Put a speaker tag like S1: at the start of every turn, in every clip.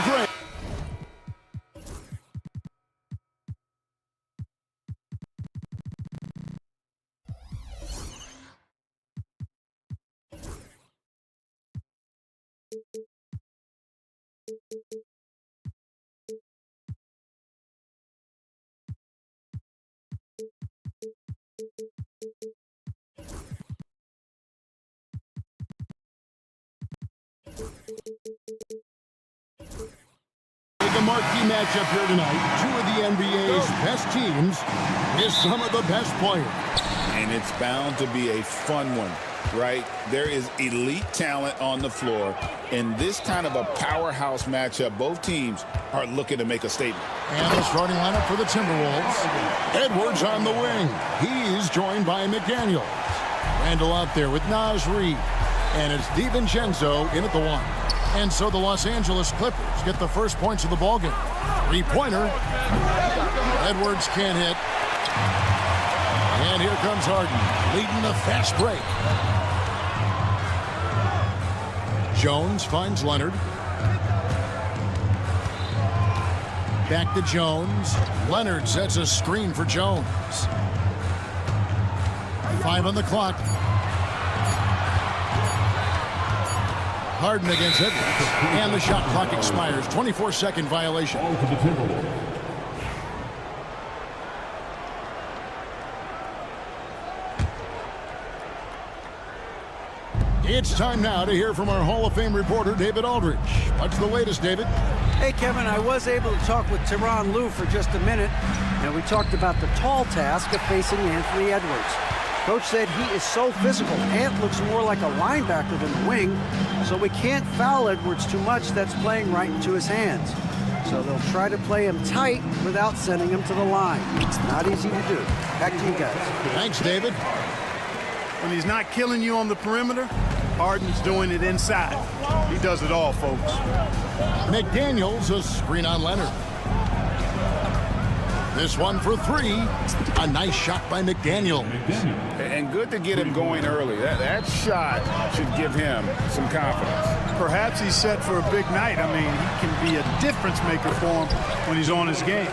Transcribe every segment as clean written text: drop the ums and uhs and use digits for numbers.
S1: Great. The marquee matchup here tonight, two of the NBA's best teams with some of the best players.
S2: And it's bound to be a fun one, right? There is elite talent on the floor. In this kind of a powerhouse matchup, both teams are looking to make a statement.
S1: And the starting lineup for the Timberwolves. Edwards on the wing. He's joined by McDaniels. Randall out there with Naz Reid. And it's DiVincenzo in at the one. And so the Los Angeles Clippers get the first points of the ballgame. Three-pointer. Edwards can't hit. And here comes Harden, leading the fast break. Jones finds Leonard. Back to Jones. Leonard sets a screen for Jones. 5 on the clock. Harden against Edwards. And the shot clock expires. 24-second violation. It's time now to hear from our Hall of Fame reporter, David Aldridge. What's the latest, David?
S3: Hey, Kevin, I was able to talk with Tyronn Lue for just a minute, and we talked about the tall task of facing Anthony Edwards. Coach said he is so physical. Ant looks more like a linebacker than a wing, so we can't foul Edwards too much. That's playing right into his hands. So they'll try to play him tight without sending him to the line. It's not easy to do. Back to you guys.
S1: Thanks, David.
S4: When he's not killing you on the perimeter, Harden's doing it inside. He does it all, folks.
S1: McDaniels, a screen on Leonard. This one for three. A nice shot by McDaniels.
S2: And good to get him going early. That shot should give him some confidence.
S4: Perhaps he's set for a big night. I mean, he can be a difference maker for him when he's on his game.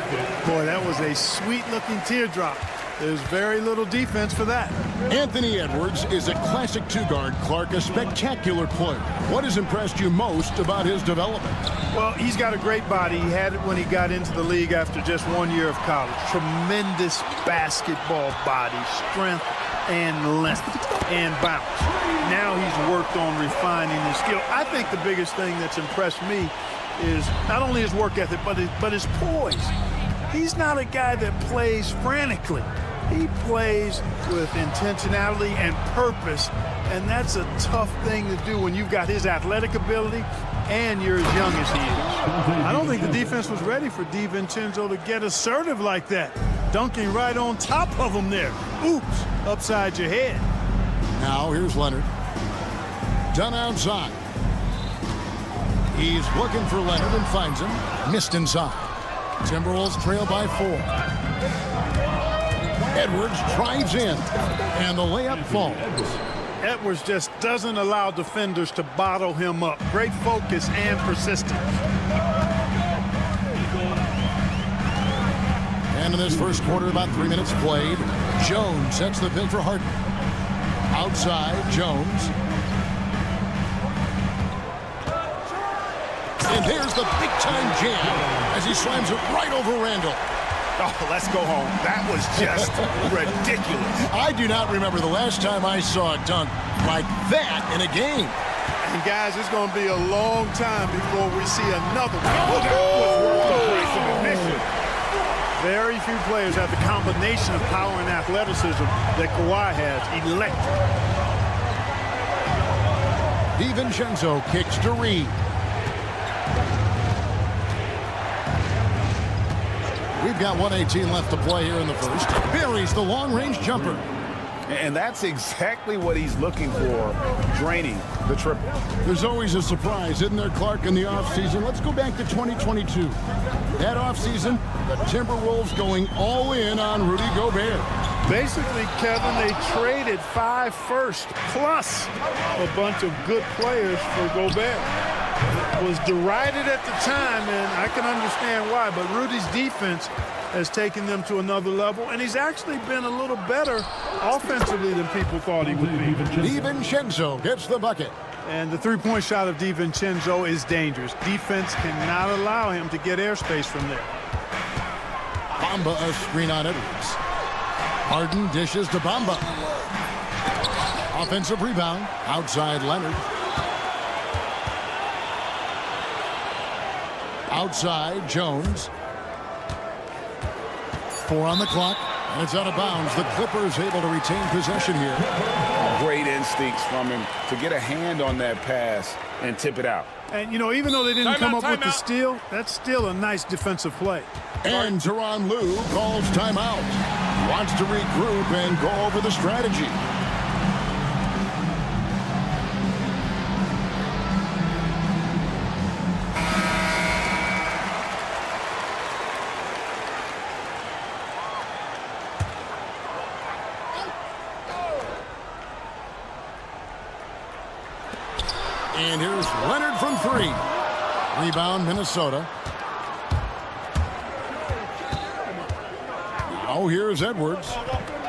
S4: Boy, that was a sweet-looking teardrop. There's very little defense for that.
S1: Anthony Edwards is a classic two-guard. Clark, a spectacular player. What has impressed you most about his development?
S4: Well, he's got a great body. He had it when he got into the league after just 1 year of college. Tremendous basketball body, strength, and length, and bounce. Now he's worked on refining his skill. I think the biggest thing that's impressed me is not only his work ethic, but his poise. He's not a guy that plays frantically. He plays with intentionality and purpose, and that's a tough thing to do when you've got his athletic ability and you're as young as he is. I don't think the defense was ready for DiVincenzo to get assertive like that, dunking right on top of him there. Oops, upside your head.
S1: Now here's Leonard. Done outside. He's looking for Leonard and finds him. Missed inside. Timberwolves trail by 4. Edwards drives in, and the layup falls.
S4: Edwards just doesn't allow defenders to bottle him up. Great focus and persistence.
S1: And in this first quarter, about 3 minutes played. Jones sets the pin for Harden. Outside, Jones. And there's the big-time jam as he slams it right over Randall.
S2: Oh, let's go home. That was just ridiculous.
S1: I do not remember the last time I saw a dunk like that in a game.
S4: And guys, it's going to be a long time before we see another one. Oh, that was worth the price of admission. Very few players have the combination of power and athleticism that Kawhi has. Electric.
S1: DiVincenzo kicks to Reid. We've got 1:18 left to play here in the first. Buries the long-range jumper.
S2: And that's exactly what he's looking for, draining the triple.
S1: There's always a surprise, isn't there, Clark, in the offseason? Let's go back to 2022. That offseason, the Timberwolves going all in on Rudy Gobert.
S4: Basically, Kevin, they traded 5 firsts plus a bunch of good players for Gobert. It was derided at the time, and I can understand why, but Rudy's defense has taken them to another level, and he's actually been a little better offensively than people thought he would be.
S1: DiVincenzo gets the bucket.
S4: And the three-point shot of DiVincenzo is dangerous. Defense cannot allow him to get airspace from there.
S1: Bamba a screen on Edwards. Harden dishes to Bamba. Offensive rebound. Outside Leonard. Outside Jones. 4 on the clock. And it's out of bounds. The Clippers able to retain possession here.
S2: Great instincts from him to get a hand on that pass and tip it out.
S4: And, you know, even though they didn't come up with the steal, that's still a nice defensive play.
S1: And Tyronn Lue calls timeout. Wants to regroup and go over the strategy. And here's Leonard from 3. Rebound, Minnesota. Now here's Edwards.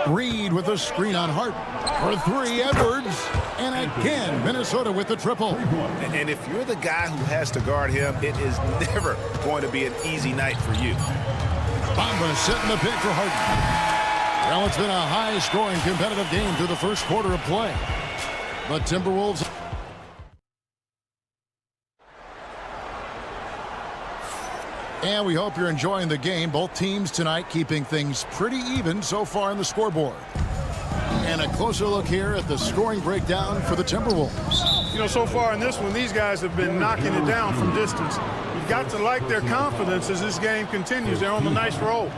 S1: Reed with a screen on Hart. For 3, Edwards. And again, Minnesota with the triple.
S2: And if you're the guy who has to guard him, it is never going to be an easy night for you.
S1: Bamba setting the pick for Harden. Well, it's been a high-scoring competitive game through the first quarter of play. The Timberwolves... And we hope you're enjoying the game. Both teams tonight keeping things pretty even so far on the scoreboard. And a closer look here at the scoring breakdown for the Timberwolves.
S4: You know, so far in this one, these guys have been knocking it down from distance. You've got to like their confidence as this game continues. They're on a nice roll.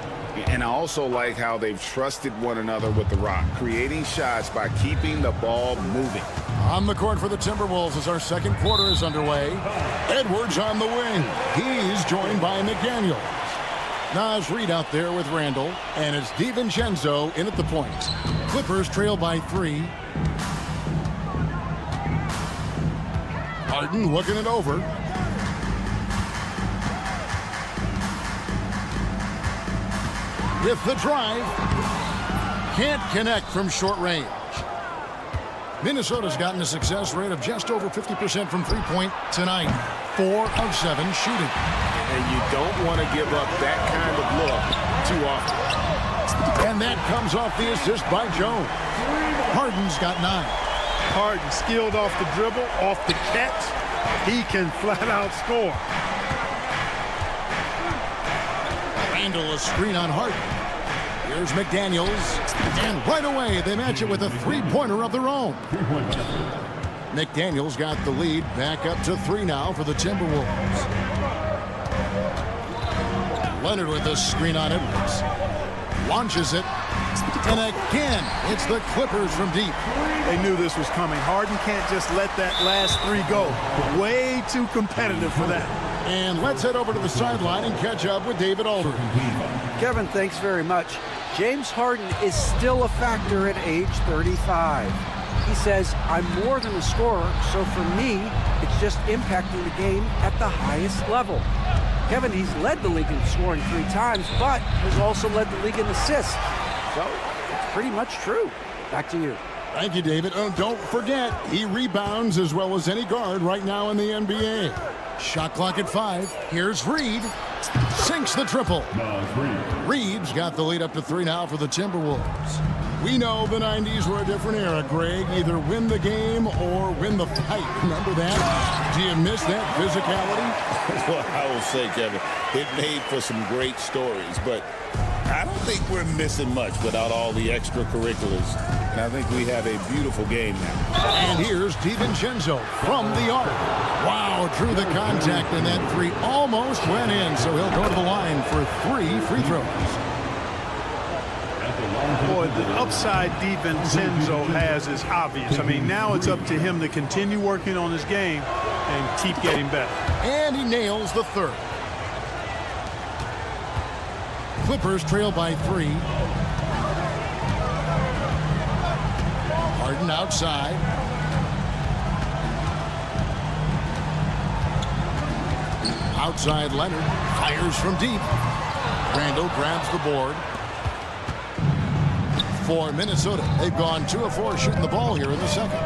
S2: And I also like how they've trusted one another with the rock, creating shots by keeping the ball moving.
S1: On the court for the Timberwolves as our second quarter is underway. Edwards on the wing. He's joined by McDaniels. Naz Reid out there with Randall. And it's DiVincenzo in at the point. Clippers trail by 3. Harden looking it over. With the drive. Can't connect from short range. Minnesota's gotten a success rate of just over 50% from three-point tonight. 4 of 7 shooting.
S2: And you don't want to give up that kind of look too often.
S1: And that comes off the assist by Jones. Harden's got 9.
S4: Harden skilled off the dribble, off the catch. He can flat out score.
S1: Randall a screen on Harden. Here's McDaniels. And right away, they match it with a three-pointer of their own. McDaniels got the lead back up to 3 now for the Timberwolves. Leonard with a screen on Edwards. Launches it. And again, it's the Clippers from deep.
S4: They knew this was coming. Harden can't just let that last 3 go. Way too competitive for that.
S1: And let's head over to the sideline and catch up with David Aldridge.
S3: Kevin, thanks very much. James Harden is still a factor at age 35. He says, I'm more than a scorer, so for me, it's just impacting the game at the highest level. Kevin, he's led the league in scoring 3 times, but has also led the league in assists. So, it's pretty much true. Back to you.
S1: Thank you, David. Oh, don't forget, he rebounds as well as any guard right now in the NBA. Shot clock at 5. Here's Reed. Sinks the triple. Reed's got the lead up to 3 now for the Timberwolves. We know the 90s were a different era, Greg. Either win the game or win the fight. Remember that? Do you miss that physicality?
S2: Well, I will say, Kevin, it made for some great stories, but I don't think we're missing much without all the extracurriculars. And I think we have a beautiful game now.
S1: And here's DiVincenzo from the arc. Wow, drew the contact, and that 3 almost went in, so he'll go to the line for 3 free throws.
S4: Boy, the upside DiVincenzo has is obvious. I mean, now it's up to him to continue working on his game and keep getting better.
S1: And he nails the 3rd. Clippers trail by 3. Harden outside. Outside Leonard fires from deep. Randall grabs the board. For Minnesota, they've gone 2 of 4 shooting the ball here in the second.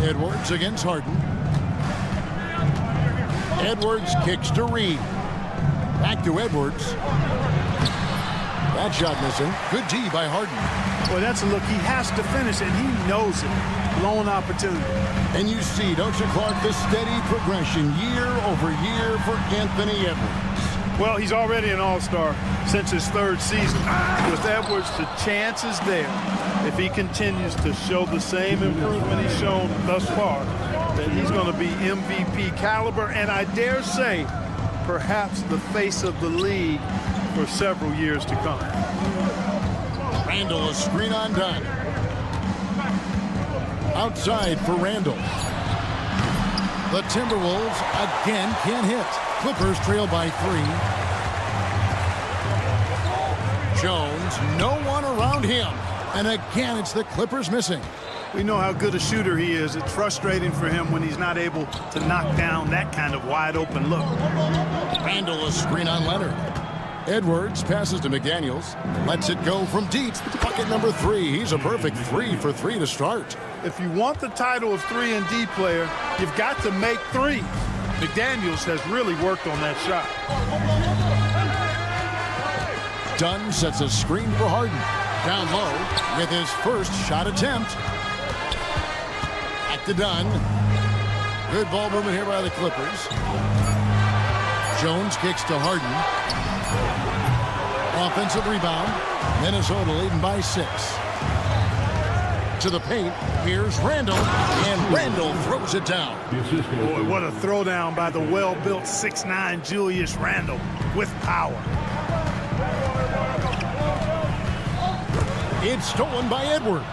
S1: Edwards against Harden. Edwards kicks to Reed. Back to Edwards. That shot missing. Good D by Harden.
S4: Well, that's a look. He has to finish, and he knows it. Lone opportunity.
S1: And you see, don't you, Clark, the steady progression year over year for Anthony Edwards.
S4: Well, he's already an all-star since his 3rd season. With Edwards, the chance is there, if he continues to show the same improvement he's shown thus far, that he's going to be MVP caliber, and I dare say, perhaps the face of the league for several years to come.
S1: Randall, a screen on Dunn. Outside for Randall. The Timberwolves again can't hit. Clippers trail by 3. Jones, no one around him. And again, it's the Clippers missing.
S4: We know how good a shooter he is. It's frustrating for him when he's not able to knock down that kind of wide open look.
S1: Randall, a screen on Leonard. Edwards passes to McDaniels. Lets it go from deep. Bucket number 3. He's a perfect 3 for 3 to start.
S4: If you want the title of 3-and-D player, you've got to make threes. McDaniels has really worked on that shot.
S1: Dunn sets a screen for Harden. Down low with his first shot attempt. Back to Dunn. Good ball movement here by the Clippers. Jones kicks to Harden. Offensive rebound. Minnesota leading by 6. To the paint. Here's Randall. And Randall throws it down.
S4: Boy, what a throwdown by the well-built 6'9" Julius Randle with power.
S1: It's stolen by Edwards.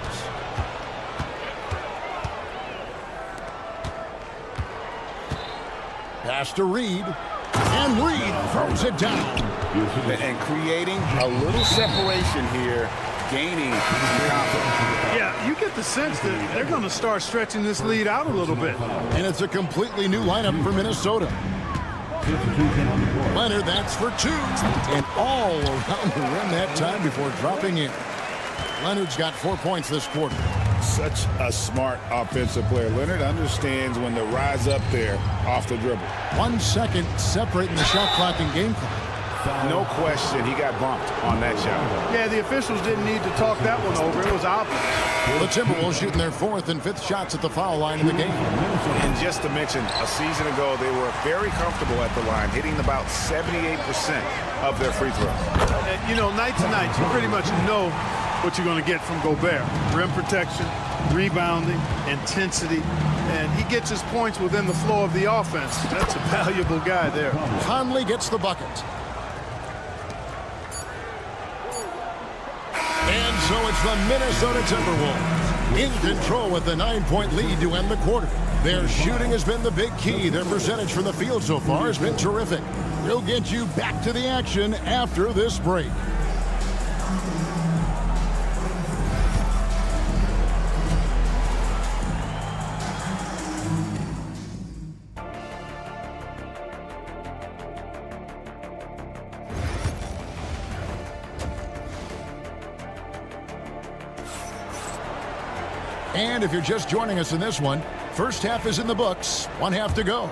S1: Pass to Reed. And Reed throws it down.
S2: And creating a little separation here, gaining confidence.
S4: Yeah, you get the sense that they're going to start stretching this lead out a little bit.
S1: And it's a completely new lineup for Minnesota. Leonard, that's for 2. And all around the rim that time before dropping in. Leonard's got 4 points this quarter.
S2: Such a smart offensive player. Leonard understands when to rise up there off the dribble. 1
S1: second separating the shot clock and game clock.
S2: No question, he got bumped on that shot.
S4: Yeah, the officials didn't need to talk that one over. It was obvious.
S1: The Timberwolves shooting their 4th and 5th shots at the foul line in the game.
S2: And just to mention, a season ago, they were very comfortable at the line, hitting about 78% of their free throws.
S4: You know, night to night, you pretty much know what you're going to get from Gobert. Rim protection, rebounding, intensity, and he gets his points within the flow of the offense. That's a valuable guy there.
S1: Conley gets the bucket. And so it's the Minnesota Timberwolves in control with the 9-point lead to end the quarter. Their shooting has been the big key. Their percentage from the field so far has been terrific. We'll get you back to the action after this break. And if you're just joining us in this one, first half is in the books, 1 half to go.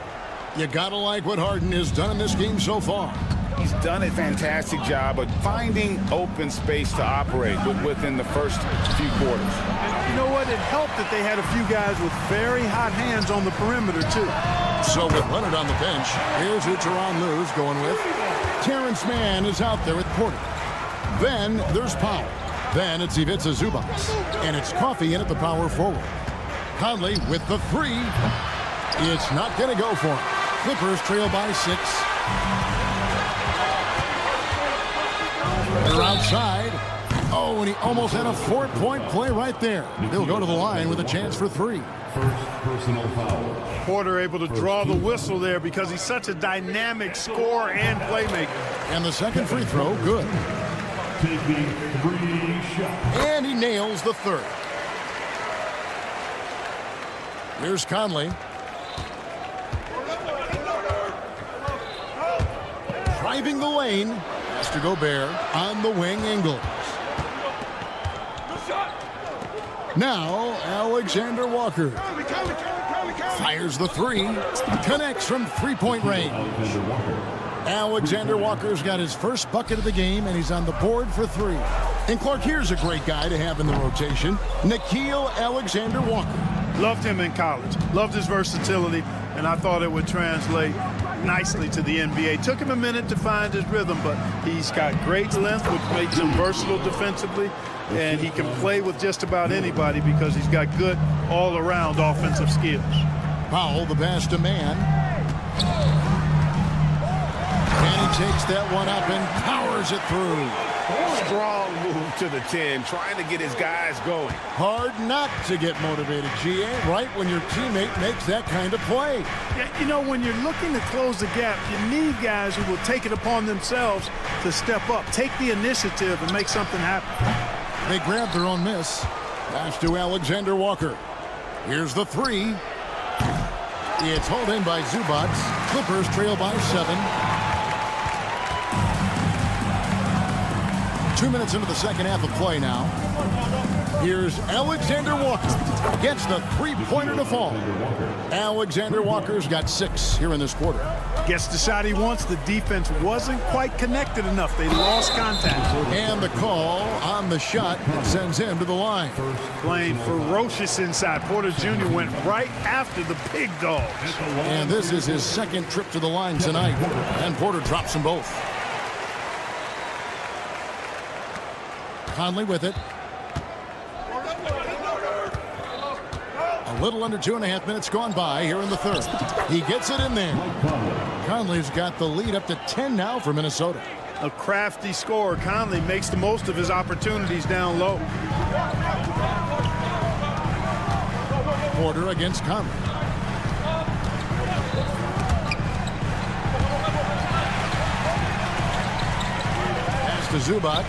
S1: You gotta like what Harden has done in this game so far.
S2: He's done a fantastic job of finding open space to operate within the first few quarters.
S4: You know what? It helped that they had a few guys with very hot hands on the perimeter, too.
S1: So with Leonard on the bench, here's who Tyronn Lue's going with. Terrence Mann is out there with Porter. Then there's Powell. Then it's Ivica Zubac. And it's Coffey in at the power forward. Conley with the 3. It's not going to go for him. Clippers trail by 6. They're outside. Oh, and he almost had a 4-point play right there. He'll go to the line with a chance for 3.
S5: First personal foul.
S4: Porter able to draw the whistle there because he's such a dynamic scorer and playmaker.
S1: And the second free throw, good.
S5: taking 3 shots.
S1: And he nails the third. Here's Conley. Driving the lane. Has to Gobert. On the wing, Ingles. Now, Alexander Walker. Fires the three. Connects from three-point range. Alexander Walker's got his first bucket of the game, and he's on the board for 3. And Clark, here's a great guy to have in the rotation. Nickeil Alexander-Walker.
S4: Loved him in college. Loved his versatility, and I thought it would translate nicely to the NBA. Took him a minute to find his rhythm, but he's got great length, which makes him versatile defensively, and he can play with just about anybody because he's got good all-around offensive skills.
S1: Powell, the pass to man. And he takes that one up and powers it through.
S2: Strong move to the 10, trying to get his guys going.
S1: Hard not to get motivated, GA, right when your teammate makes that kind of play.
S4: Yeah, you know, when you're looking to close the gap, you need guys who will take it upon themselves to step up, take the initiative, and make something happen.
S1: They grab their own miss. Pass to Alexander Walker. Here's the three. It's hauled in by Zubac. Clippers trail by 7. 2 minutes into the second half of play now. Here's Alexander Walker. Gets the three-pointer to fall. Alexander Walker's got 6 here in this quarter.
S4: Gets the shot he wants. The defense wasn't quite connected enough. They lost contact.
S1: And the call on the shot sends him to the line.
S4: Playing ferocious inside. Porter Jr. went right after the big dogs.
S1: And this is his second trip to the line tonight. And Porter drops them both. Conley with it. A little under 2.5 minutes gone by here in the third. He gets it in there. Conley's got the lead up to 10 now for Minnesota.
S4: A crafty scorer. Conley makes the most of his opportunities down low.
S1: Porter against Conley. Pass to Zubac.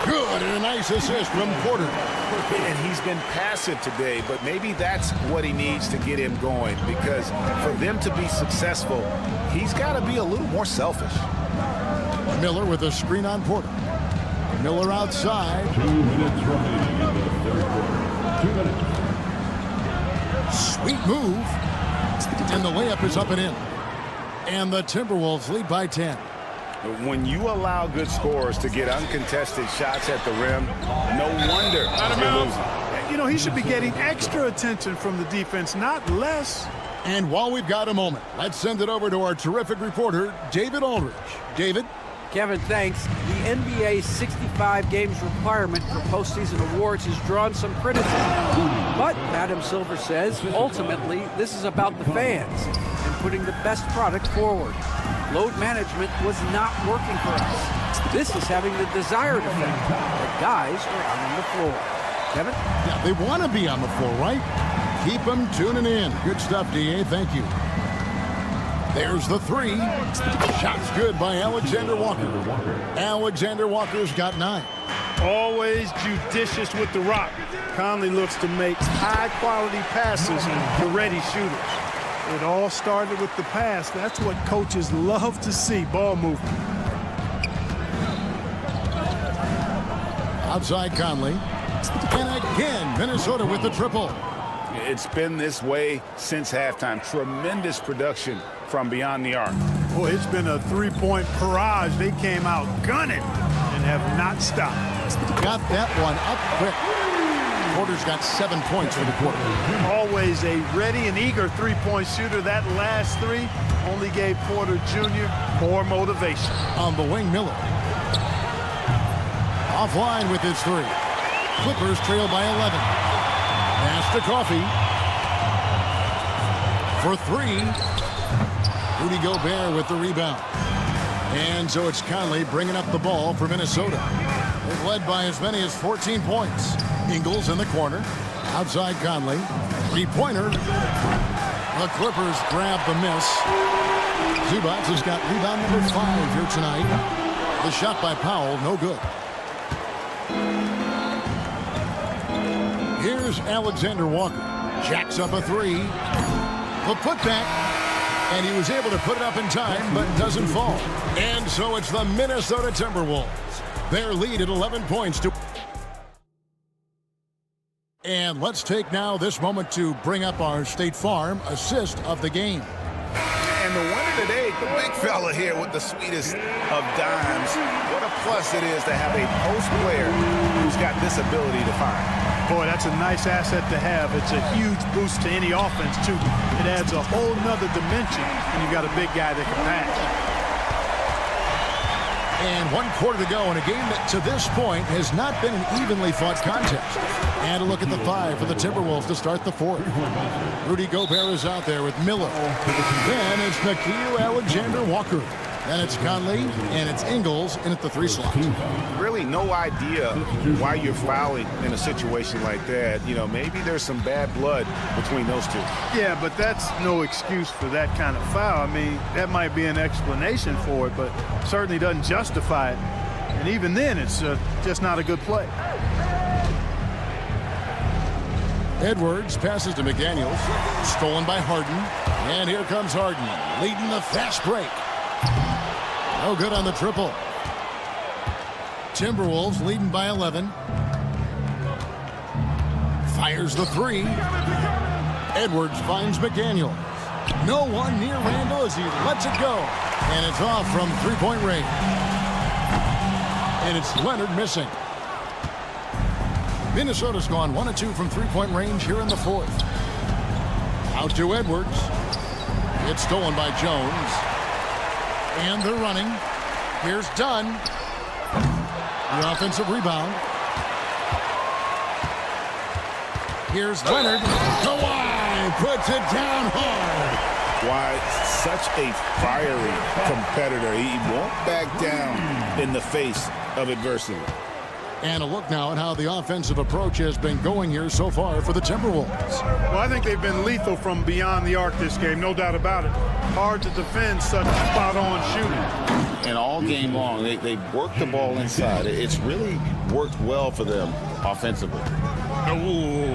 S1: Good, and a nice assist from Porter.
S2: And he's been passive today, but maybe that's what he needs to get him going, because for them to be successful, he's got to be a little more selfish.
S1: Miller with a screen on Porter. Miller outside.
S5: 2 minutes remaining in the third quarter. 2 minutes.
S1: Sweet move. And the layup is up and in. And the Timberwolves lead by 10.
S2: When you allow good scorers to get uncontested shots at the rim, no wonder you're losing.
S4: You know, he should be getting extra attention from the defense, not less.
S1: And while we've got a moment, let's send it over to our terrific reporter, David Aldridge. David?
S3: Kevin, thanks. The NBA's 65 games requirement for postseason awards has drawn some criticism. But Adam Silver says, ultimately, this is about the fans and putting the best product forward. Load management was not working for us. This is having the desired effect. The guys are out on the floor. Kevin?
S1: Yeah, they want to be on the floor, right? Keep them tuning in. Good stuff, DA. Thank you. There's the three. Shot's good by Alexander Walker. Alexander Walker's got 9.
S4: Always judicious with the rock. Conley looks to make high-quality passes to ready shooters. It all started with the pass. That's what coaches love to see, ball movement.
S1: Outside Conley. And again, Minnesota with the triple.
S2: It's been this way since halftime. Tremendous production from beyond the arc.
S4: Boy, it's been a three-point barrage. They came out gunning and have not stopped.
S1: Got that one up quick. Porter's got 7 points for the quarter.
S4: Always a ready and eager three-point shooter. That last three only gave Porter Jr. more motivation.
S1: On the wing, Miller. Offline with his 3. Clippers trail by 11. Pass to Coffee. For 3. Rudy Gobert with the rebound. And so it's Conley bringing up the ball for Minnesota. They've led by as many as 14 points. Ingles in the corner. Outside Conley. 3-pointer. The Clippers grab the miss. Zubac has got rebound number 5 here tonight. The shot by Powell, no good. Here's Alexander Walker. Jacks up a three. The putback. And he was able to put it up in time, but doesn't fall. And so it's the Minnesota Timberwolves. Their lead at 11 points to... And let's take now this moment to bring up our State Farm assist of the game.
S2: And the winner today, the big fella here with the sweetest of dimes. What a plus it is to have a post player who's got this ability to find.
S4: Boy, that's a nice asset to have. It's a huge boost to any offense, too. It adds a whole nother dimension when you've got a big guy that can pass.
S1: And 1 quarter to go in a game that to this point has not been an evenly fought contest. And a look at the 5 for the Timberwolves to start the 4th. Rudy Gobert is out there with Miller. Then it's Nickeil Alexander-Walker. Then it's Conley, and it's Ingles in at the 3 slot.
S2: Really no idea why you're fouling in a situation like that. You know, maybe there's some bad blood between those two.
S4: Yeah, but that's no excuse for that kind of foul. I mean, that might be an explanation for it, but certainly doesn't justify it. And even then, it's just not a good play.
S1: Edwards passes to McDaniels. Stolen by Harden. And here comes Harden, leading the fast break. No good on the triple. Timberwolves leading by 11. Fires the 3. Edwards finds McDaniels. No one near Randall as he lets it go. And it's off from three-point range. And it's Leonard missing. Minnesota's gone 1 of 2 from three-point range here in the 4th. Out to Edwards. It's stolen by Jones. And they're running. Here's Dunn. The offensive rebound. Here's Leonard. Kawhi puts it down hard.
S2: Why, such a fiery competitor. He won't back down in the face of adversity.
S1: And a look now at how the offensive approach has been going here so far for the Timberwolves.
S4: Well, I think they've been lethal from beyond the arc this game, no doubt about it. Hard to defend such spot-on shooting.
S2: And all game long, they've worked the ball inside. It's really worked well for them offensively. Oh,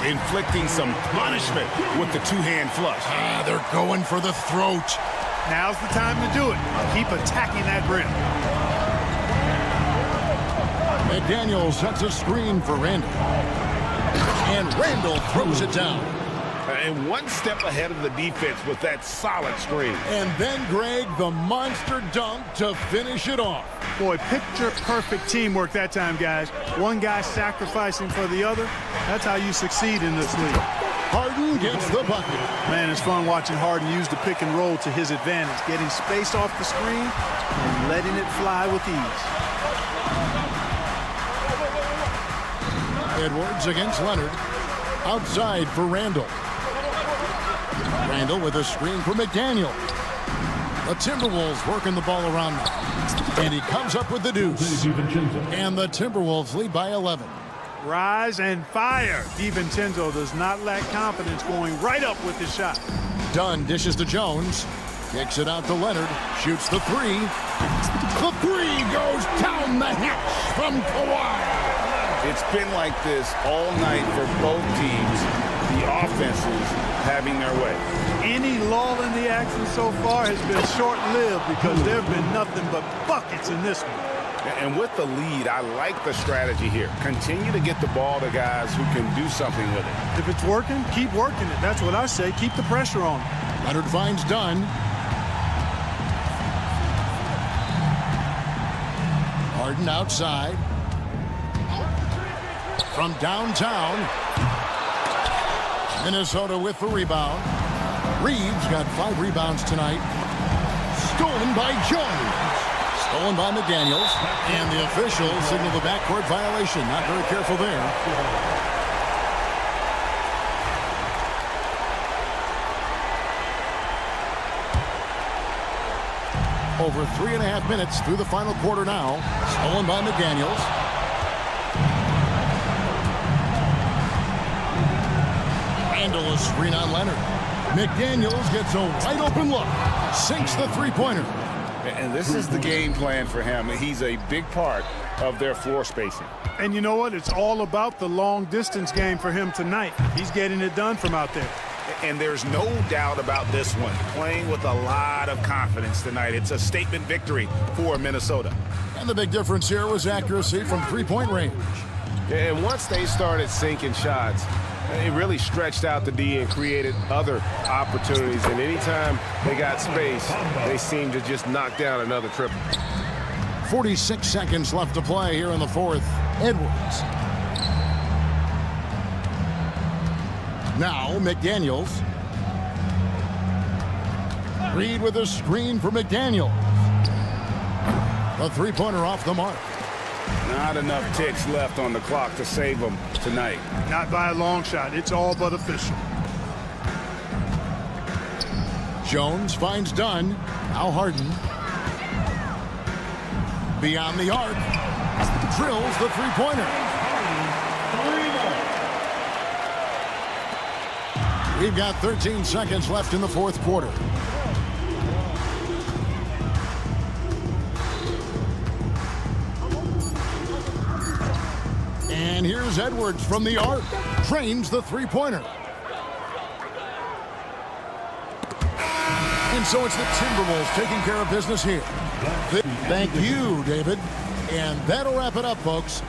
S2: inflicting some punishment with the two-hand flush.
S1: They're going for the throat.
S4: Now's the time to do it. Keep attacking that rim.
S1: McDaniel sets a screen for Randall. And Randall throws it down.
S2: And one step ahead of the defense with that solid screen.
S1: And then, Greg, the monster dunk to finish it off.
S4: Boy, picture-perfect teamwork that time, guys. One guy sacrificing for the other. That's how you succeed in this league.
S1: Harden gets the bucket.
S4: Man, it's fun watching Harden use the pick and roll to his advantage, getting space off the screen and letting it fly with ease.
S1: Edwards against Leonard. Outside for Randall. Randall with a screen for McDaniel. The Timberwolves working the ball around now. And he comes up with the deuce. And the Timberwolves lead by 11.
S4: Rise and fire. DiVincenzo does not lack confidence going right up with his shot.
S1: Dunn dishes to Jones. Kicks it out to Leonard. Shoots the 3. The 3 goes down the hatch from Kawhi.
S2: It's been like this all night for both teams. The offenses having their way.
S4: Any lull in the action so far has been short-lived because there have been nothing but buckets in this one.
S2: And with the lead, I like the strategy here. Continue to get the ball to guys who can do something with it.
S4: If it's working, keep working it. That's what I say. Keep the pressure on.
S1: Leonard finds Dunn. Harden outside. From downtown. Minnesota with the rebound. Reeves got 5 rebounds tonight. Stolen by Jones. Stolen by McDaniels. And the officials signal the backcourt violation. Not very careful there. Over 3.5 minutes through the final quarter now. Stolen by McDaniels. Randall a screen on Leonard. McDaniels gets a wide open look. Sinks the three-pointer.
S2: And this is the game plan for him. He's a big part of their floor spacing.
S4: And you know what? It's all about the long-distance game for him tonight. He's getting it done from out there.
S2: And there's no doubt about this one. Playing with a lot of confidence tonight. It's a statement victory for Minnesota.
S1: And the big difference here was accuracy from three-point range.
S6: And once they started sinking shots, it really stretched out the D and created other opportunities. And anytime they got space, they seemed to just knock down another triple.
S1: 46 seconds left to play here in the fourth. Edwards. Now McDaniels. Reed with a screen for McDaniels. The three-pointer off the mark.
S2: Not enough ticks left on the clock to save them tonight.
S4: Not by a long shot. It's all but official.
S1: Jones finds Dunn. Now Harden. Beyond the arc. Drills the three-pointer. We've got 13 seconds left in the fourth quarter. And here's Edwards from the arc. Trains the three-pointer. And so it's the Timberwolves taking care of business here. Thank you, David. And that'll wrap it up, folks.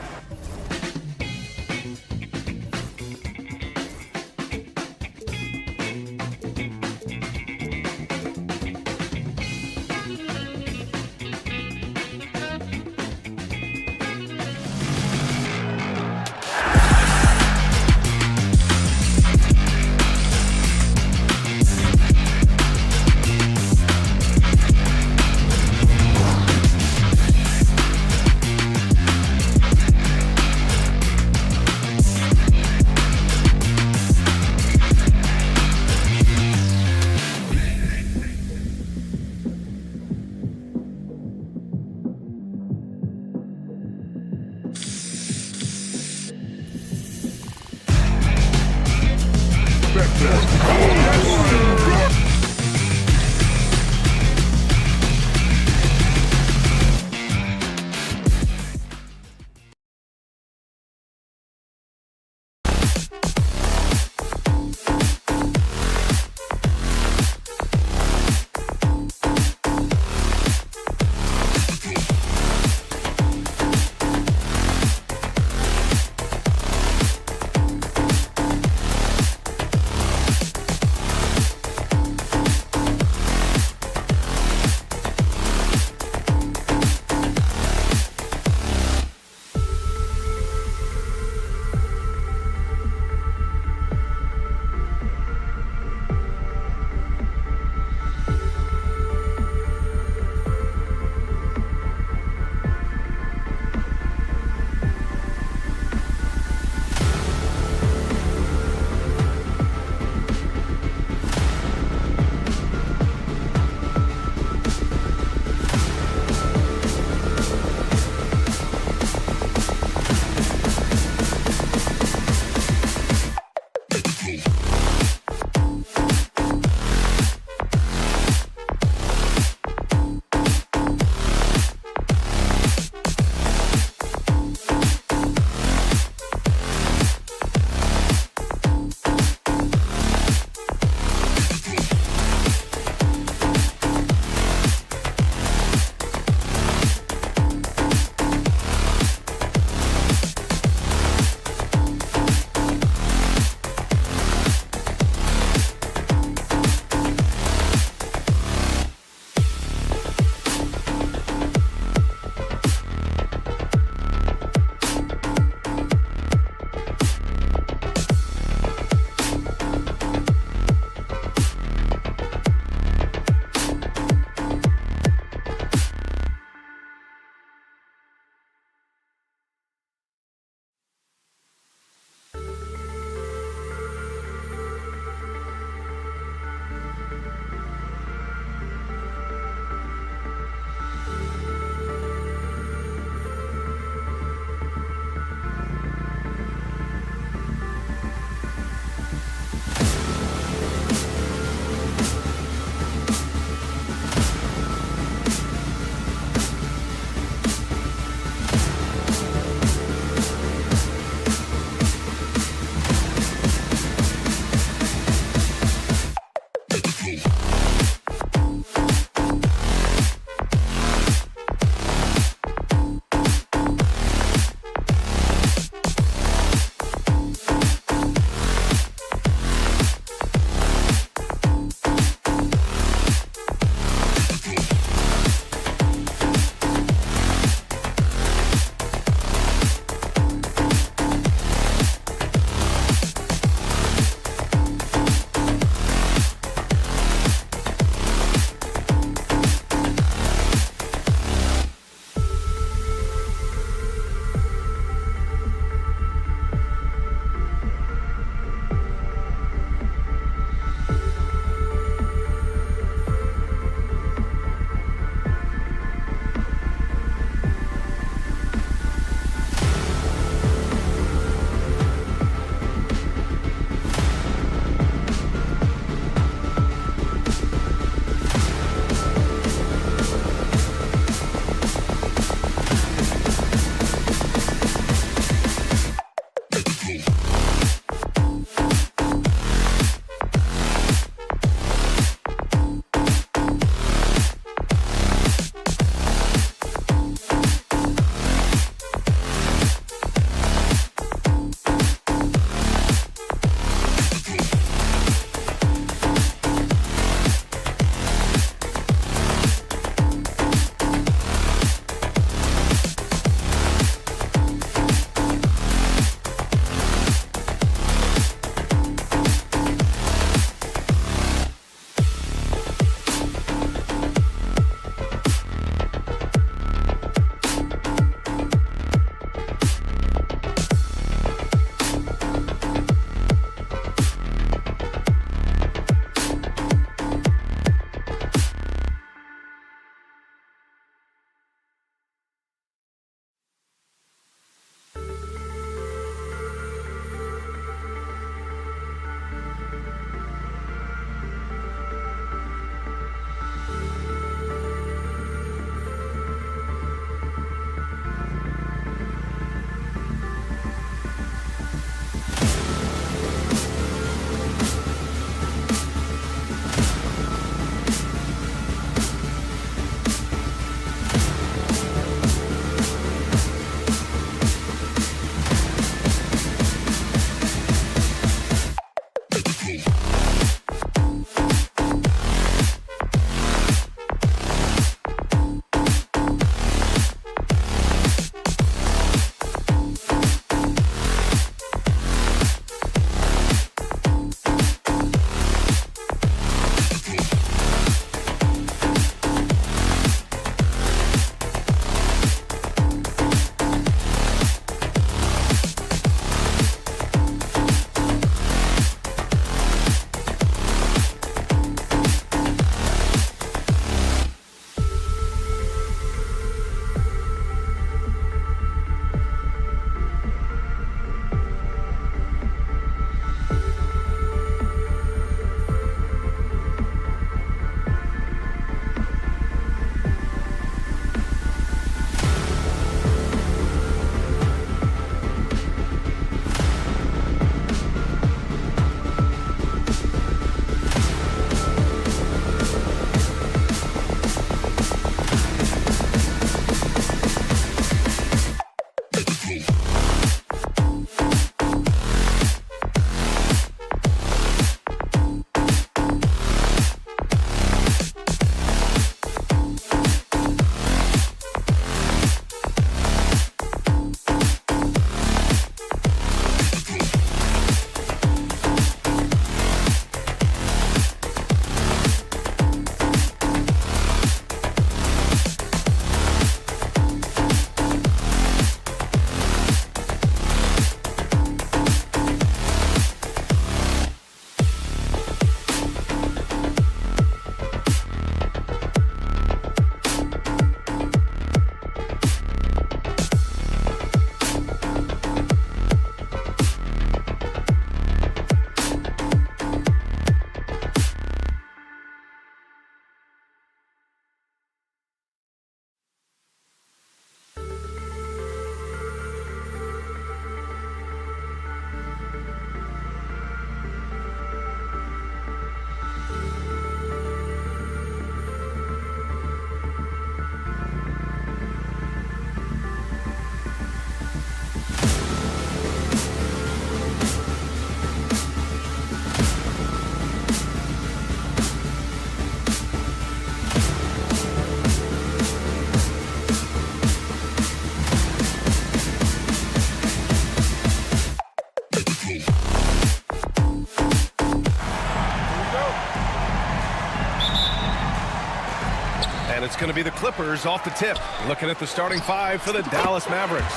S6: it's going to be the Clippers off the tip. Looking at the starting five for the Dallas Mavericks.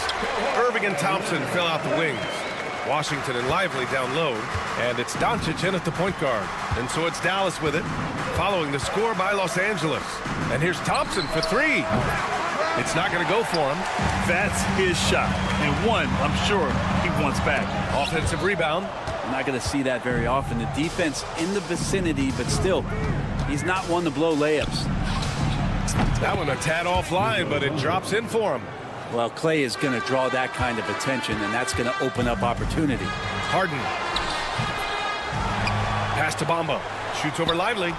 S6: Irving and Thompson fill out the wings. Washington and Lively down low. And it's Doncic in at the point guard. And so it's Dallas with it, following the score by Los Angeles. And here's Thompson for three. It's not going to go for him.
S7: That's his shot. And one, I'm sure, he wants back.
S6: Offensive rebound.
S8: I'm not going to see that very often. The defense in the vicinity, but still, he's not one to blow layups.
S6: That one a tad offline, but it drops in for him.
S8: Well, Clay is going to draw that kind of attention, and that's going to open up opportunity.
S6: Harden. Pass to Bamba. Shoots over Lively.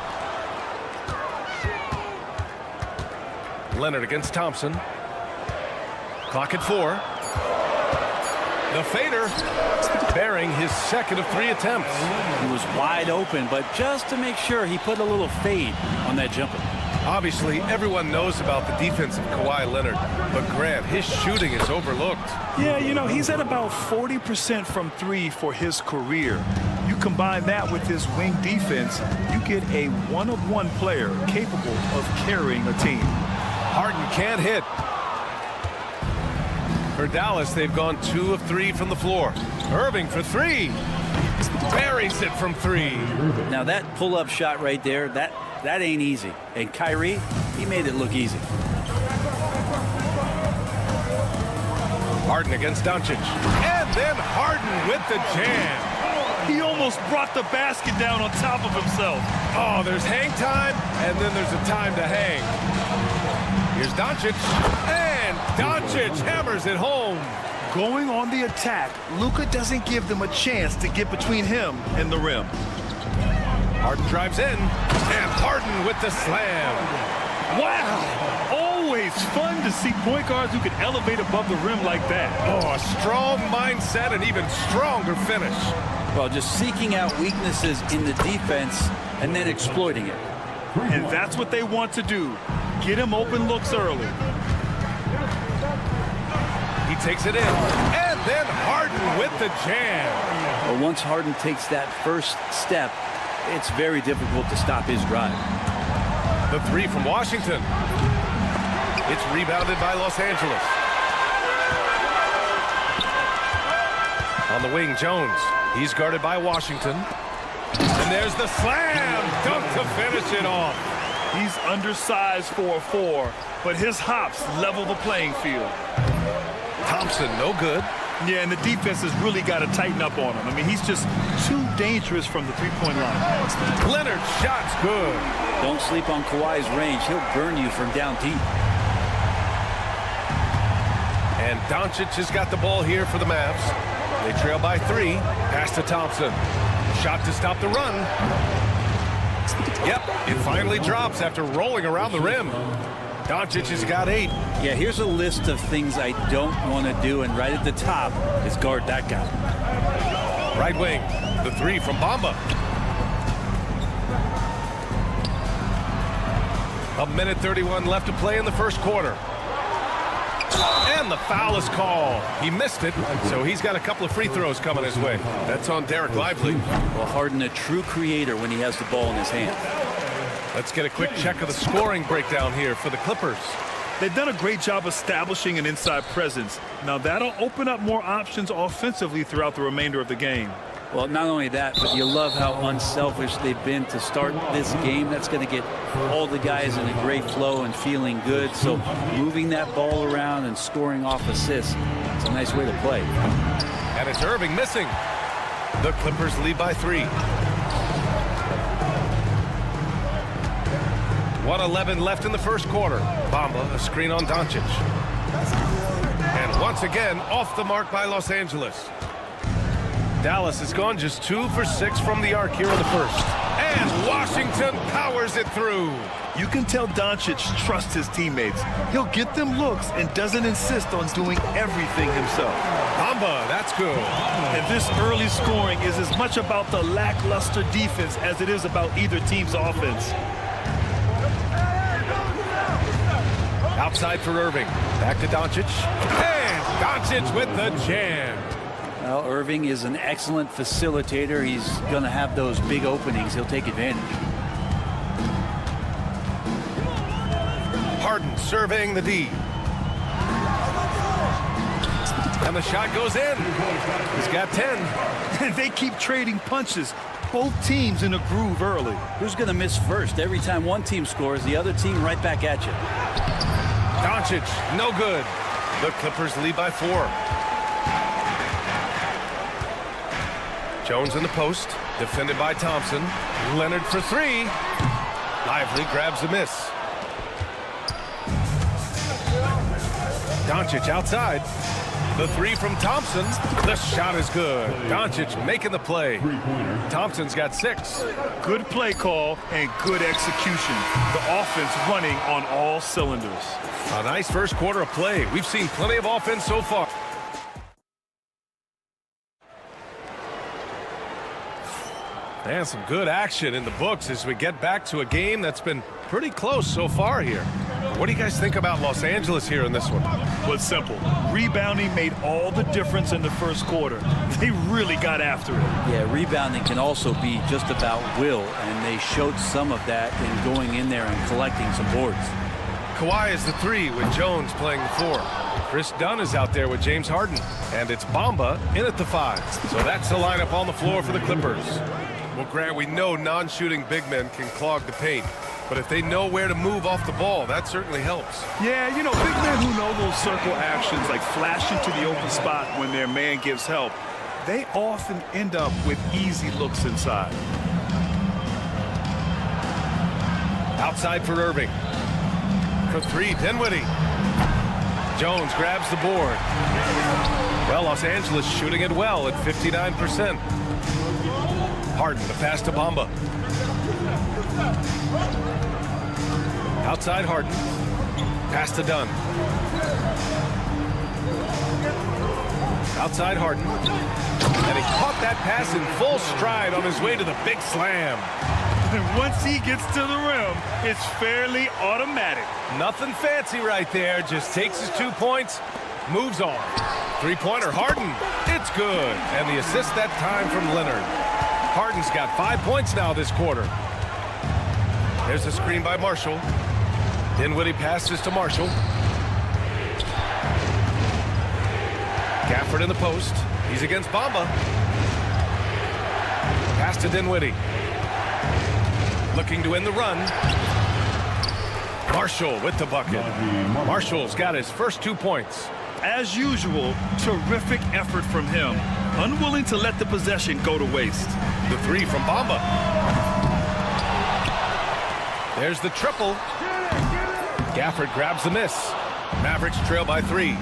S6: Leonard against Thompson. Clock at 4. The fader, bearing his second of 3 attempts.
S8: He was wide open, but just to make sure, he put a little fade on that jumper.
S6: Obviously, everyone knows about the defense of Kawhi Leonard, but Grant, his shooting is overlooked.
S7: Yeah, you know, he's at about 40% from 3 for his career. You combine that with his wing defense, you get a one-of-one player capable of carrying a team.
S6: Harden can't hit. For Dallas, they've gone 2 of 3 from the floor. Irving for 3. Buries it from 3.
S8: Now that pull-up shot right there, that ain't easy. And Kyrie, he made it look easy.
S6: Harden against Doncic. And then Harden with the jam.
S7: He almost brought the basket down on top of himself.
S6: Oh, there's hang time, and then there's a time to hang. Here's Doncic, and Doncic hammers it home.
S7: Going on the attack, Luka doesn't give them a chance to get between him and the rim.
S6: Harden drives in, and Harden with the slam.
S7: Wow! Always fun to see point guards who can elevate above the rim like that.
S6: Oh, a strong mindset and even stronger finish.
S8: Well, just seeking out weaknesses in the defense and then exploiting it.
S7: And that's what they want to do. Get him open looks early.
S6: He takes it in, and then Harden with the jam.
S8: Well, once Harden takes that first step, it's very difficult to stop his drive.
S6: The 3 from Washington. It's rebounded by Los Angeles. On the wing, Jones. He's guarded by Washington. And there's the slam dunk to finish it off.
S7: He's undersized for a 4, but his hops level the playing field.
S6: Thompson, no good.
S7: Yeah, and the defense has really got to tighten up on him. I mean, he's just too dangerous from the three-point line.
S6: Leonard's shot's good.
S8: Don't sleep on Kawhi's range. He'll burn you from down deep.
S6: And Doncic has got the ball here for the Mavs. They trail by 3. Pass to Thompson. Shot to stop the run. Yep, it finally drops after rolling around the rim. Doncic has got 8.
S8: Yeah, here's a list of things I don't want to do, and right at the top is guard that guy.
S6: Right wing, the 3 from Bamba. A minute 31 left to play in the first quarter. And the foul is called. He missed it, so he's got a couple of free throws coming his way. That's on Derek Lively.
S8: Well, Harden, a true creator when he has the ball in his hand.
S6: Let's get a quick check of the scoring breakdown here for the Clippers.
S7: They've done a great job establishing an inside presence. Now that'll open up more options offensively throughout the remainder of the game.
S8: Well, not only that, but you love how unselfish they've been to start this game. That's going to get all the guys in a great flow and feeling good. So moving that ball around and scoring off assists, it's a nice way to play.
S6: And it's Irving missing. The Clippers lead by 3. 1:11 left in the first quarter. Bamba, a screen on Doncic. And once again, off the mark by Los Angeles. Dallas has gone just 2 for 6 from the arc here in the first. And Washington powers it through.
S7: You can tell Doncic trusts his teammates. He'll get them looks and doesn't insist on doing everything himself.
S6: Bamba, that's good.
S7: And this early scoring is as much about the lackluster defense as it is about either team's offense.
S6: Outside for Irving. Back to Doncic. And Doncic with the jam.
S8: Well, Irving is an excellent facilitator. He's going to have those big openings. He'll take advantage.
S6: Harden surveying the D. And the shot goes in. He's got 10.
S7: They keep trading punches. Both teams in a groove early.
S8: Who's going to miss first? Every time one team scores, the other team right back at you.
S6: Doncic, no good. The Clippers lead by 4. Jones in the post, defended by Thompson. Leonard for 3. Lively grabs the miss. Doncic outside. The 3 from Thompson. The shot is good. Doncic making the play. Thompson's got 6.
S7: Good play call and good execution. The offense running on all cylinders.
S6: A nice first quarter of play. We've seen plenty of offense so far. And some good action in the books as we get back to a game that's been pretty close so far here. What do you guys think about Los Angeles here in this one?
S7: Well, it's simple. Rebounding made all the difference in the first quarter. They really got after it.
S8: Yeah, rebounding can also be just about will, and they showed some of that in going in there and collecting some boards.
S6: Kawhi is the 3 with Jones playing the 4. Chris Dunn is out there with James Harden. And it's Bamba in at the 5. So that's the lineup on the floor for the Clippers. Well, Grant, we know non-shooting big men can clog the paint. But if they know where to move off the ball, that certainly helps.
S7: Yeah, you know, big men who know those circle actions, like flashing to the open spot when their man gives help, they often end up with easy looks inside.
S6: Outside for Irving. For 3, Dinwiddie. Jones grabs the board. Well, Los Angeles shooting it well at 59%. Harden, the pass to Bamba. Outside Harden. Pass to Dunn. Outside Harden. And he caught that pass in full stride on his way to the big slam.
S7: And once he gets to the rim, it's fairly automatic.
S6: Nothing fancy right there. Just takes his 2 points, moves on. 3-pointer Harden. It's good. And the assist that time from Leonard. Harden's got 5 points now this quarter. There's a screen by Marshall. Dinwiddie passes to Marshall. Gafford in the post. He's against Bamba. Pass to Dinwiddie. Looking to end the run. Marshall with the bucket. Marshall's got his first 2 points.
S7: As usual, terrific effort from him. Unwilling to let the possession go to waste.
S6: The 3 from Bamba. There's the triple. Gafford grabs the miss. Mavericks trail by 3.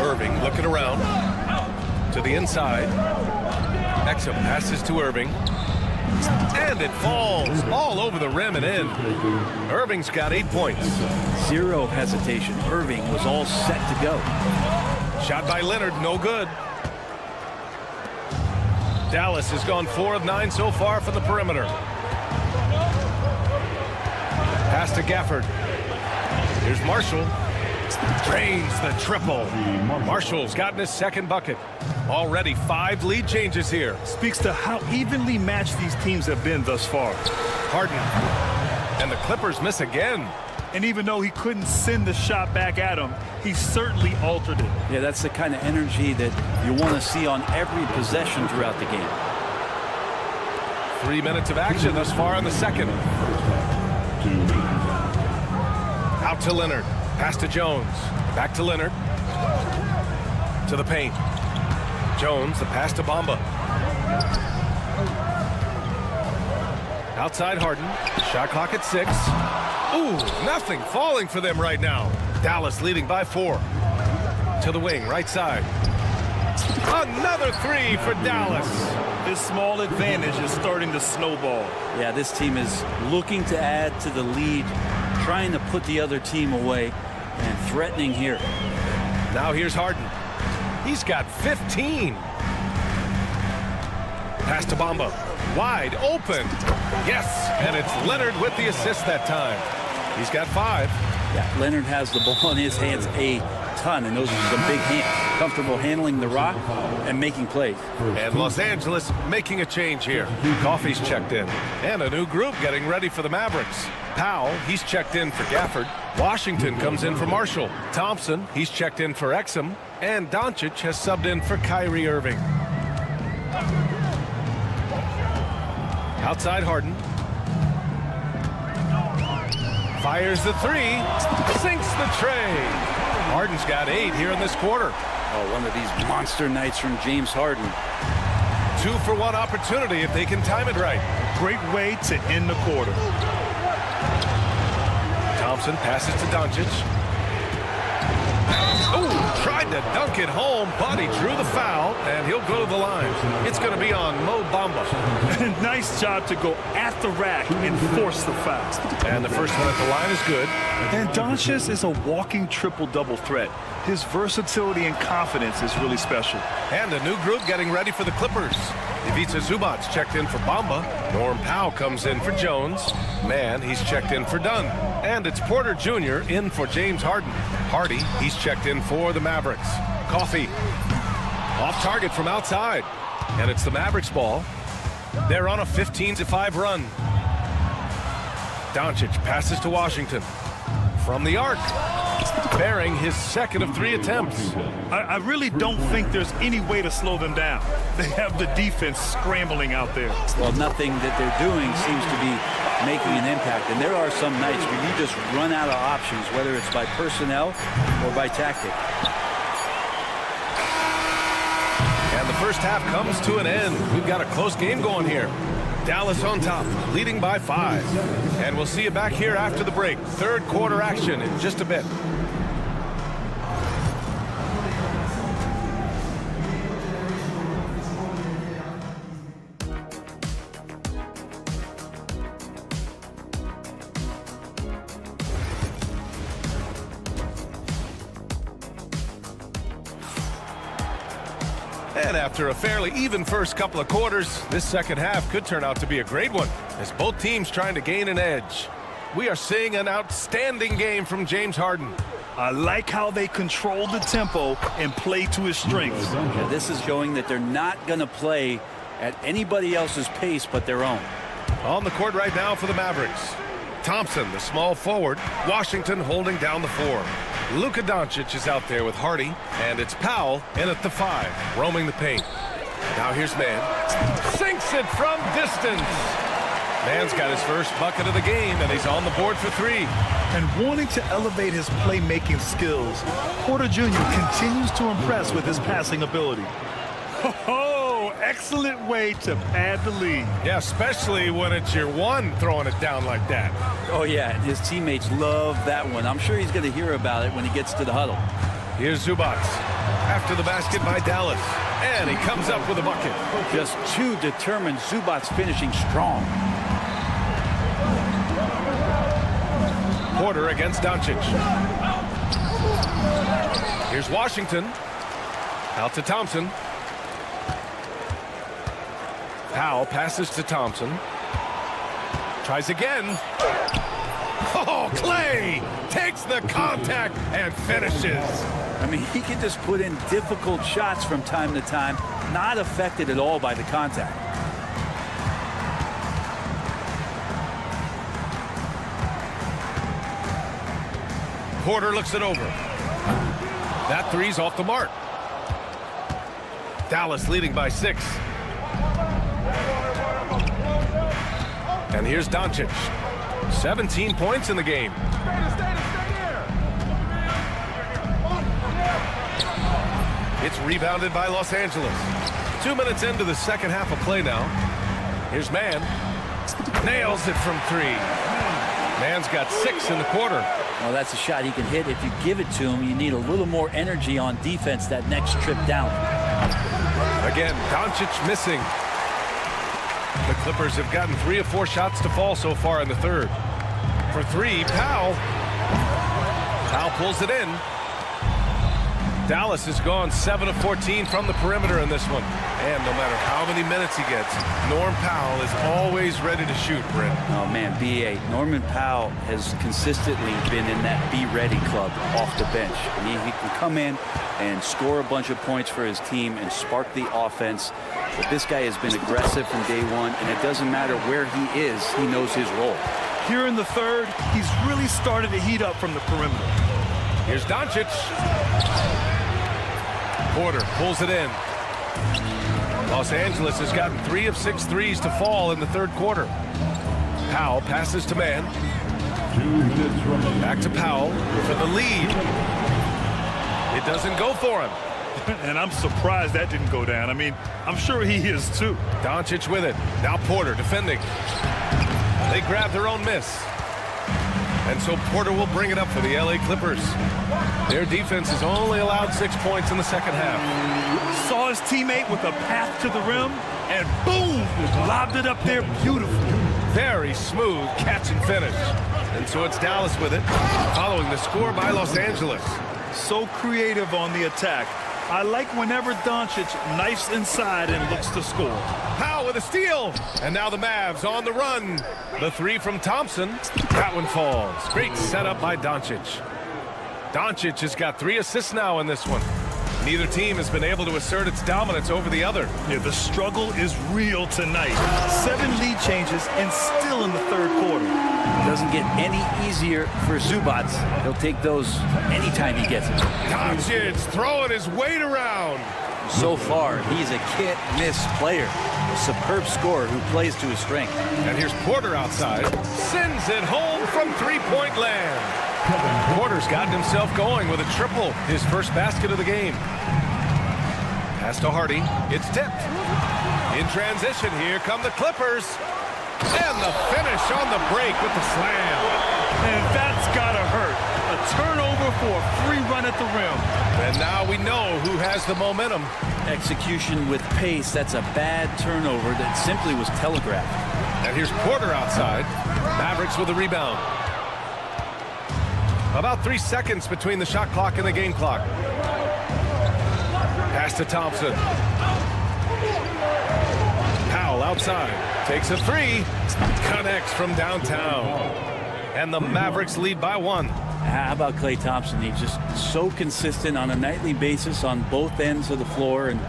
S6: Irving looking around. To the inside. Exum passes to Irving. And it falls all over the rim and in. Irving's got 8 points.
S8: Zero hesitation. Irving was all set to go.
S6: Shot by Leonard, no good. Dallas has gone 4 of 9 so far from the perimeter. Pass to Gafford. Here's Marshall. Drains the triple. Marshall's gotten his second bucket. Already 5 lead changes here.
S7: Speaks to how evenly matched these teams have been thus far.
S6: Harden. And the Clippers miss again.
S7: And even though he couldn't send the shot back at him, he certainly altered it.
S8: Yeah, that's the kind of energy that you want to see on every possession throughout the game.
S6: 3 minutes of action thus far in the second. Out to Leonard. Pass to Jones. Back to Leonard. To the paint. Jones, the pass to Bamba. Outside Harden. Shot clock at 6. Ooh, nothing falling for them right now. Dallas leading by 4. To the wing, right side. Another 3 for Dallas.
S7: This small advantage is starting to snowball.
S8: Yeah, this team is looking to add to the lead, trying to put the other team away, and threatening here.
S6: Now here's Harden. He's got 15. Pass to Bamba. Wide open. Yes, and it's Leonard with the assist that time. He's got 5.
S8: Yeah, Leonard has the ball in his hands a ton, and those are some big hands. Comfortable handling the rock and making plays.
S9: And Los Angeles making a change here. Coffey's checked in. And a new group getting ready for the Mavericks. Powell, he's checked in for Gafford. Washington comes in for Marshall. Thompson, he's checked in for Exum. And Doncic has subbed in for Kyrie Irving. Outside Harden. Fires the three. Sinks the tray. Harden's got 8 here in this quarter.
S8: Oh, one of these monster nights from James Harden.
S9: 2-for-1 opportunity if they can time it right.
S7: Great way to end the quarter.
S9: Thompson passes to Doncic. Oh, tried to dunk it home, but he drew the foul, and he'll go to the line. It's going to be on Mo Bamba.
S7: Nice job to go at the rack and force the foul.
S9: And the first one at the line is good.
S7: And Doncic is a walking triple-double threat. His versatility and confidence is really special.
S9: And a new group getting ready for the Clippers. Ivica Zubac's checked in for Bamba. Norm Powell comes in for Jones. Mann, he's checked in for Dunn. And it's Porter Jr. in for James Harden. Hardy, he's checked in for the Mavericks. Coffey, off target from outside. And it's the Mavericks ball. They're on a 15-5 run. Doncic passes to Washington. From the arc. Bearing his second of 3 attempts.
S7: I really don't think there's any way to slow them down. They have the defense scrambling out there.
S8: Well, nothing that they're doing seems to be making an impact. And there are some nights where you just run out of options, whether it's by personnel or by tactic.
S9: And the first half comes to an end. We've got a close game going here. Dallas on top, leading by 5. And we'll see you back here after the break. Third quarter action in just a bit. And after a fairly even first couple of quarters, this second half could turn out to be a great one, as both teams trying to gain an edge. We are seeing an outstanding game from James Harden.
S7: I like how they control the tempo and play to his strengths.
S8: Yeah, this is showing that they're not going to play at anybody else's pace but their own.
S9: On the court right now for the Mavericks. Thompson, the small forward. Washington holding down the 4. Luka Doncic is out there with Hardy, and it's Powell in at the 5, roaming the paint. Now here's Mann. Sinks it from distance. Mann's got his first bucket of the game, and he's on the board for 3.
S7: And wanting to elevate his playmaking skills, Porter Jr. continues to impress with his passing ability. Oh, excellent way to pad the lead.
S9: Yeah, especially when it's your one throwing it down like that.
S8: Oh, yeah, and his teammates love that one. I'm sure he's going to hear about it when he gets to the huddle.
S9: Here's Zubac after the basket by Dallas, and he comes up with a bucket.
S8: Just too determined. Zubac's finishing strong.
S9: Porter against Doncic. Here's Washington. Out to Thompson. Powell passes to Thompson. Tries again. Oh, Clay takes the contact and finishes.
S8: I mean, he can just put in difficult shots from time to time, not affected at all by the contact.
S9: Porter looks it over. That three's off the mark. Dallas leading by 6. And here's Doncic. 17 points in the game. It's rebounded by Los Angeles. 2 minutes into the second half of play now. Here's Mann. Nails it from 3. Mann's got 6 in the quarter.
S8: Well, that's a shot he can hit. If you give it to him, you need a little more energy on defense that next trip down.
S9: Again, Doncic missing. The Clippers have gotten 3 of 4 shots to fall so far in the third. For 3, Powell. Powell pulls it in. Dallas has gone 7 of 14 from the perimeter in this one. And no matter how many minutes he gets, Norm Powell is always ready to shoot, Brent.
S8: Oh, man, B.A. Norman Powell has consistently been in that be-ready club off the bench. He can come in and score a bunch of points for his team and spark the offense. But this guy has been aggressive from day one, and it doesn't matter where he is, he knows his role.
S7: Here in the third, he's really started to heat up from the perimeter.
S9: Here's Doncic. Porter pulls it in. Los Angeles has gotten 3 of 6 threes to fall in the third quarter. Powell passes to man.
S5: 2 minutes remaining.
S9: Back to Powell for the lead. It doesn't go for him.
S7: And I'm surprised that didn't go down. I mean, I'm sure he is too.
S9: Doncic with it. Now Porter defending. They grab their own miss. And so Porter will bring it up for the LA Clippers. Their defense has only allowed 6 points in the second half.
S7: Saw his teammate with a path to the rim, and boom, lobbed it up there beautifully.
S9: Very smooth catch and finish. And so it's Dallas with it, following the score by Los Angeles.
S7: So creative on the attack. I like whenever Doncic knifes inside and looks to score.
S9: Powell with a steal. And now the Mavs on the run. The 3 from Thompson. That one falls. Great setup by Doncic. Doncic has got 3 assists now in this one. Neither team has been able to assert its dominance over the other.
S7: Yeah, the struggle is real tonight. 7 lead changes and still in the third quarter.
S8: Doesn't get any easier for Zubac. He'll take those anytime he gets it.
S9: Doncic throwing his weight around.
S8: So far, he's a can't-miss player. A superb scorer who plays to his strength.
S9: And here's Porter outside. Sends it home from three-point land. Porter's gotten himself going with a triple, his first basket of the game. Pass to Hardy. It's tipped. In transition, here come the Clippers. And the finish on the break with the slam.
S7: And that's gotta hurt. A turnover for a free run at the rim.
S9: And now we know who has the momentum.
S8: Execution with pace, that's a bad turnover that simply was telegraphed.
S9: And here's Porter outside. Mavericks with a rebound. About 3 seconds between the shot clock and the game clock. Pass to Thompson. Powell outside. Takes a 3. Connects from downtown. And the Mavericks lead by 1.
S8: How about Klay Thompson? He's just so consistent on a nightly basis on both ends of the floor, and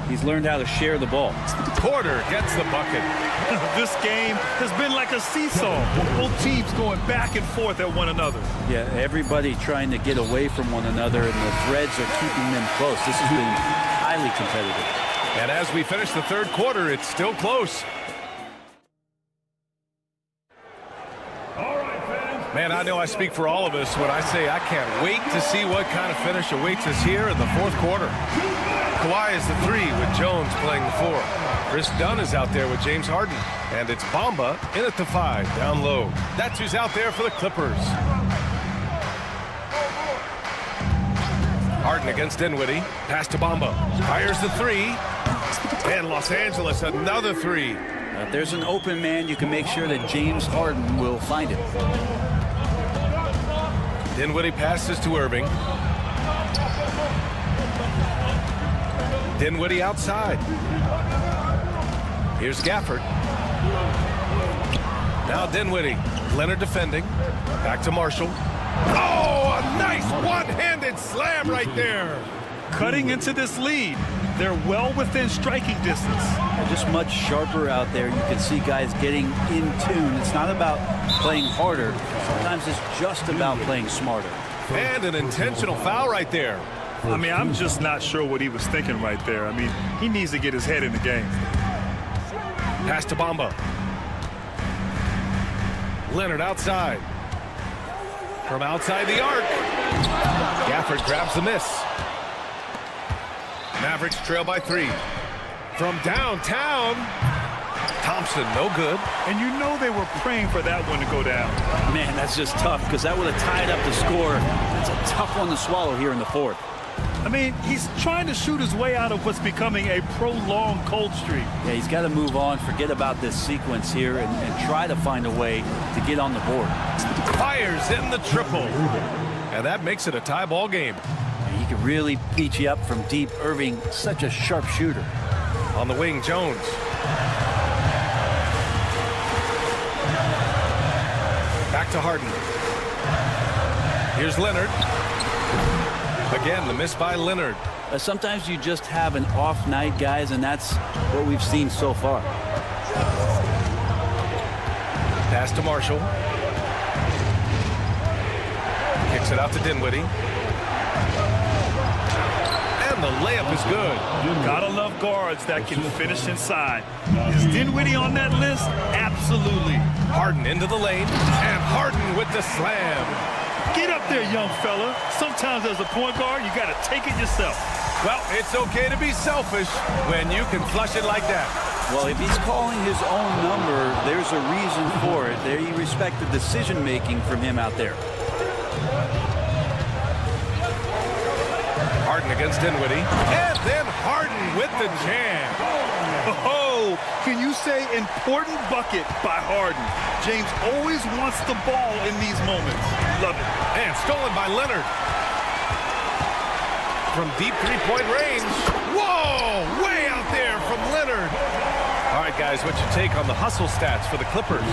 S8: he's learned how to share the ball.
S9: Porter gets the bucket.
S7: This game has been like a seesaw. Both teams going back and forth at one another.
S8: Yeah, everybody trying to get away from one another, and the threads are keeping them close. This has been highly competitive.
S9: And as we finish the third quarter, it's still close. Man, I know I speak for all of us when I say I can't wait to see what kind of finish awaits us here in the fourth quarter. Kawhi is the 3 with Jones playing the 4. Chris Dunn is out there with James Harden. And it's Bamba in at the 5, down low. That's who's out there for the Clippers. Harden against Dinwiddie. Pass to Bamba. Fires the 3. And Los Angeles another 3.
S8: If there's an open man, you can make sure that James Harden will find it.
S9: Dinwiddie passes to Irving. Dinwiddie outside. Here's Gafford. Now Dinwiddie. Leonard defending. Back to Marshall. Oh, a nice one-handed slam right there.
S7: Cutting into this lead. They're well within striking distance.
S8: They're just much sharper out there. You can see guys getting in tune. It's not about playing harder. Sometimes it's just about playing smarter.
S9: And an intentional foul right there.
S7: I mean, I'm just not sure what he was thinking right there. I mean, he needs to get his head in the game.
S9: Pass to Bamba. Leonard outside. From outside the arc. Gafford grabs the miss. Mavericks trail by 3. From downtown. Thompson, no good.
S7: And you know they were praying for that one to go down.
S8: Man, that's just tough because that would have tied up the score. It's a tough one to swallow here in the fourth.
S7: I mean, he's trying to shoot his way out of what's becoming a prolonged cold streak.
S8: Yeah, he's got to move on, forget about this sequence here, and try to find a way to get on the board.
S9: Fires in the triple. And that makes it a tie ball game.
S8: he can really beat you up from deep. Irving, such a sharp shooter.
S9: On the wing, Jones. Back to Harden. Here's Leonard. Again, the miss by Leonard.
S8: Sometimes you just have an off night, guys, and that's what we've seen so far.
S9: Pass to Marshall. Kicks it out to Dinwiddie. And the layup is good.
S7: Gotta love guards that can finish inside. Is Dinwiddie on that list? Absolutely.
S9: Harden into the lane, and Harden with the slam.
S7: Get up there, young fella. Sometimes as a point guard, you gotta take it yourself.
S9: Well, it's okay to be selfish when you can flush it like that.
S8: Well, if he's calling his own number, there's a reason for it. There, you respect the decision-making from him out there.
S9: Harden against Dinwiddie, and then Harden with the jam.
S7: Oh, can you say important bucket by Harden? James always wants the ball in these moments. Love it.
S9: And stolen by Leonard. From deep three-point range. Whoa! Way out there from Leonard. All right, guys, what's your take on the hustle stats for the Clippers?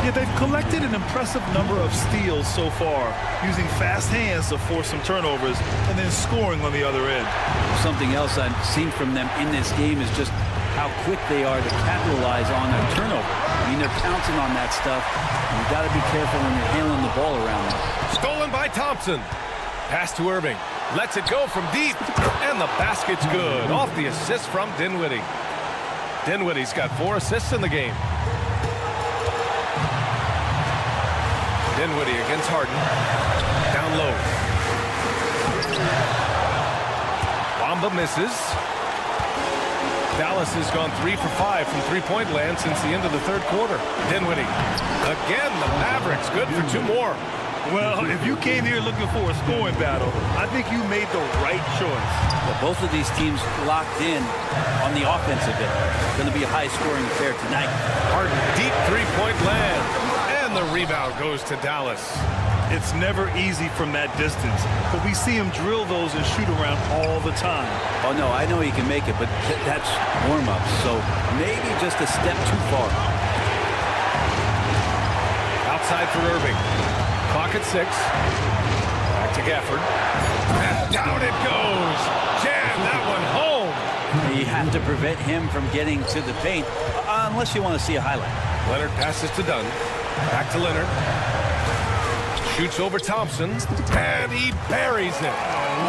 S7: Yeah, they've collected an impressive number of steals so far, using fast hands to force some turnovers and then scoring on the other end.
S8: Something else I've seen from them in this game is just how quick they are to capitalize on a turnover. I mean, they're pouncing on that stuff, and you got to be careful when you're handling the ball around them.
S9: Stolen by Thompson. Pass to Irving. Lets it go from deep, and the basket's good. Off the assist from Dinwiddie. Dinwiddie's got 4 assists in the game. Dinwiddie against Harden. Down low. Bamba misses. Dallas has gone 3 for 5 from three-point land since the end of the third quarter. Dinwiddie. Again, the Mavericks good for 2 more.
S7: Well, if you came here looking for a scoring battle, I think you made the right choice.
S8: Well, both of these teams locked in on the offensive end. It's going to be a high-scoring affair tonight.
S9: Harden, deep three-point land. And the rebound goes to Dallas.
S7: It's never easy from that distance, but we see him drill those and shoot around all the time.
S8: Oh, no, I know he can make it, but that's warm-up, so maybe just a step too far.
S9: Outside for Irving. Clock at 6. Back to Gafford. And down it goes. Jam that one home.
S8: You have to prevent him from getting to the paint, unless you want to see a highlight.
S9: Leonard passes to Dunn. Back to Leonard. Shoots over Thompson. And he buries it.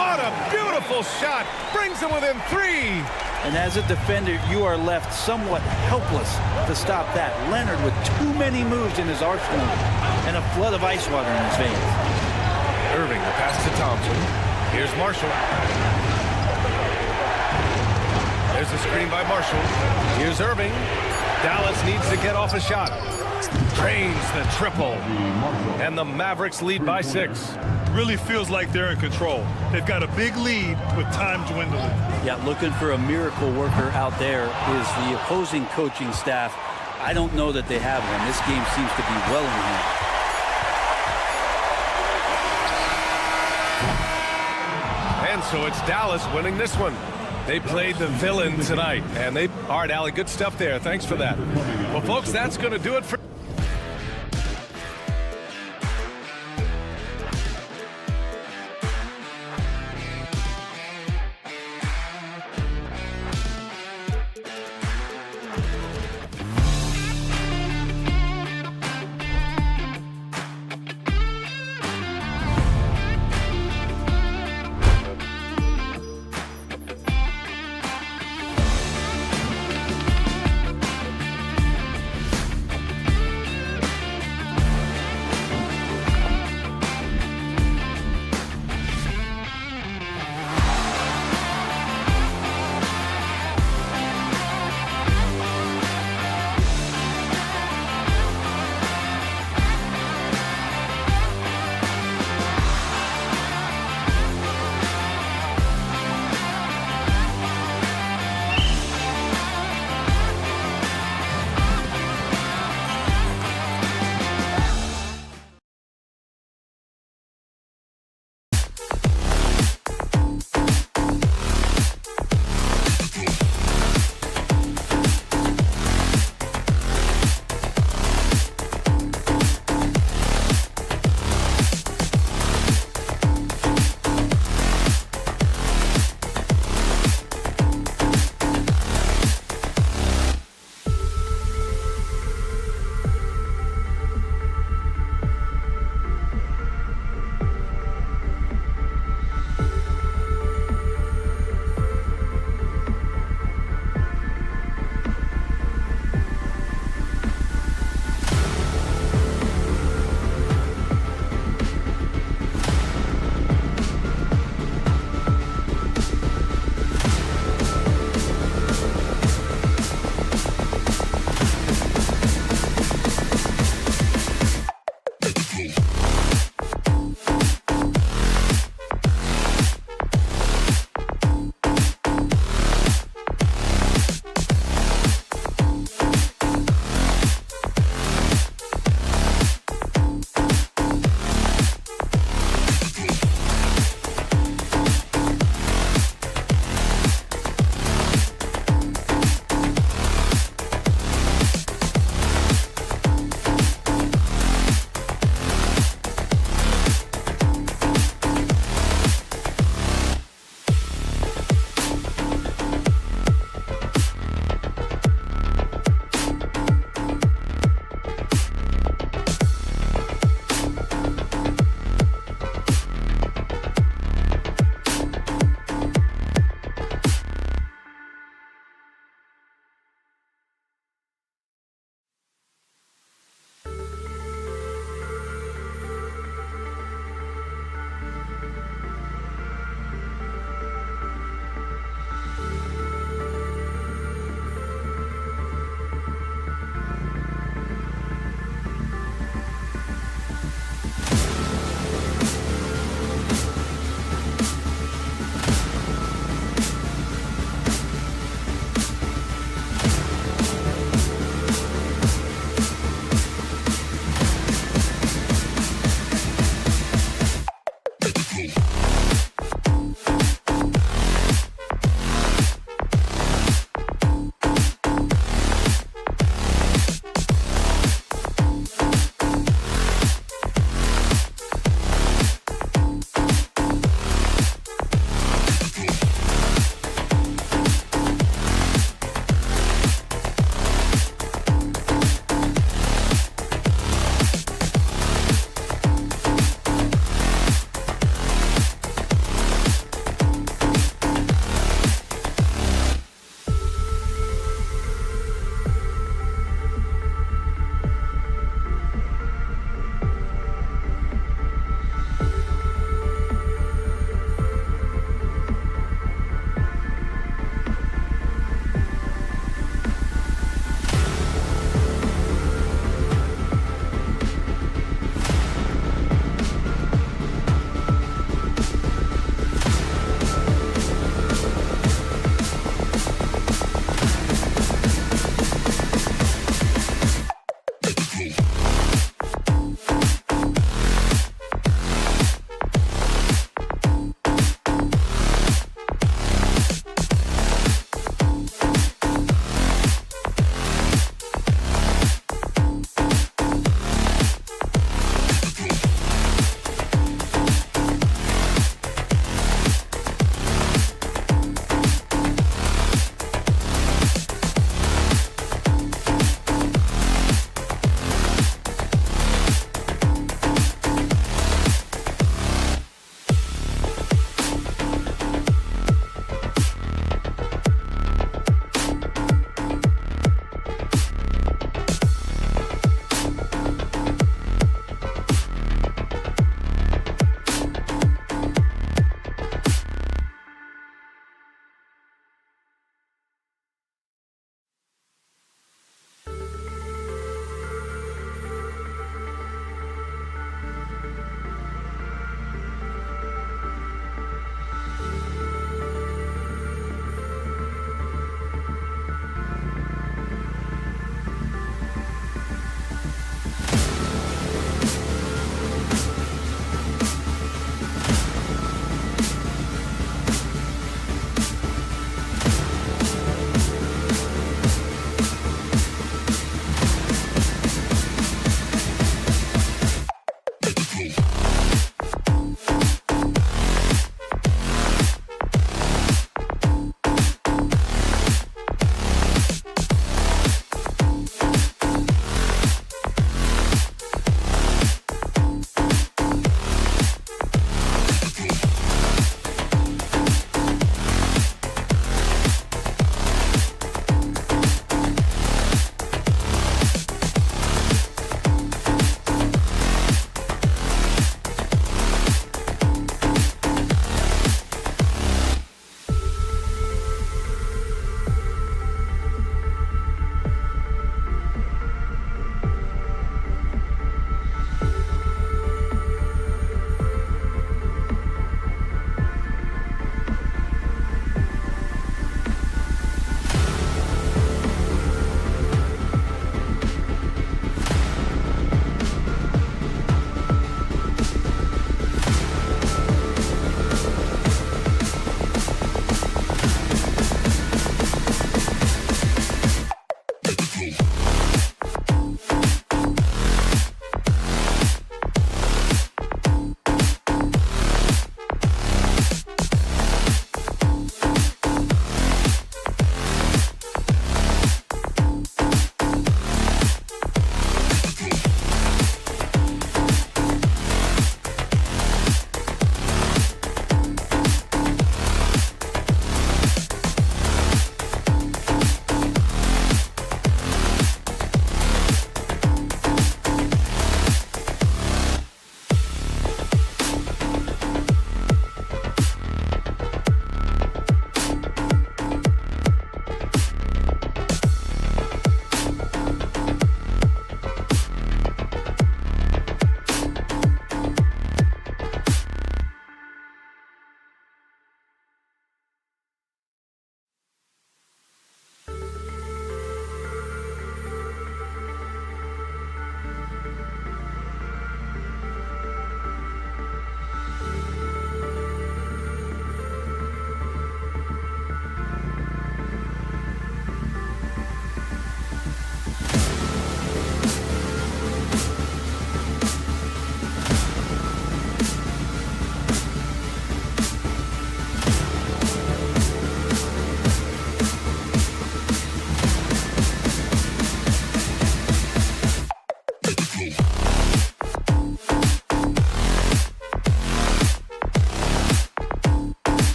S9: What a beautiful shot. Brings him within 3.
S8: And as a defender, you are left somewhat helpless to stop that. Leonard with too many moves in his arsenal and a flood of ice water in his veins.
S9: Irving, the pass to Thompson. Here's Marshall. There's a screen by Marshall. Here's Irving. Dallas needs to get off a shot. Drains the triple. And the Mavericks lead by 6.
S7: Really feels like they're in control. They've got a big lead with time dwindling.
S8: Yeah, looking for a miracle worker out there is the opposing coaching staff. I don't know that they have one. This game seems to be well in hand.
S9: And so it's Dallas winning this one. They played the villain tonight. And they... All right, Allie, good stuff there. Thanks for that. Well, folks, that's going to do it for...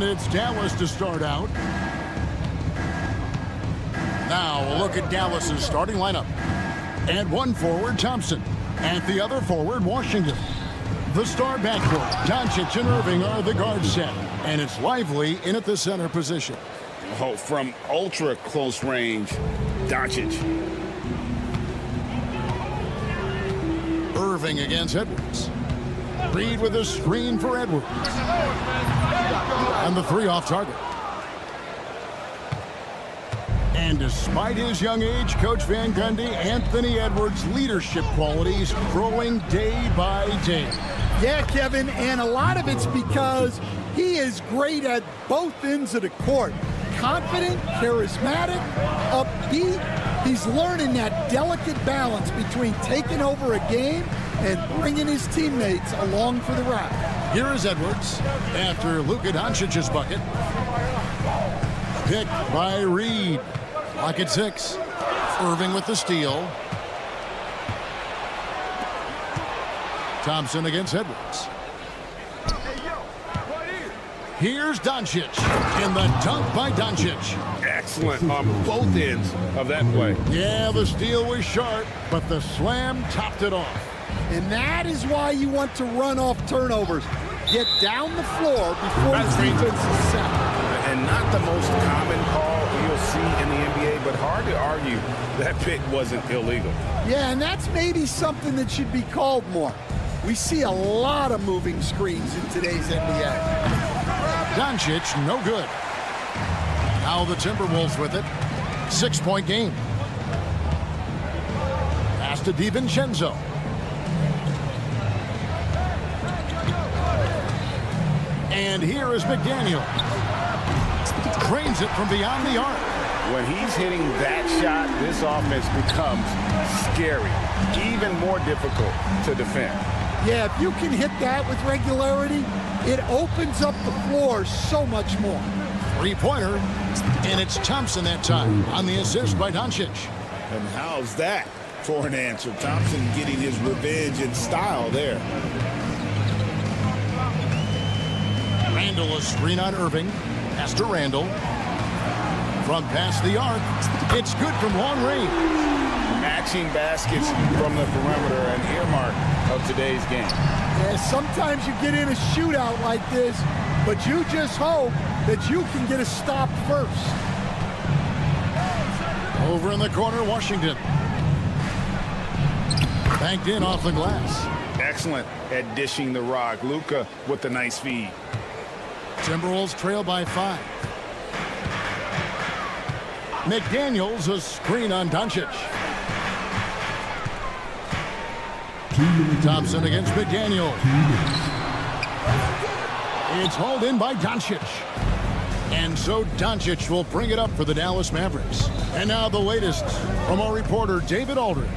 S1: it's Dallas to start out. Now we'll look at Dallas's starting lineup. At one forward, Thompson. At the other forward, Washington. The star backcourt, Doncic and Irving are the guard set. And it's Lively in at the center position.
S2: Oh, from ultra close range, Doncic.
S1: Irving against Edwards. Reed with a screen for Edwards. And the three off target. And despite his young age, Coach Van Gundy, Anthony Edwards' leadership qualities growing day by day.
S10: Yeah, Kevin, and a lot of it's because he is great at both ends of the court. Confident, charismatic, upbeat. He's learning that delicate balance between taking over a game and bringing his teammates along for the ride.
S1: Here is Edwards after Luka Doncic's bucket. Picked by Reed. Lock at 6. Irving with the steal. Thompson against Edwards. Here's Doncic. And the dunk by Doncic.
S2: Excellent on both ends of that play.
S1: Yeah, the steal was sharp, but the slam topped it off.
S10: And that is why you want to run off turnovers. Get down the floor before the defense is set.
S2: And not the most common call you'll see in the NBA, but hard to argue that pick wasn't illegal.
S10: Yeah, and that's maybe something that should be called more. We see a lot of moving screens in today's NBA.
S1: Doncic, no good. Now the Timberwolves with it. 6-point game. Pass to DiVincenzo. And here is McDaniel. Drains it from beyond the arc.
S2: When he's hitting that shot, this offense becomes scary, even more difficult to defend.
S10: Yeah, if you can hit that with regularity, it opens up the floor so much more.
S1: Three-pointer, and it's Thompson that time on the assist by Doncic.
S2: And how's that for an answer? Thompson getting his revenge in style there.
S1: Randall, a screen on Irving. Pass to Randall. From past the arc, it's good from long range.
S2: Matching baskets from the perimeter, an earmark of today's game.
S10: Yeah, sometimes you get in a shootout like this, but you just hope that you can get a stop first.
S1: Over in the corner, Washington. Banked in off the glass.
S2: Excellent at dishing the rock. Luka with the nice feed.
S1: Timberwolves trail by 5. McDaniels, a screen on Doncic. Thompson against McDaniel. It's hauled in by Doncic. And so Doncic will bring it up for the Dallas Mavericks. And now the latest from our reporter, David Aldridge.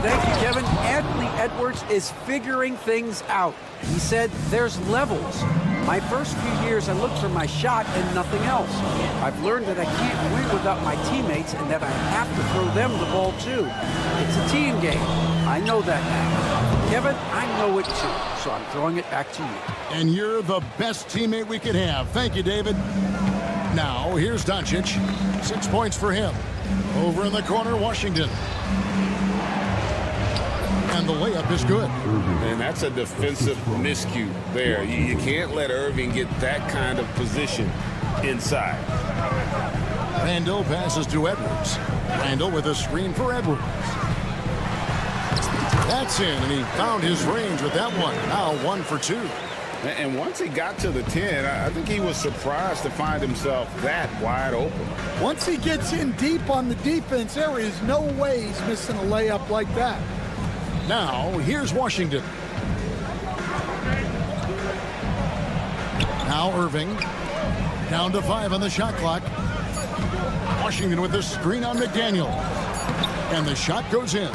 S3: Thank you, Kevin. Anthony Edwards is figuring things out. He said there's levels. My first few years, I looked for my shot and nothing else. I've learned that I can't win without my teammates and that I have to throw them the ball too. It's a team game. I know that now. Kevin, I know it too, so I'm throwing it back to you.
S1: And you're the best teammate we could have. Thank you, David. Now, here's Doncic. 6 points for him. Over in the corner, Washington. And the layup is good.
S2: And that's a defensive miscue there. You can't let Irving get that kind of position inside.
S1: Randall passes to Edwards. Randall with a screen for Edwards. That's in, and he found his range with that one. Now 1 for 2.
S2: And once he got to the 10, I think he was surprised to find himself that wide open.
S10: Once he gets in deep on the defense, there is no way he's missing a layup like that.
S1: Now, here's Washington. Now Irving. Down to 5 on the shot clock. Washington with the screen on McDaniel. And the shot goes in.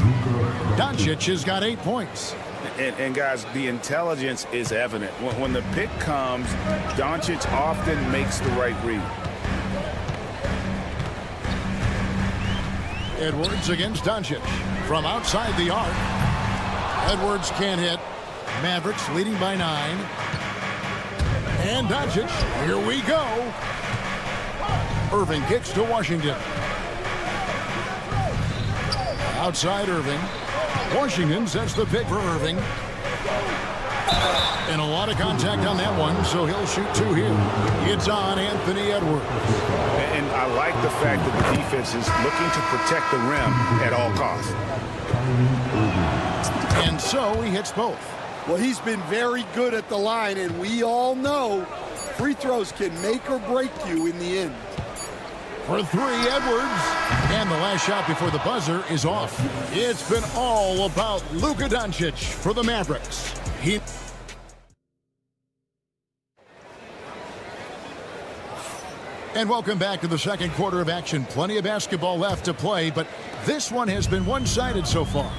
S1: Doncic has got 8 points.
S2: And guys, the intelligence is evident. When the pick comes, Doncic often makes the right read.
S1: Edwards against Doncic. From outside the arc. Edwards can't hit. Mavericks leading by 9. And Doncic, here we go. Irving kicks to Washington. Outside Irving. Washington sets the pick for Irving. And a lot of contact on that one, so he'll shoot two here. It's on Anthony Edwards.
S2: And I like the fact that the defense is looking to protect the rim at all costs.
S1: And so he hits both.
S10: Well, he's been very good at the line, and we all know free throws can make or break you in the end.
S1: For three, Edwards. And the last shot before the buzzer is off. It's been all about Luka Doncic for the Mavericks. And welcome back to the second quarter of action. Plenty of basketball left to play, but this one has been one-sided so far.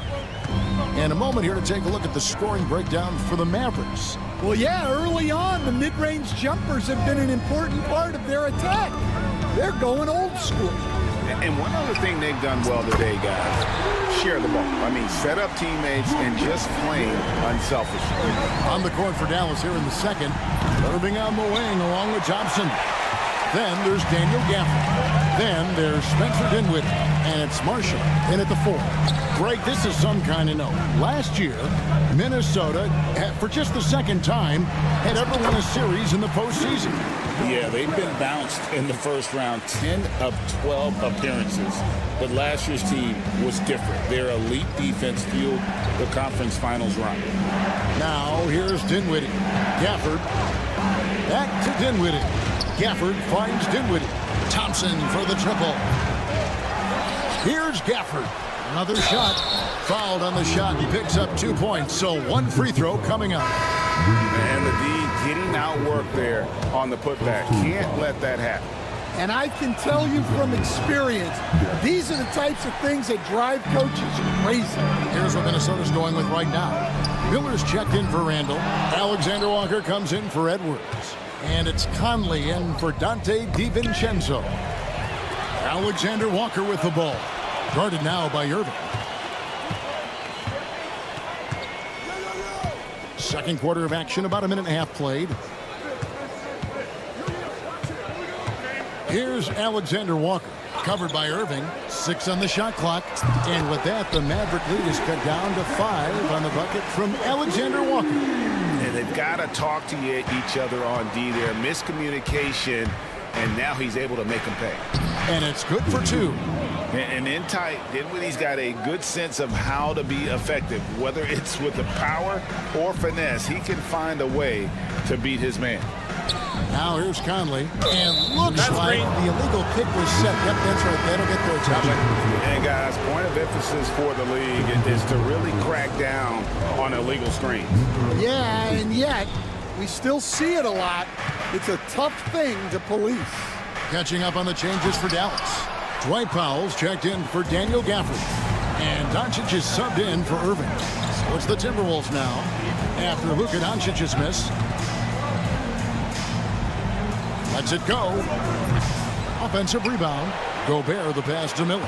S1: And a moment here to take a look at the scoring breakdown for the Mavericks.
S10: Well, yeah, early on, the mid-range jumpers have been an important part of their attack. They're going old school.
S2: And one other thing they've done well today, guys, share the ball. I mean, set up teammates and just plain unselfishly.
S1: On the court for Dallas here in the second. Irving on the wing along with Thompson. Then there's Daniel Gafford. Then there's Spencer Dinwiddie. And it's Marshall in at the 4. Greg, this is some kind of note. Last year, Minnesota, for just the second time, had ever won a series in the postseason.
S2: Yeah, they've been bounced in the first round, 10 of 12 appearances. But last year's team was different. Their elite defense fueled the conference finals run.
S1: Now, here's Dinwiddie. Gafford. Back to Dinwiddie. Gafford finds Dinwiddie. Thompson for the triple. Here's Gafford. Another shot. Fouled on the shot. He picks up 2 points. So one free throw coming up.
S2: And the D getting outworked there on the putback. Can't let that happen.
S10: And I can tell you from experience, these are the types of things that drive coaches crazy.
S1: Here's what Minnesota's going with right now. Miller's checked in for Randall. Alexander Walker comes in for Edwards. And it's Conley in for Dante DiVincenzo. Alexander Walker with the ball. Guarded now by Irving. Second quarter of action, about a minute and a half played. Here's Alexander Walker, covered by Irving. 6 on the shot clock. And with that, the Maverick lead is cut down to 5 on the bucket from Alexander Walker.
S2: And they've got to talk to each other on D there. Miscommunication, and now he's able to make them pay.
S1: And it's good for 2.
S2: And in tight, Dinwiddie's got a good sense of how to be effective. Whether it's with the power or finesse, he can find a way to beat his man.
S1: Now here's Conley. And looks like the illegal kick was set. Yep, that's right. That'll get their attention.
S2: And guys, point of emphasis for the league is to really crack down on illegal screens.
S10: Yeah, and yet we still see it a lot. It's a tough thing to police.
S1: Catching up on the changes for Dallas. Dwight Powell's checked in for Daniel Gafford. And Doncic is subbed in for Irving. So it's the Timberwolves now after Luka Doncic's miss. Lets it go. Offensive rebound. Gobert the pass to Miller.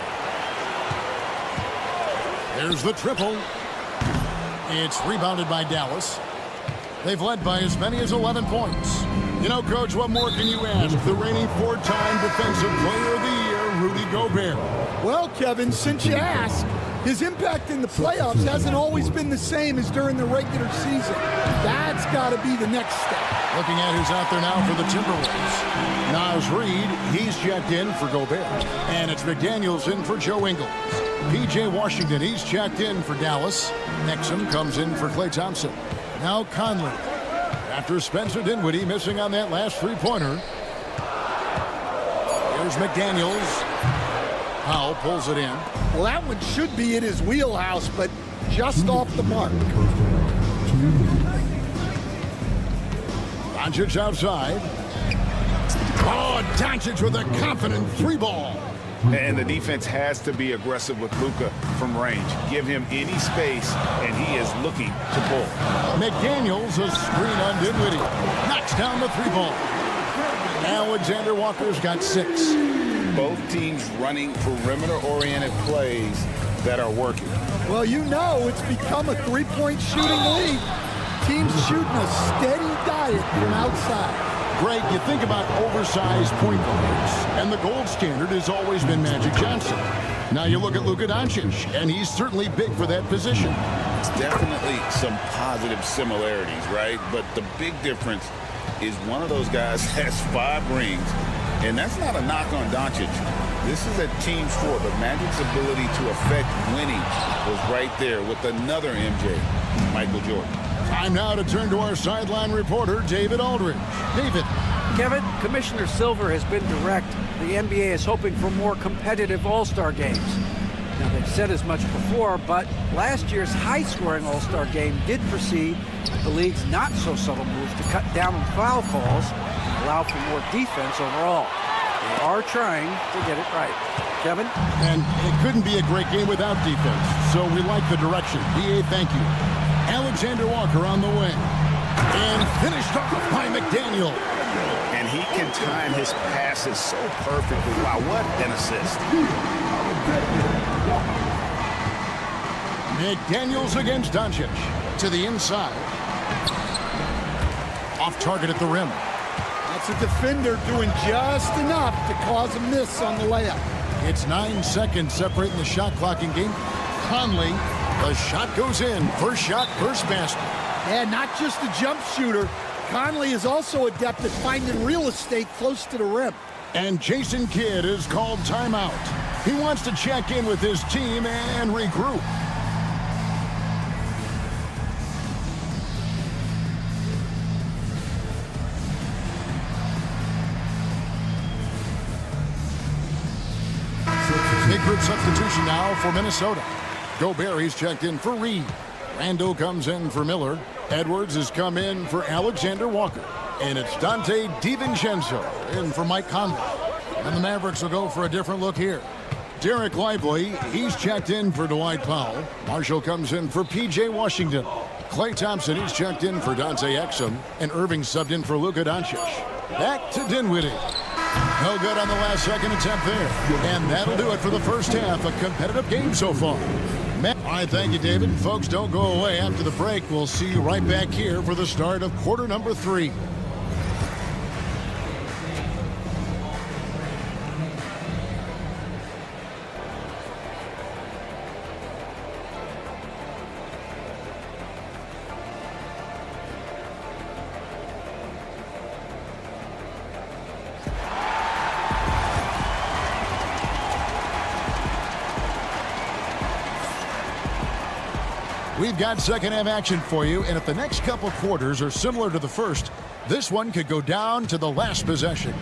S1: There's the triple. It's rebounded by Dallas. They've led by as many as 11 points. You know, Coach, what more can you ask? The reigning 4-time Defensive Player of the Year, Rudy Gobert.
S10: Well, Kevin, since you ask, his impact in the playoffs hasn't always been the same as during the regular season. That's got to be the next step.
S1: Looking at who's out there now for the Timberwolves. Naz Reid, he's checked in for Gobert. And it's McDaniels in for Joe Ingles. P.J. Washington, he's checked in for Dallas. Nexum comes in for Klay Thompson. Now Conley. After Spencer Dinwiddie missing on that last three-pointer. Here's McDaniels. Powell pulls it in.
S10: Well, that one should be in his wheelhouse, but just off the mark.
S1: Doncic outside. Oh, Doncic with a confident 3-ball.
S2: And the defense has to be aggressive with Luka from range. Give him any space, and he is looking to pull.
S1: McDaniels, a screen on Dinwiddie. Knocks down the 3-ball. Alexander Walker's got 6.
S2: Both teams running perimeter-oriented plays that are working.
S10: Well, you know it's become a 3-point shooting league. team's shooting a steady diet from outside.
S1: Greg, you think about oversized point guards, and the gold standard has always been Magic Johnson. Now you look at Luka Doncic, and he's certainly big for that position.
S2: It's definitely some positive similarities, right? But the big difference is one of those guys has 5 rings, and that's not a knock on Doncic. This is a team sport, but Magic's ability to affect winning was right there with another MJ, Michael Jordan.
S1: Time now to turn to our sideline reporter, David Aldridge. David.
S3: Kevin, Commissioner Silver has been direct. The NBA is hoping for more competitive All-Star games. Now, they've said as much before, but last year's high-scoring All-Star game did precede the league's not-so-subtle move to cut down on foul calls and allow for more defense overall. They are trying to get it right. Kevin?
S1: And it couldn't be a great game without defense, so we like the direction. BA, thank you. Alexander Walker on the wing. And finished off by McDaniel.
S2: And he can time his passes so perfectly. Wow, what an assist.
S1: McDaniels against Doncic. To the inside. Off target at the rim.
S10: That's a defender doing just enough to cause a miss on the layup.
S1: It's 9 seconds separating the shot clock in game. Conley, the shot goes in. First shot, first basket.
S10: And not just a jump shooter. Conley is also adept at finding real estate close to the rim.
S1: And Jason Kidd is called timeout. He wants to check in with his team and regroup. Big group substitution now for Minnesota. Gobert, he's checked in for Reed. Randall comes in for Miller. Edwards has come in for Alexander Walker. And it's Dante DiVincenzo in for Mike Conley. And the Mavericks will go for a different look here. Derek Lively, he's checked in for Dwight Powell. Marshall comes in for P.J. Washington. Klay Thompson, he's checked in for Dante Exum. And Irving subbed in for Luka Doncic. Back to Dinwiddie. No good on the last second attempt there. And that'll do it for the first half. A competitive game so far. All right, thank you, David. Folks, don't go away. After the break, we'll see you right back here for the start of quarter number 3. We've got second half action for you, and if the next couple quarters are similar to the first, this one could go down to the last possession.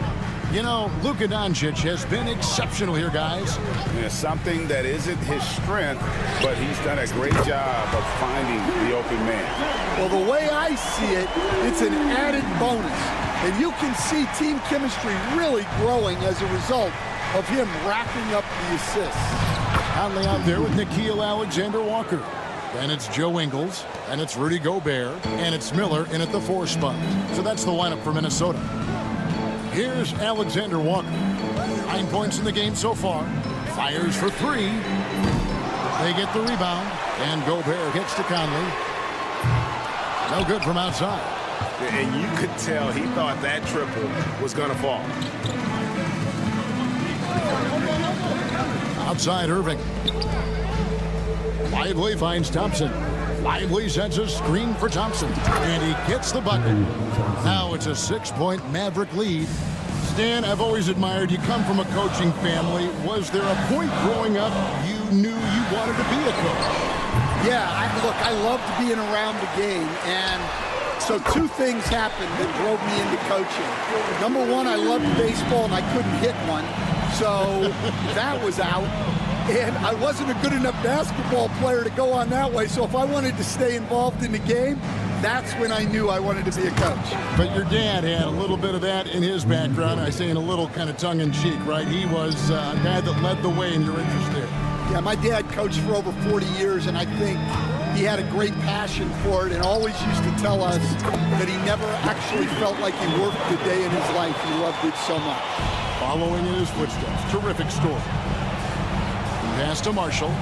S1: You know, Luka Doncic has been exceptional here, guys.
S2: Yeah, something that isn't his strength, but he's done a great job of finding the open man.
S10: Well, the way I see it, it's an added bonus. And you can see team chemistry really growing as a result of him racking up the assists.
S1: Conley out there with Nickeil Alexander-Walker. And it's Joe Ingles, and it's Rudy Gobert, and it's Miller in at the 4 spot. So that's the lineup for Minnesota. Here's Alexander Walker. 9 points in the game so far. Fires for 3. They get the rebound, and Gobert gets to Conley. No good from outside.
S6: And you could tell he thought that triple was going to fall.
S1: Outside Irving. Lively finds Thompson. Lively sets a screen for Thompson. And he gets the bucket. Now it's a 6-point Maverick lead. Stan, I've always admired you. Come from a coaching family. Was there a point growing up you knew you wanted to be a coach?
S10: Yeah, look, I loved being around the game. And so 2 things happened that drove me into coaching. Number 1, I loved baseball and I couldn't hit one. So that was out. And I wasn't a good enough basketball player to go on that way. So if I wanted to stay involved in the game, that's when I knew I wanted to be a coach.
S1: But your dad had a little bit of that in his background. I say in a little kind of tongue-in-cheek, right? He was a guy that led the way in your interest there.
S10: Yeah, my dad coached for over 40 years, and I think he had a great passion for it and always used to tell us that he never actually felt like he worked a day in his life. He loved it so much.
S1: Following in his footsteps. Terrific story. Pass to Marshall.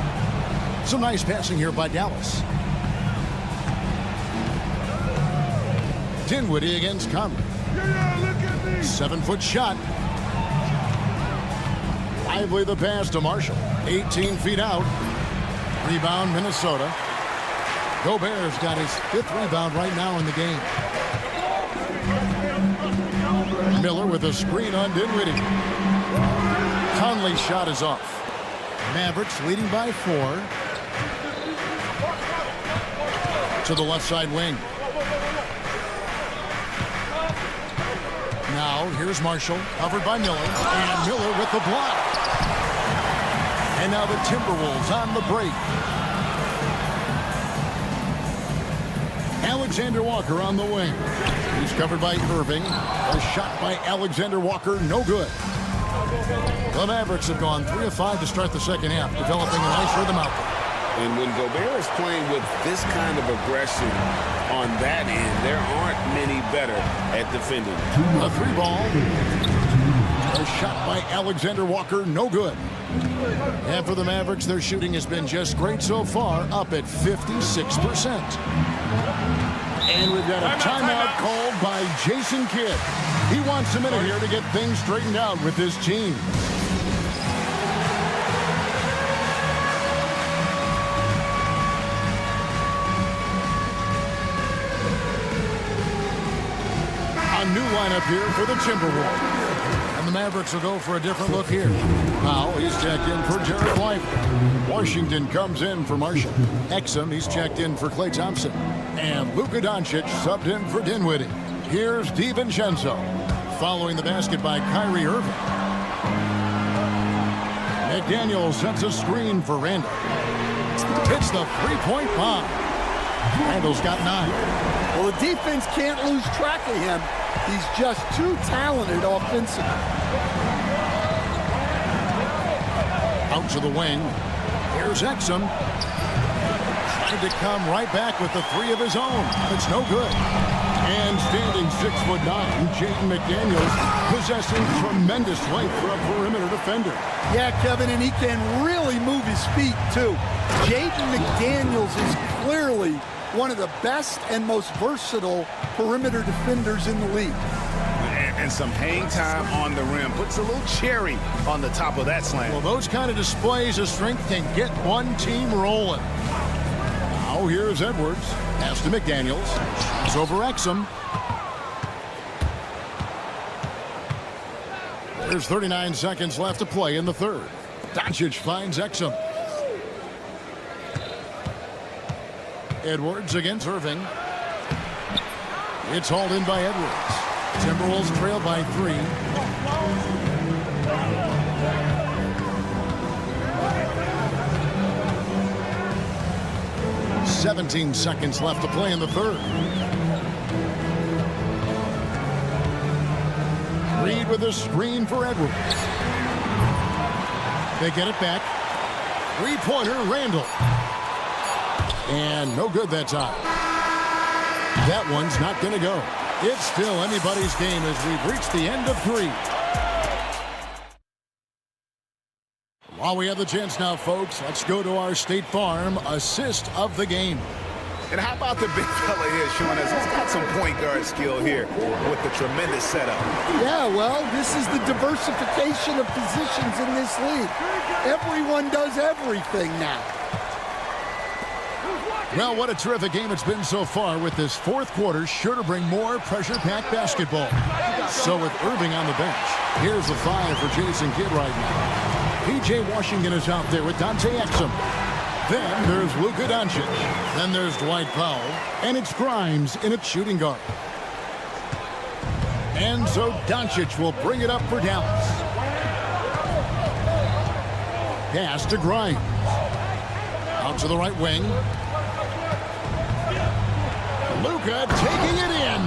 S1: Some nice passing here by Dallas. Dinwiddie against Conley. 7-foot shot. Lively the pass to Marshall. 18 feet out. Rebound, Minnesota. Gobert's got his 5th rebound right now in the game. Miller with a screen on Dinwiddie. Conley's shot is off. Mavericks leading by 4. To the left side wing. Now, here's Marshall, covered by Miller, and Miller with the block. And now the Timberwolves on the break. Alexander Walker on the wing. He's covered by Irving. A shot by Alexander Walker, no good. The Mavericks have gone 3 of 5 to start the second half, developing a nice rhythm out there.
S2: And when Gobert is playing with this kind of aggression on that end, there aren't many better at defending.
S1: A 3-ball. A shot by Alexander Walker, no good. And for the Mavericks, their shooting has been just great so far, up at 56%. And we've got a timeout called by Jason Kidd. He wants a minute here to get things straightened out with his team. A new lineup here for the Timberwolves. And the Mavericks will go for a different look here. Now he's checked in for Jared Lively. Washington comes in for Marshall. Exum, he's checked in for Klay Thompson. And Luka Doncic subbed in for Dinwiddie. Here's DiVincenzo. Following the basket by Kyrie Irving. McDaniel sets a screen for Randall. Hits the 3-point bomb. Randall's got 9.
S10: Well, the defense can't lose track of him. He's just too talented offensively.
S1: Out to the wing. Here's Exum. Tried to come right back with the 3 of his own. It's no good. And standing 6'9", Jaden McDaniels possessing tremendous length for a perimeter defender.
S10: Yeah, Kevin, and he can really move his feet, too. Jaden McDaniels is clearly one of the best and most versatile perimeter defenders in the league.
S2: And some hang time on the rim. Puts a little cherry on the top of that slam.
S1: Well, those kind of displays of strength can get one team rolling. Now here's Edwards. Pass to McDaniels. It's over Exum. There's 39 seconds left to play in the third. Doncic finds Exum. Edwards against Irving. It's hauled in by Edwards. Timberwolves trail by 3. 17 seconds left to play in the third. Reed with a screen for Edwards. They get it back. 3-pointer, Randall. And no good that time. That one's not going to go. It's still anybody's game as we've reached the end of 3. While we have the chance now, folks, let's go to our State Farm assist of the game.
S2: And how about the big fella here, Sean? He's got some point guard skill here with the tremendous setup.
S10: Yeah, well, this is the diversification of positions in this league. Everyone does everything now.
S1: Well, what a terrific game it's been so far, with this fourth quarter sure to bring more pressure-packed basketball. So with Irving on the bench, here's the 5 for Jason Kidd right now. P.J. Washington is out there with Dante Exum. Then there's Luka Doncic. Then there's Dwight Powell. And it's Grimes in its shooting guard. And so Doncic will bring it up for Dallas. Pass to Grimes. Out to the right wing. Luka taking it in.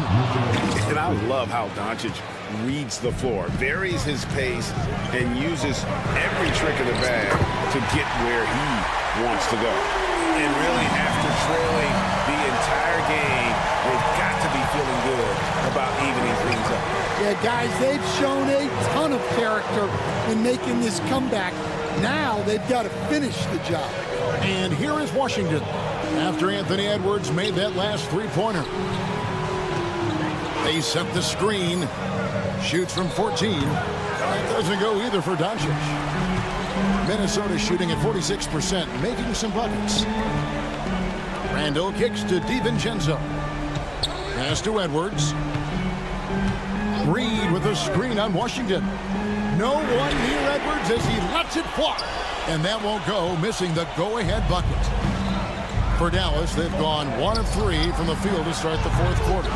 S2: And I love how Doncic reads the floor, varies his pace, and uses every trick of the bag to get where he wants to go. And really, after trailing the entire game, they've got to be feeling good about evening things up.
S10: Yeah, guys, they've shown a ton of character in making this comeback. Now they've got to finish the job.
S1: And here is Washington after Anthony Edwards made that last 3-pointer. They set the screen. Shoots from 14. That doesn't go either for Doncic. Minnesota shooting at 46%, making some buckets. Randall kicks to DiVincenzo. Pass to Edwards. Reed with a screen on Washington. No one near Edwards as he lets it fly. And that won't go, missing the go-ahead bucket. For Dallas, they've gone 1 of 3 from the field to start the fourth quarter.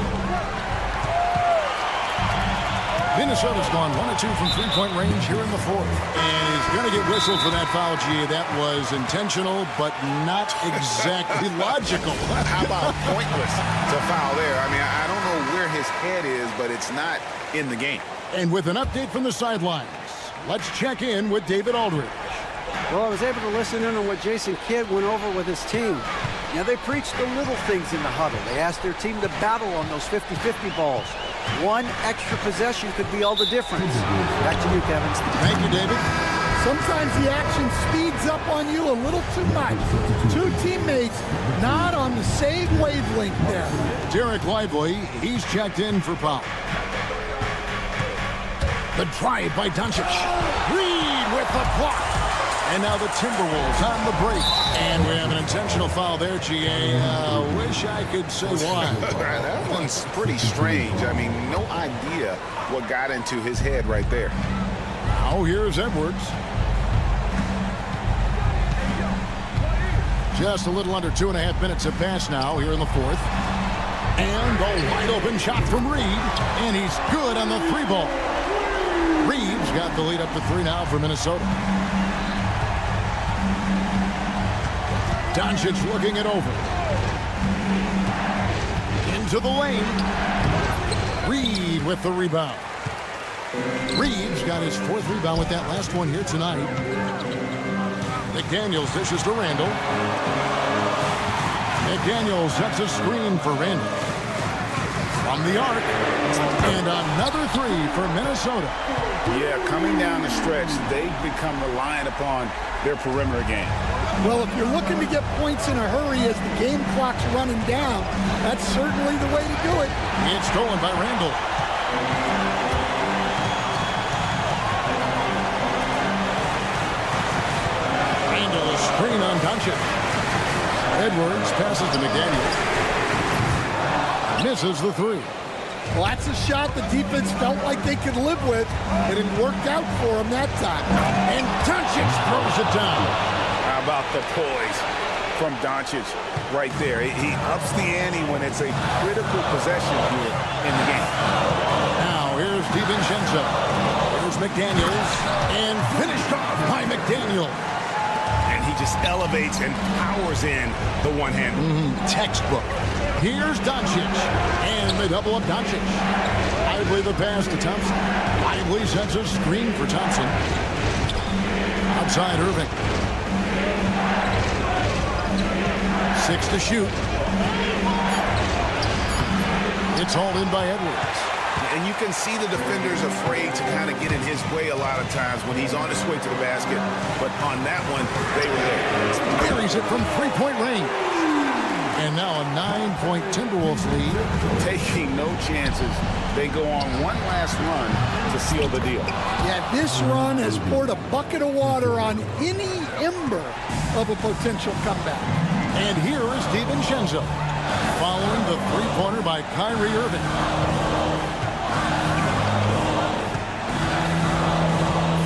S1: Minnesota's gone 1 of 2 from three-point range here in the fourth. And he's going to get whistled for that foul, G. That was intentional, but not exactly logical.
S2: How about pointless to foul there? I mean, I don't know where his head is, but it's not in the game.
S1: And with an update from the sidelines, let's check in with David Aldridge.
S3: Well, I was able to listen in on what Jason Kidd went over with his team. Now, they preached the little things in the huddle. They asked their team to battle on those 50-50 balls. One extra possession could be all the difference. Back to you, Kevin.
S1: Thank you, David.
S10: Sometimes the action speeds up on you a little too much. Two teammates not on the same wavelength there.
S1: Derek Lively, he's checked in for foul. The drive by Doncic. Reed with the block. And now the Timberwolves on the break. And we have an intentional foul there, G.A. Wish I could say why.
S2: That one's pretty strange. I mean, no idea what got into his head right there.
S1: Now here's Edwards. Just a little under 2.5 minutes have passed now here in the fourth. And the wide open shot from Reed. And he's good on the 3-ball. Reed's got the lead up to 3 now for Minnesota. Doncic looking it over. Into the lane. Reed with the rebound. Reed's got his 4th rebound with that last one here tonight. McDaniels dishes to Randall. McDaniels sets a screen for Randall. From the arc. And another 3 for Minnesota.
S2: Yeah, coming down the stretch, they've become reliant upon their perimeter game.
S10: Well, if you're looking to get points in a hurry as the game clock's running down, that's certainly the way to do it.
S1: It's stolen by Randall. Randall, a screen on Doncic. Edwards passes to McDaniels. Misses the 3.
S10: Well, that's a shot the defense felt like they could live with, and it worked out for them that time.
S1: And Doncic throws it down.
S2: How about the poise from Doncic right there? He ups the ante when it's a critical possession here in the game.
S1: Now here's DiVincenzo. Here's McDaniels. And finished off by McDaniels.
S2: And he just elevates and powers in the one-hander.
S1: Textbook. Here's Doncic. And they double up Doncic. Lively the pass to Thompson. Lively sets a screen for Thompson. Outside Irving. 6 to shoot. It's hauled in by Edwards.
S2: And you can see the defenders afraid to kind of get in his way a lot of times when he's on his way to the basket. But on that one, they were there.
S1: Buries it from 3-point range. And now a 9-point Timberwolves lead.
S2: Taking no chances. They go on one last run to seal the deal.
S10: Yeah, this run has poured a bucket of water on any ember of a potential comeback.
S1: And here is DiVincenzo following the 3-pointer by Kyrie Irving.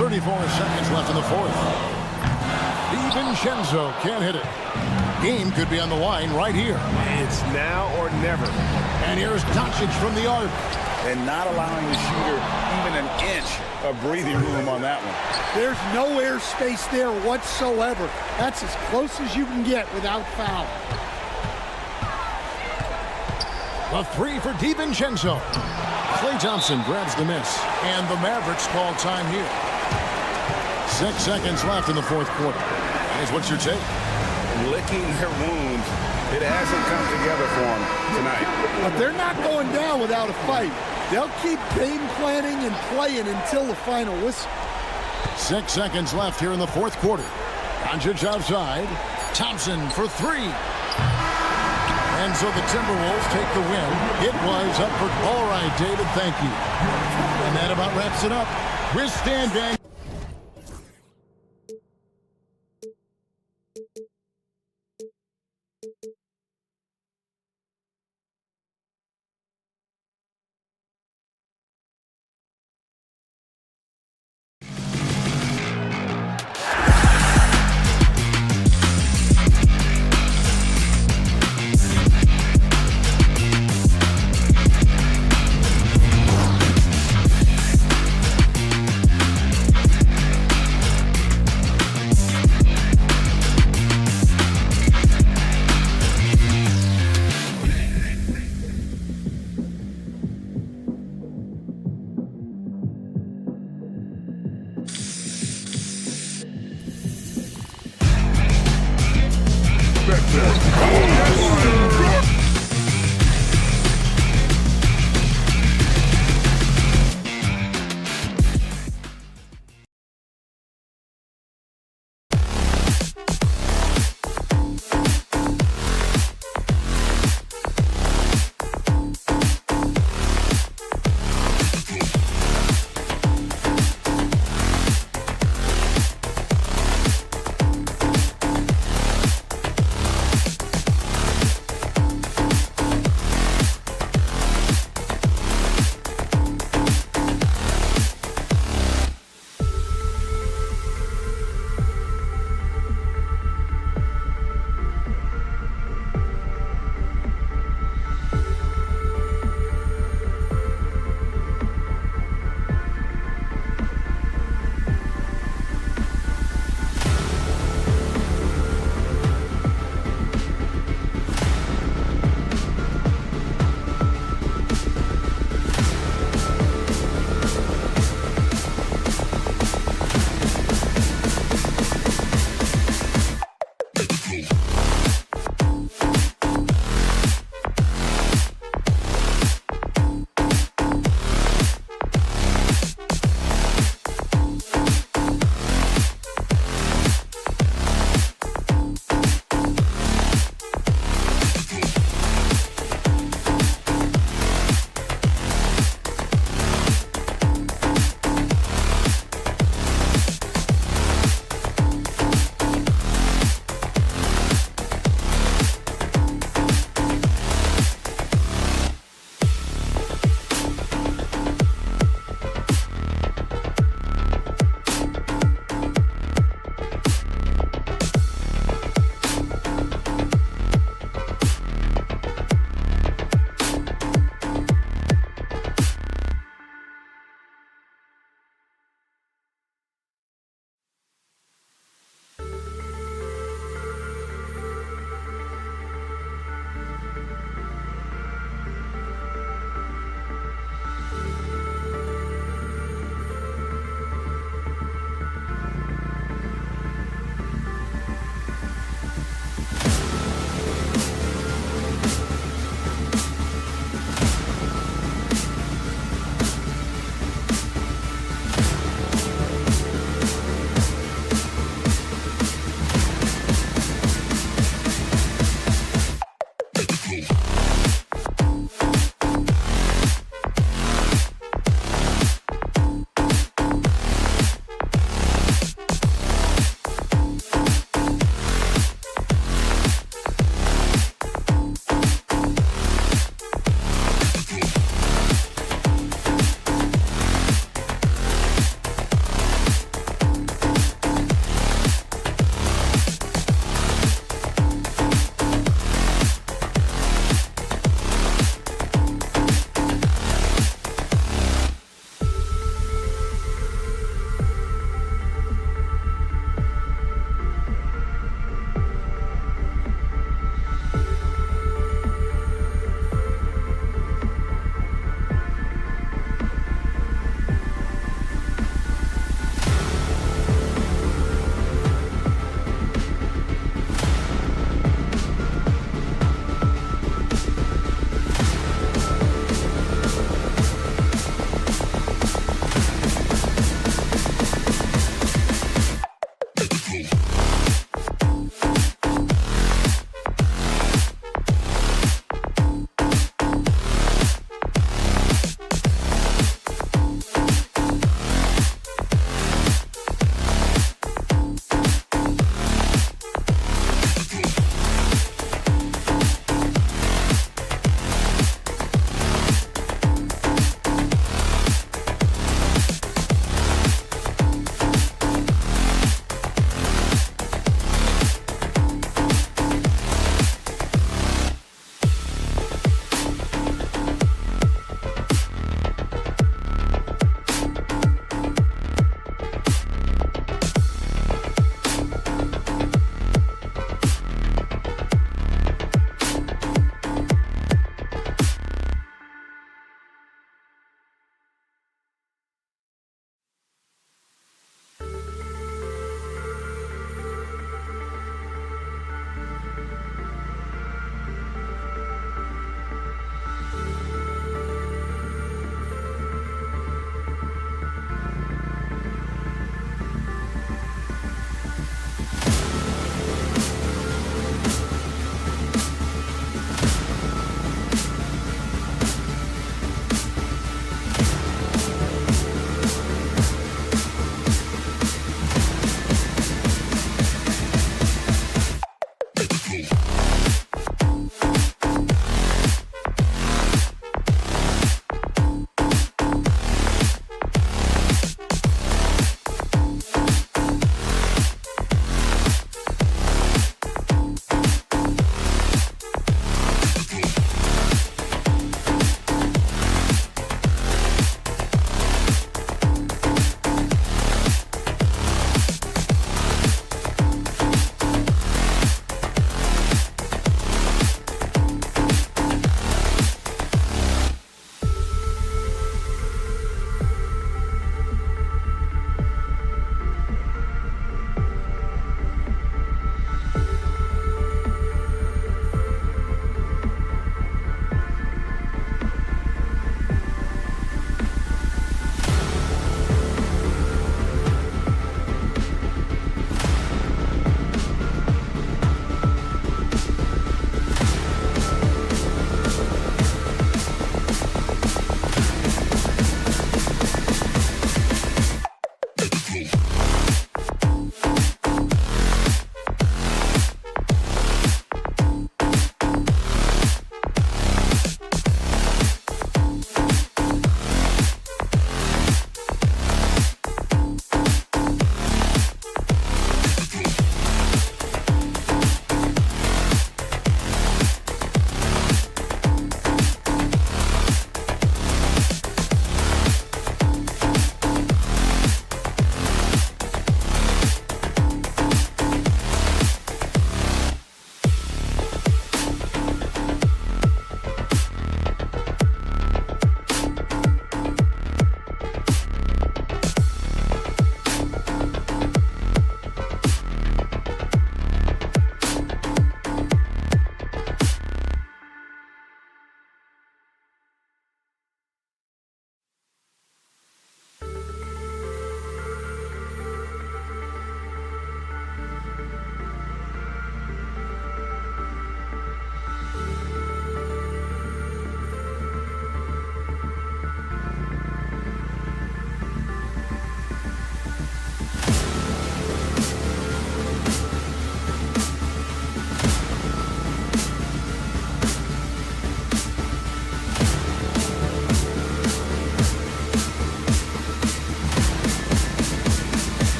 S1: 34 seconds left in the fourth. DiVincenzo can't hit it. Game could be on the line right here.
S6: It's now or never.
S1: And here's Doncic from the arc.
S2: And not allowing the shooter even an inch of breathing room on that one.
S10: There's no air space there whatsoever. That's as close as you can get without foul.
S1: The 3 for DiVincenzo. Klay Thompson grabs the miss. And the Mavericks call time here. 6 seconds left in the fourth quarter. Guys, what's your take?
S2: Licking their wounds. It hasn't come together for them tonight.
S10: But they're not going down without a fight. They'll keep game planning and playing until the final whistle.
S1: 6 seconds left here in the fourth quarter. Doncic outside. Thompson for 3. And so the Timberwolves take the win. It was up for... All right, David, thank you. And that about wraps it up. We're standing.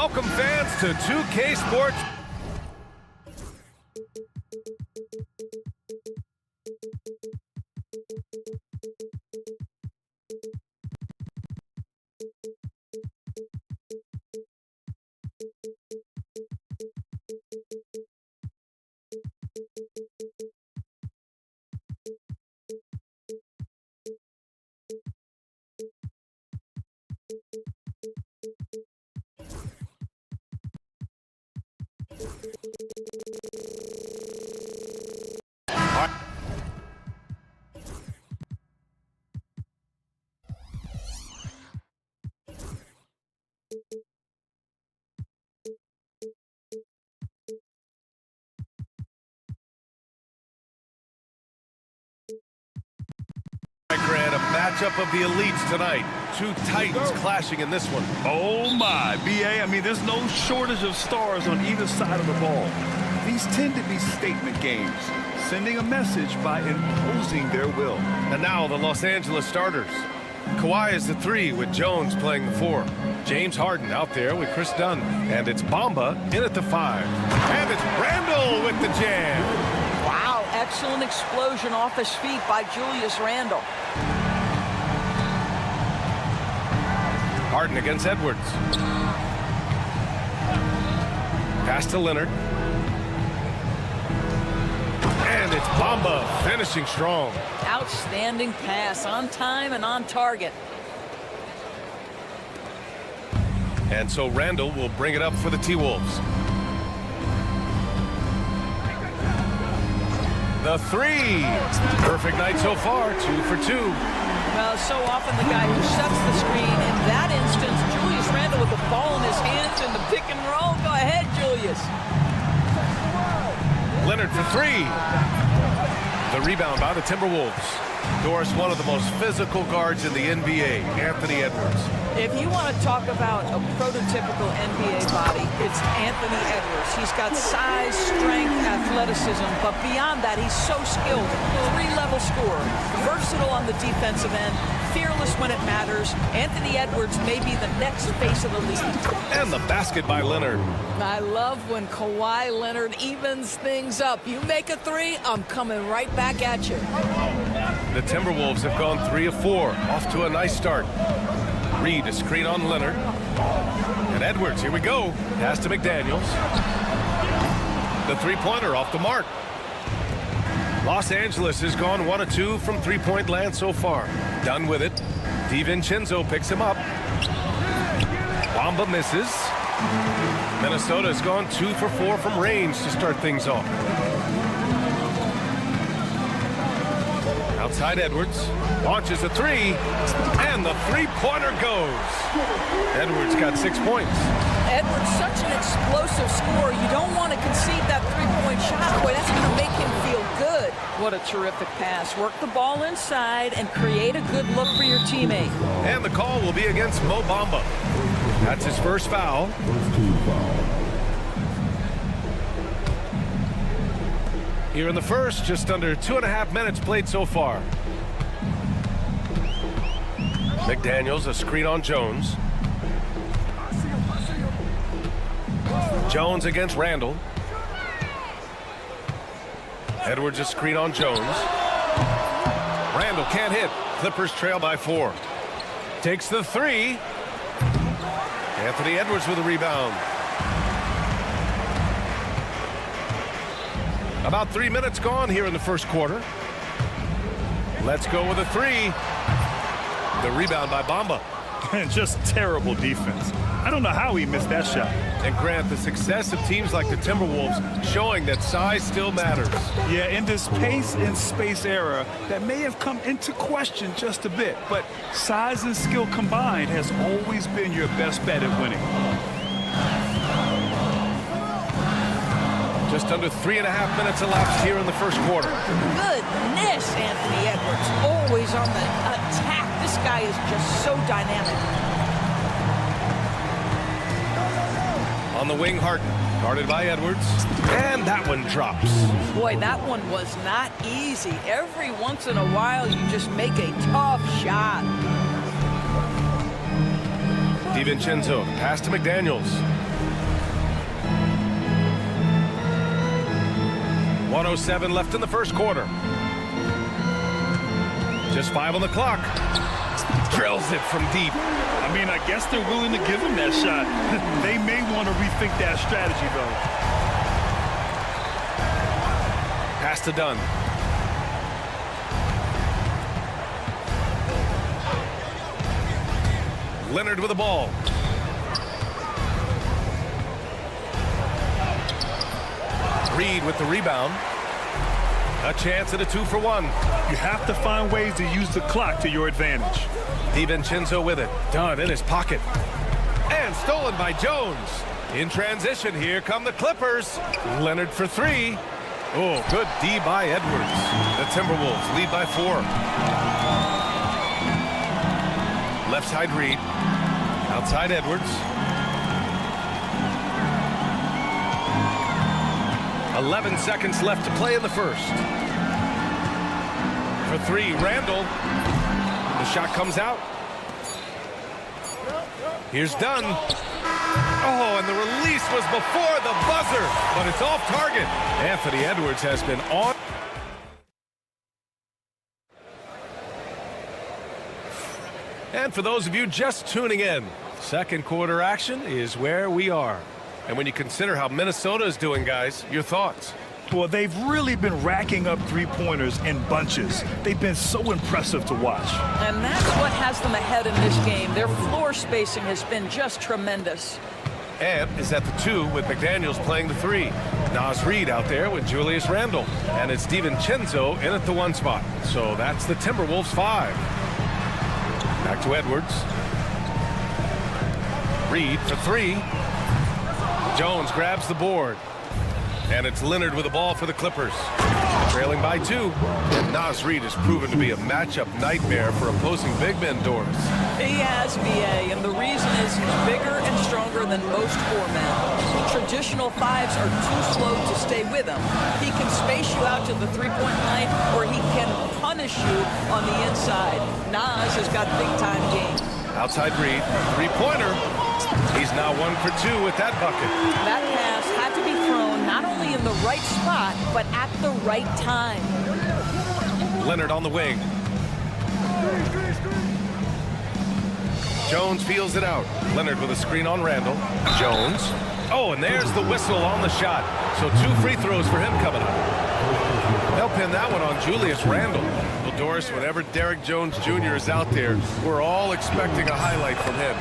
S9: Welcome, fans, to 2K Sports. Grant, a matchup of the elites tonight. Two titans clashing in this one.
S7: Oh my, BA, I mean, there's no shortage of stars on either side of the ball. These tend to be statement games, sending a message by imposing their will.
S9: And now the Los Angeles starters. Kawhi is the 3 with Jones playing the 4. James Harden out there with Chris Dunn. And it's Bamba in at the 5. And it's Randle with the jam.
S11: Wow, excellent explosion off his feet by Julius Randle.
S9: Harden against Edwards. Pass to Leonard. And it's Bamba finishing strong.
S11: Outstanding pass, on time and on target.
S9: And so Randle will bring it up for the T-Wolves. The 3. Perfect night so far, 2 for 2.
S11: Well, so often the guy who sets the screen. In that instance, Julius Randle with the ball in his hands in the pick and roll. Go ahead, Julius.
S9: Leonard for 3. The rebound by the Timberwolves. Doris, one of the most physical guards in the NBA, Anthony Edwards.
S11: If you want to talk about a prototypical NBA body, it's Anthony Edwards. He's got size, strength, athleticism, but beyond that, he's so skilled. 3-level scorer, versatile on the defensive end, fearless when it matters. Anthony Edwards may be the next face of the league.
S9: And the basket by Leonard.
S11: I love when Kawhi Leonard evens things up. You make a 3, I'm coming right back at you.
S9: The Timberwolves have gone 3 of 4, off to a nice start. Reed, a screen on Leonard. And Edwards, here we go. Pass to McDaniels. The three-pointer off the mark. Los Angeles has gone 1 of 2 from three-point land so far. Done with it. DiVincenzo picks him up. Bamba misses. Minnesota has gone 2 for 4 from range to start things off. Outside Edwards, launches a 3, and the three-pointer goes. Edwards got 6 points.
S11: Edwards, such an explosive scorer. You don't want to concede that three-point shot. Boy, that's going to make him feel good. What a terrific pass. Work the ball inside and create a good look for your teammate.
S9: And the call will be against Mo Bamba. That's his first foul. Here in the first, just under 2.5 minutes played so far. McDaniels, a screen on Jones. Jones against Randle. Edwards, a screen on Jones. Randle can't hit. Clippers trail by 4. Takes the 3. Anthony Edwards with a rebound. About 3 minutes gone here in the first quarter. Let's go with a 3. The rebound by Bamba.
S7: Just terrible defense. I don't know how he missed that shot.
S9: And Grant, the success of teams like the Timberwolves showing that size still matters.
S7: Yeah, in this pace and space era, that may have come into question just a bit, but size and skill combined has always been your best bet at winning.
S9: Just under 3.5 minutes elapsed here in the first quarter.
S11: Goodness, Anthony Edwards, always on the attack. This guy is just so dynamic.
S9: On the wing, Harden, guarded by Edwards, and that one drops.
S11: Boy, that one was not easy. Every once in a while, you just make a tough shot.
S9: DiVincenzo, pass to McDaniels. 1:07 left in the first quarter. Just 5 on the clock. Drills it from deep.
S7: I mean, I guess they're willing to give him that shot. They may want to rethink that strategy, though.
S9: Pass to Dunn. Leonard with the ball. Reed with the rebound. A chance at a 2-for-1.
S7: You have to find ways to use the clock to your advantage.
S9: DiVincenzo with it. Dunn in his pocket. And stolen by Jones. In transition, here come the Clippers. Leonard for 3. Oh, good D by Edwards. The Timberwolves lead by 4. Left side Reed. Outside Edwards. 11 seconds left to play in the first. For 3, Randall. The shot comes out. Here's Dunn. Oh, and the release was before the buzzer, but it's off target. Anthony Edwards has been on. And for those of you just tuning in, second quarter action is where we are. And when you consider how Minnesota is doing, guys, your thoughts?
S7: Well, they've really been racking up three-pointers in bunches. They've been so impressive to watch.
S11: And that's what has them ahead in this game. Their floor spacing has been just tremendous.
S9: Ant is at the 2 with McDaniels playing the 3. Naz Reid out there with Julius Randle. And it's DiVincenzo in at the 1 spot. So that's the Timberwolves 5. Back to Edwards. Reid for 3. Jones grabs the board. And it's Leonard with the ball for the Clippers. Trailing by 2. And Naz Reid has proven to be a matchup nightmare for opposing big men, Doris.
S11: He has, BA, and the reason is he's bigger and stronger than most 4-men. Traditional 5s are too slow to stay with him. He can space you out to the three-point line, or he can punish you on the inside. Naz has got big-time game.
S9: Outside Reid, 3-pointer. He's now 1 for 2 with that bucket.
S11: That pass had to be thrown not only in the right spot, but at the right time.
S9: Leonard on the wing. Jones feels it out. Leonard with a screen on Randall. Jones. Oh, and there's the whistle on the shot. So 2 free throws for him coming up. They'll pin that one on Julius Randall. Well, Doris, whenever Derrick Jones Jr. is out there, we're all expecting a highlight from him.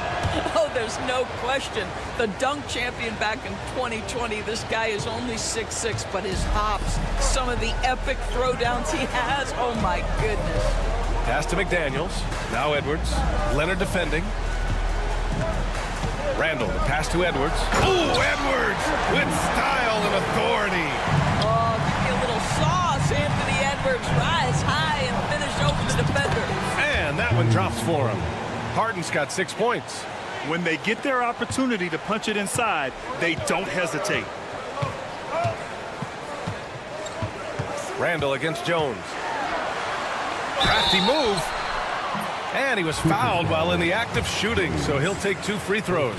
S11: Oh, there's no question. The dunk champion back in 2020, this guy is only 6'6", but his hops, some of the epic throwdowns he has, oh my goodness.
S9: Pass to McDaniels. Now Edwards. Leonard defending. Randall, the pass to Edwards. Oh, Edwards with style and authority.
S11: Oh, give me a little sauce, Anthony Edwards. Rise high and finish over the defender.
S9: And that one drops for him. Harden's got 6 points.
S7: When they get their opportunity to punch it inside, they don't hesitate.
S9: Randall against Jones. Crafty move. And he was fouled while in the act of shooting, so he'll take 2 free throws.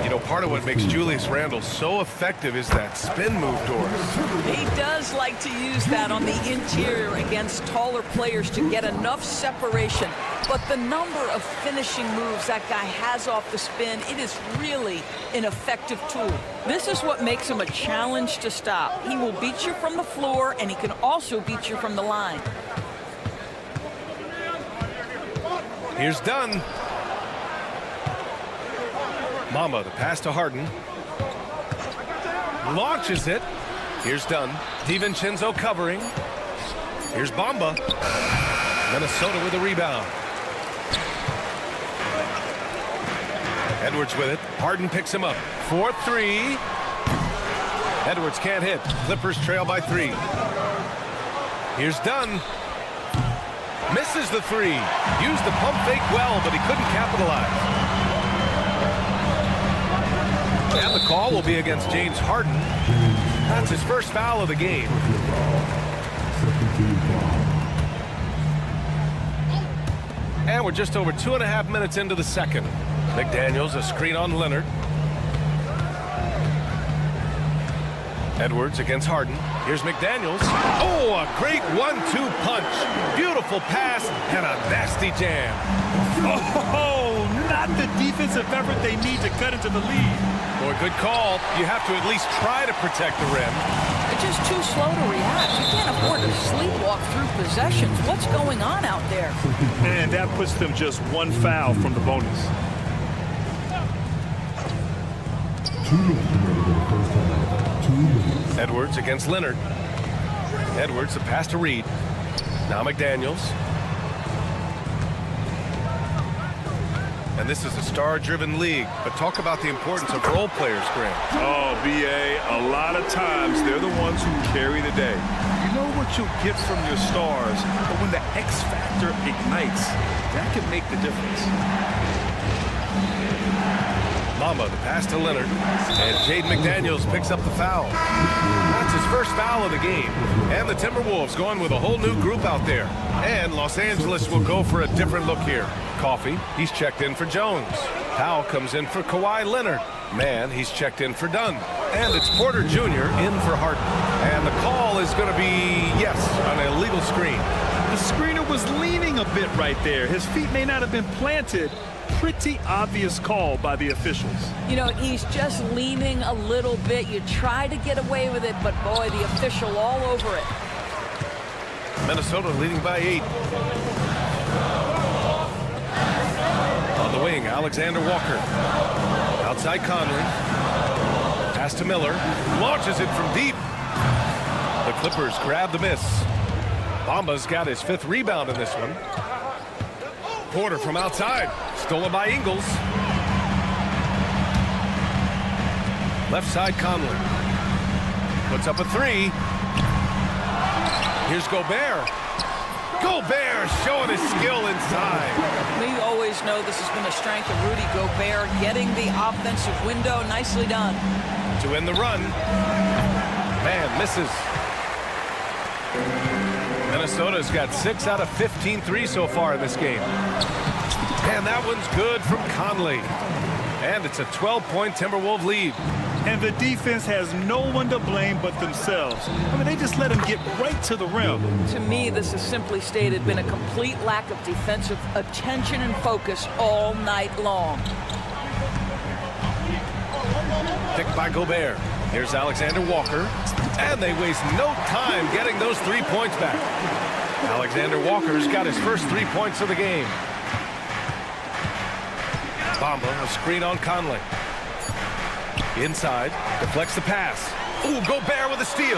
S9: You know, part of what makes Julius Randle so effective is that spin move, Doris.
S11: He does like to use that on the interior against taller players to get enough separation. But the number of finishing moves that guy has off the spin, it is really an effective tool. This is what makes him a challenge to stop. He will beat you from the floor, and he can also beat you from the line.
S9: Here's Dunn. Mamba, the pass to Harden. Launches it. Here's Dunn. DiVincenzo covering. Here's Bamba. Minnesota with a rebound. Edwards with it. Harden picks him up. 4-3. Edwards can't hit. Clippers trail by 3. Here's Dunn. Misses the 3. Used the pump fake well, but he couldn't capitalize. And the call will be against James Harden. That's his first foul of the game. And we're just over 2.5 minutes into the second. McDaniels, a screen on Leonard. Edwards against Harden. Here's McDaniels. Oh, a great 1-2 punch. Beautiful pass and a nasty jam.
S7: Oh, not the defensive effort they need to cut into the lead.
S9: Boy, good call. You have to at least try to protect the rim.
S11: They're just too slow to react. You can't afford to sleepwalk through possessions. What's going on out there?
S7: And that puts them just one foul from the bonus.
S5: 2 minutes remaining in the first half. 2 minutes.
S9: Edwards against Leonard. Edwards, the pass to Reed. Now McDaniels. And this is a star-driven league, but talk about the importance of role players, Graham.
S7: Oh, B.A., a lot of times they're the ones who carry the day. You know what you'll get from your stars, but when the X factor ignites, that can make the difference.
S9: Mamba, the pass to Leonard, and Jaden McDaniels picks up the foul. That's his first foul of the game, and the Timberwolves going with a whole new group out there. And Los Angeles will go for a different look here. Coffey, he's checked in for Jones. Powell comes in for Kawhi Leonard. Man, he's checked in for Dunn. And it's Porter Jr. in for Harden. And the call is going to be, yes, an illegal screen.
S7: The screener was leaning a bit right there. His feet may not have been planted. Pretty obvious call by the officials.
S11: You know, he's just leaning a little bit. You try to get away with it, but boy, the official all over it.
S9: Minnesota leading by 8. On the wing, Alexander Walker. Outside Conley. Pass to Miller. Launches it from deep. The Clippers grab the miss. Bamba's got his 5th rebound in this one. Porter from outside. Stolen by Ingles. Left side Conley. Puts up a 3. Here's Gobert. Gobert showing his skill inside.
S11: We always know this has been a strength of Rudy Gobert, getting the offensive window. Nicely done.
S9: To end the run. Man, misses. Minnesota's got 6 out of 15 threes so far in this game. And that one's good from Conley. And it's a 12-point Timberwolves lead.
S7: And the defense has no one to blame but themselves. I mean, they just let him get right to the rim.
S11: To me, this has simply stated been a complete lack of defensive attention and focus all night long.
S9: Picked by Gobert. Here's Alexander Walker. And they waste no time getting those 3 points back. Alexander Walker's got his first 3 points of the game. Bamba, a screen on Conley. Inside, deflects the pass. Ooh, Gobert with a steal.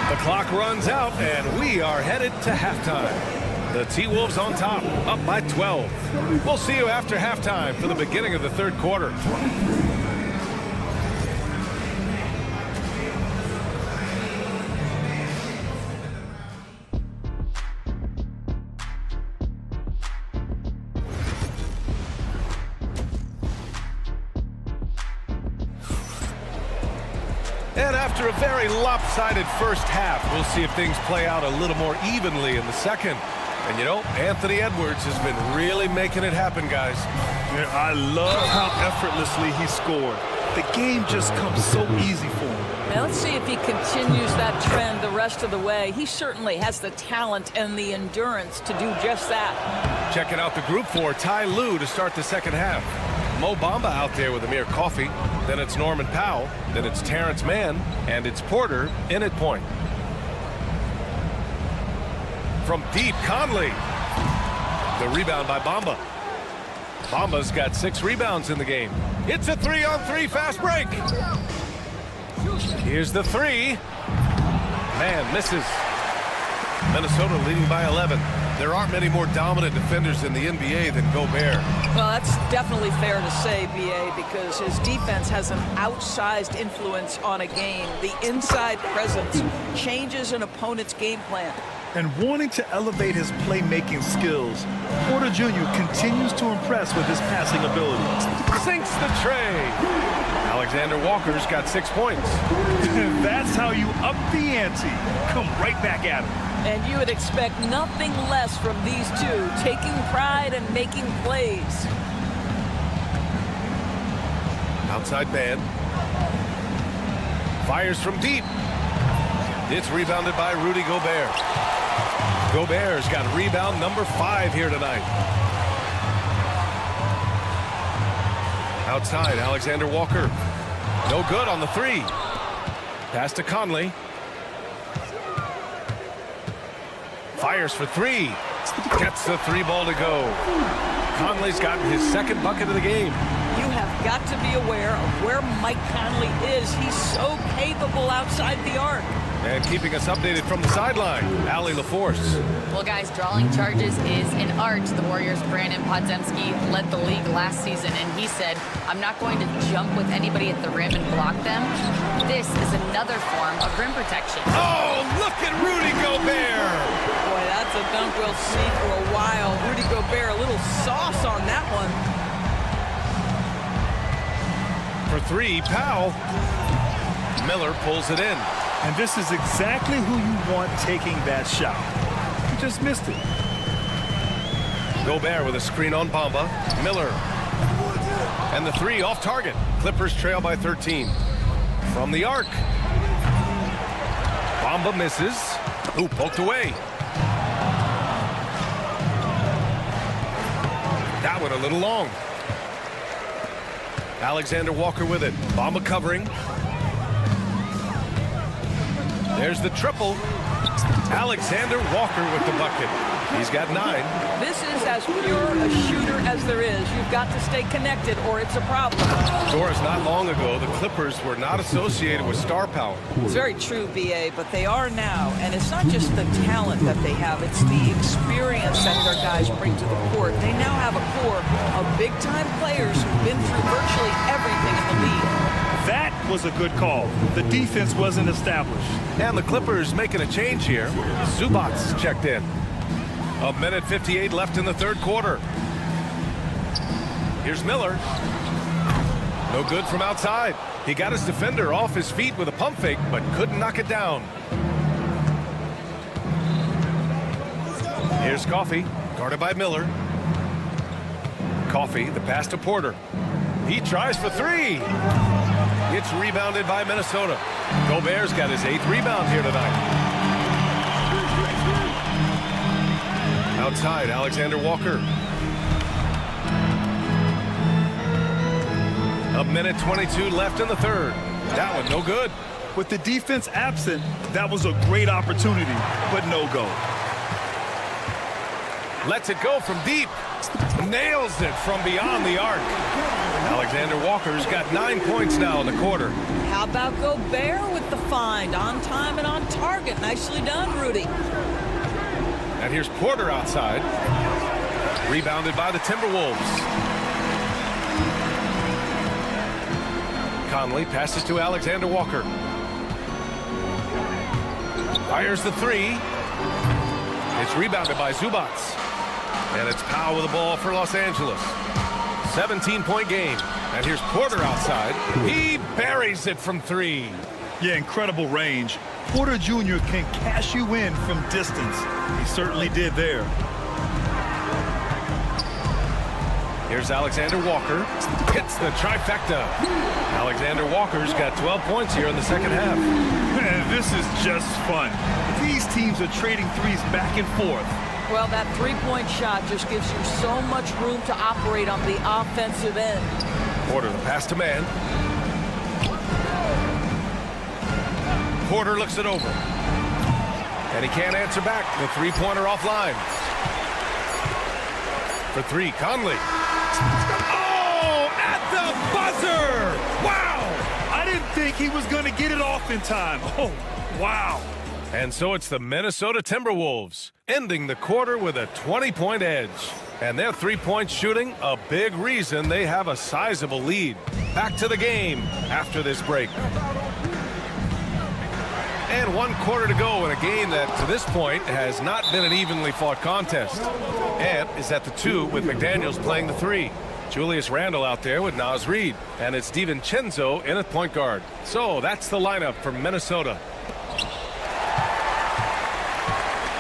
S9: The clock runs out, and we are headed to halftime. The T-Wolves on top, up by 12. We'll see you after halftime for the beginning of the 3rd quarter. And after a very lopsided first half, we'll see if things play out a little more evenly in the second. And you know, Anthony Edwards has been really making it happen, guys.
S7: Yeah, I love how effortlessly he scored. The game just comes so easy for him.
S11: Now let's see if he continues that trend the rest of the way. He certainly has the talent and the endurance to do just that.
S9: Checking out the group for Ty Lue to start the second half. Mo Bamba out there with Amir Coffey. Then it's Norman Powell. Then it's Terrence Mann. And it's Porter in at point. From deep, Conley. The rebound by Bamba. Bamba's got 6 rebounds in the game. It's a 3-on-3 fast break. Here's the 3. Man, misses. Minnesota leading by 11. There aren't many more dominant defenders in the NBA than Gobert.
S11: Well, that's definitely fair to say, B.A., because his defense has an outsized influence on a game. The inside presence changes an opponent's game plan.
S7: And wanting to elevate his playmaking skills, Porter Jr. continues to impress with his passing ability.
S9: Sinks the tray. Alexander Walker's got 6 points.
S7: That's how you up the ante. Come right back at him.
S11: And you would expect nothing less from these two, taking pride and making plays.
S9: Outside man. Fires from deep. It's rebounded by Rudy Gobert. Gobert's got rebound number 5 here tonight. Outside, Alexander Walker. No good on the 3. Pass to Conley. Fires for 3. Gets the 3 ball to go. Conley's gotten his 2nd bucket of the game.
S11: You have got to be aware of where Mike Conley is. He's so capable outside the arc.
S9: And keeping us updated from the sideline, Allie LaForce.
S12: Well, guys, drawing charges is an art. The Warriors' Brandon Podziemski led the league last season, and he said, I'm not going to jump with anybody at the rim and block them. This is another form of rim protection.
S9: Oh, look at Rudy Gobert!
S11: Boy, that's a dunk we'll see for a while. Rudy Gobert, a little sauce on that one.
S9: For 3, Powell. Miller pulls it in.
S7: And this is exactly who you want taking that shot. He just missed it.
S9: Gobert with a screen on Bamba. Miller. And the 3 off target. Clippers trail by 13. From the arc. Bamba misses. Ooh, poked away. That one a little long. Alexander Walker with it. Bamba covering. There's the triple. Alexander Walker with the bucket. He's got 9.
S11: This is as pure a shooter as there is. You've got to stay connected or it's a problem.
S9: Doris, not long ago, the Clippers were not associated with star power.
S11: It's very true, B.A., but they are now. And it's not just the talent that they have. It's the experience that their guys bring to the court. They now have a core of big-time players who've been through virtually everything in the league.
S7: That was a good call. The defense wasn't established.
S9: And the Clippers making a change here. Zubac checked in. 1:58 left in the 3rd quarter. Here's Miller. No good from outside. He got his defender off his feet with a pump fake, but couldn't knock it down. Here's Coffey, guarded by Miller. Coffey, the pass to Porter. He tries for 3. It's rebounded by Minnesota. Gobert's got his 8th rebound here tonight. Outside, Alexander Walker. 1:22 left in the 3rd. That one no good.
S7: With the defense absent, that was a great opportunity, but no go.
S9: Lets it go from deep. Nails it from beyond the arc. Alexander Walker's got 9 points now in the quarter.
S11: How about Gobert with the find? On time and on target. Nicely done, Rudy.
S9: And here's Porter outside. Rebounded by the Timberwolves. Conley passes to Alexander Walker. Fires the 3. It's rebounded by Zubac. And it's Powell with the ball for Los Angeles. 17-point game. And here's Porter outside. He buries it from 3.
S7: Yeah, incredible range. Porter Jr. can cash you in from distance. He certainly did there.
S9: Here's Alexander Walker. Hits the trifecta. Alexander Walker's got 12 points here in the 2nd half.
S7: Man, this is just fun. These teams are trading threes back and forth.
S11: Well, that 3-point shot just gives you so much room to operate on the offensive end.
S9: Porter, the pass to man. Porter looks it over. And he can't answer back. The 3-pointer offline. For 3, Conley. Oh, at the buzzer! Wow!
S7: I didn't think he was going to get it off in time. Oh, wow.
S9: And so it's the Minnesota Timberwolves, ending the quarter with a 20-point edge. And their 3-point shooting, a big reason they have a sizable lead. Back to the game after this break. And 1 quarter to go in a game that, to this point, has not been an evenly fought contest. And is at the 2 with McDaniels playing the 3. Julius Randle out there with Naz Reid. And it's DiVincenzo in at point guard. So that's the lineup for Minnesota.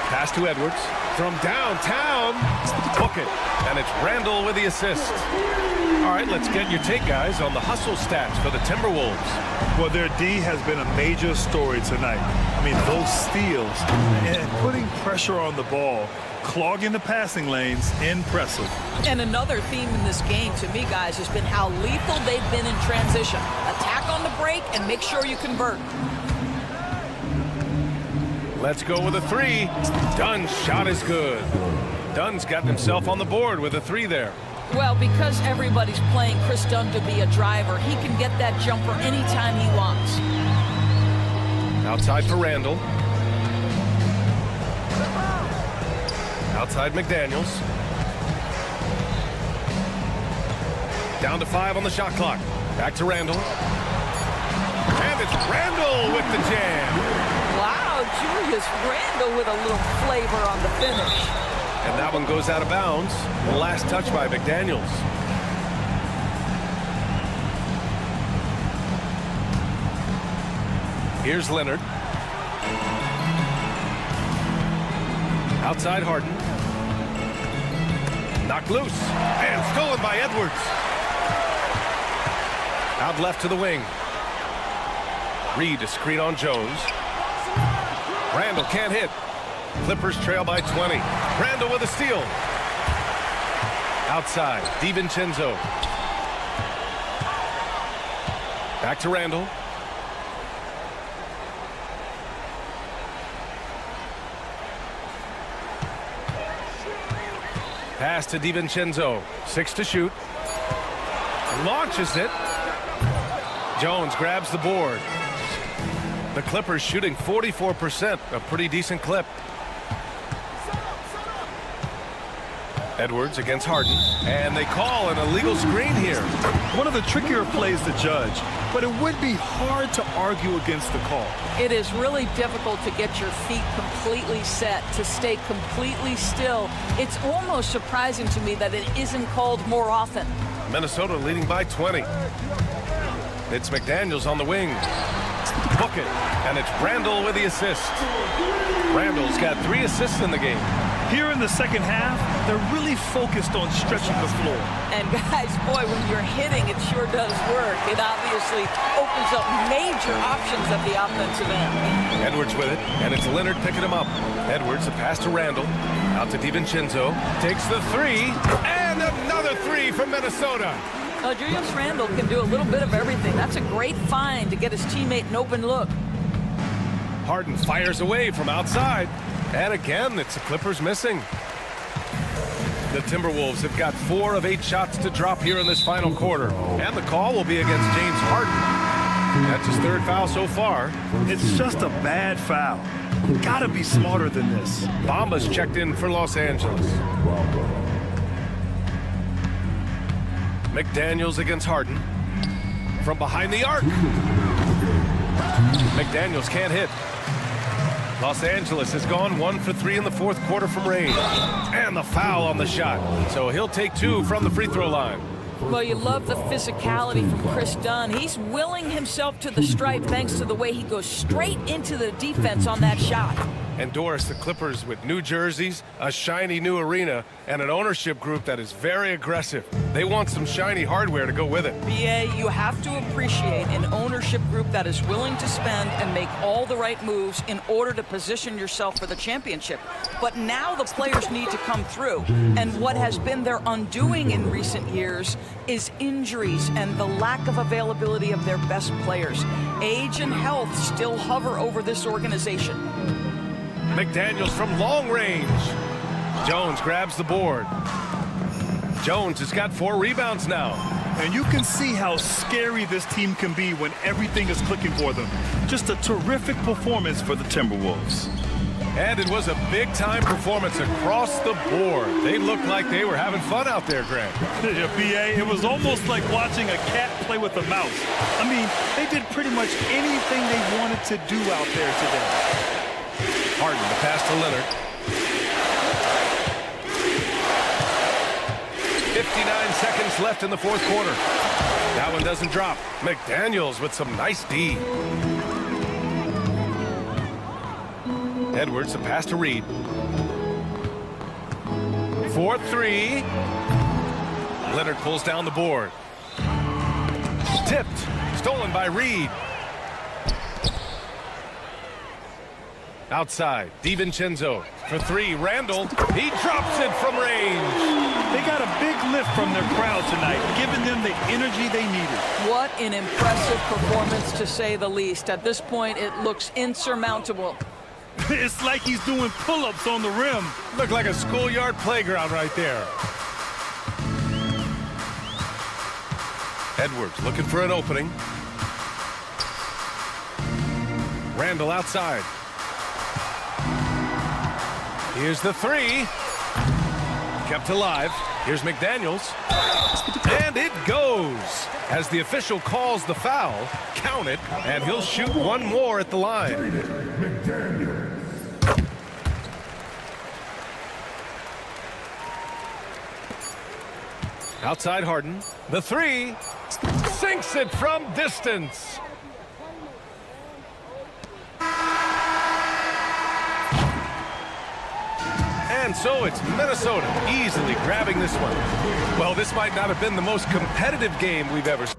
S9: Pass to Edwards. From downtown, book it. And it's Randall with the assist. All right, let's get your take, guys, on the hustle stats for the Timberwolves.
S7: Well, their D has been a major story tonight. I mean, those steals and putting pressure on the ball, clogging the passing lanes, impressive.
S11: And another theme in this game, to me, guys, has been how lethal they've been in transition. Attack on the break and make sure you convert.
S9: Let's go with a three. Dunn's shot is good. Dunn's got himself on the board with a three there.
S11: Well, because everybody's playing Chris Dunn to be a driver, he can get that jumper anytime he wants.
S9: Outside for Randall. Outside McDaniels. Down to 5 on the shot clock. Back to Randall. And it's Randall with the jam.
S11: Wow, Julius Randall with a little flavor on the finish.
S9: And that one goes out of bounds. The last touch by McDaniels. Here's Leonard. Outside Harden. Knocked loose. And stolen by Edwards. Out left to the wing. Reed a screen on Jones. Randall can't hit. Clippers trail by 20. Randall with a steal. Outside, DiVincenzo. Back to Randall. Pass to DiVincenzo. 6 to shoot. Launches it. Jones grabs the board. The Clippers shooting 44%, a pretty decent clip. Edwards against Harden, and they call an illegal screen here.
S7: One of the trickier plays to judge, but it would be hard to argue against the call.
S11: It is really difficult to get your feet completely set, to stay completely still. It's almost surprising to me that it isn't called more often.
S9: Minnesota leading by 20. It's McDaniels on the wing. Book it, and it's Randall with the assist. Randall's got 3 assists in the game.
S7: Here in the second half, they're really focused on stretching the floor.
S11: And guys, boy, when you're hitting, it sure does work. It obviously opens up major options at the offensive end.
S9: Edwards with it, and it's Leonard picking him up. Edwards, a pass to Randall. Out to DiVincenzo. Takes the 3, and another 3 from Minnesota.
S11: Julius Randall can do a little bit of everything. That's a great find to get his teammate an open look.
S9: Harden fires away from outside. And again, it's the Clippers missing. The Timberwolves have got 4 of 8 shots to drop here in this final quarter. And the call will be against James Harden. That's his 3rd foul so far.
S7: It's just a bad foul. Gotta be smarter than this.
S9: Bamba's checked in for Los Angeles. McDaniels against Harden. From behind the arc. McDaniels can't hit. Los Angeles has gone 1 for 3 in the 4th quarter from range. And the foul on the shot. So he'll take 2 from the free throw line.
S11: Well, you love the physicality from Chris Dunn. He's willing himself to the stripe thanks to the way he goes straight into the defense on that shot.
S9: And Doris, the Clippers with new jerseys, a shiny new arena, and an ownership group that is very aggressive. They want some shiny hardware to go with it.
S11: BA, you have to appreciate an ownership group that is willing to spend and make all the right moves in order to position yourself for the championship. But now the players need to come through. And what has been their undoing in recent years is injuries and the lack of availability of their best players. Age and health still hover over this organization.
S9: McDaniels from long range. Jones grabs the board. Jones has got 4 rebounds now.
S7: And you can see how scary this team can be when everything is clicking for them. Just a terrific performance for the Timberwolves.
S9: And it was a big-time performance across the board. They looked like they were having fun out there, Grant.
S7: Yeah, BA, it was almost like watching a cat play with a mouse. I mean, they did pretty much anything they wanted to do out there today.
S9: Harden, the pass to Leonard. 59 seconds left in the 4th quarter. That one doesn't drop. McDaniels with some nice D. Edwards, the pass to Reed. for three. Leonard pulls down the board. Tipped. Stolen by Reed. Outside, DiVincenzo for three. Randall, he drops it from range.
S7: They got a big lift from their crowd tonight, giving them the energy they needed.
S11: What an impressive performance, to say the least. At this point, it looks insurmountable.
S7: It's like he's doing pull-ups on the rim.
S9: Looked like a schoolyard playground right there. Edwards looking for an opening. Randall outside. Here's the three. Kept alive. Here's McDaniels. And it goes. As the official calls the foul, count it, and he'll shoot one more at the line. Outside Harden. The three. Sinks it from distance. And so it's Minnesota easily grabbing this one. Well, this might not have been the most competitive game we've ever seen.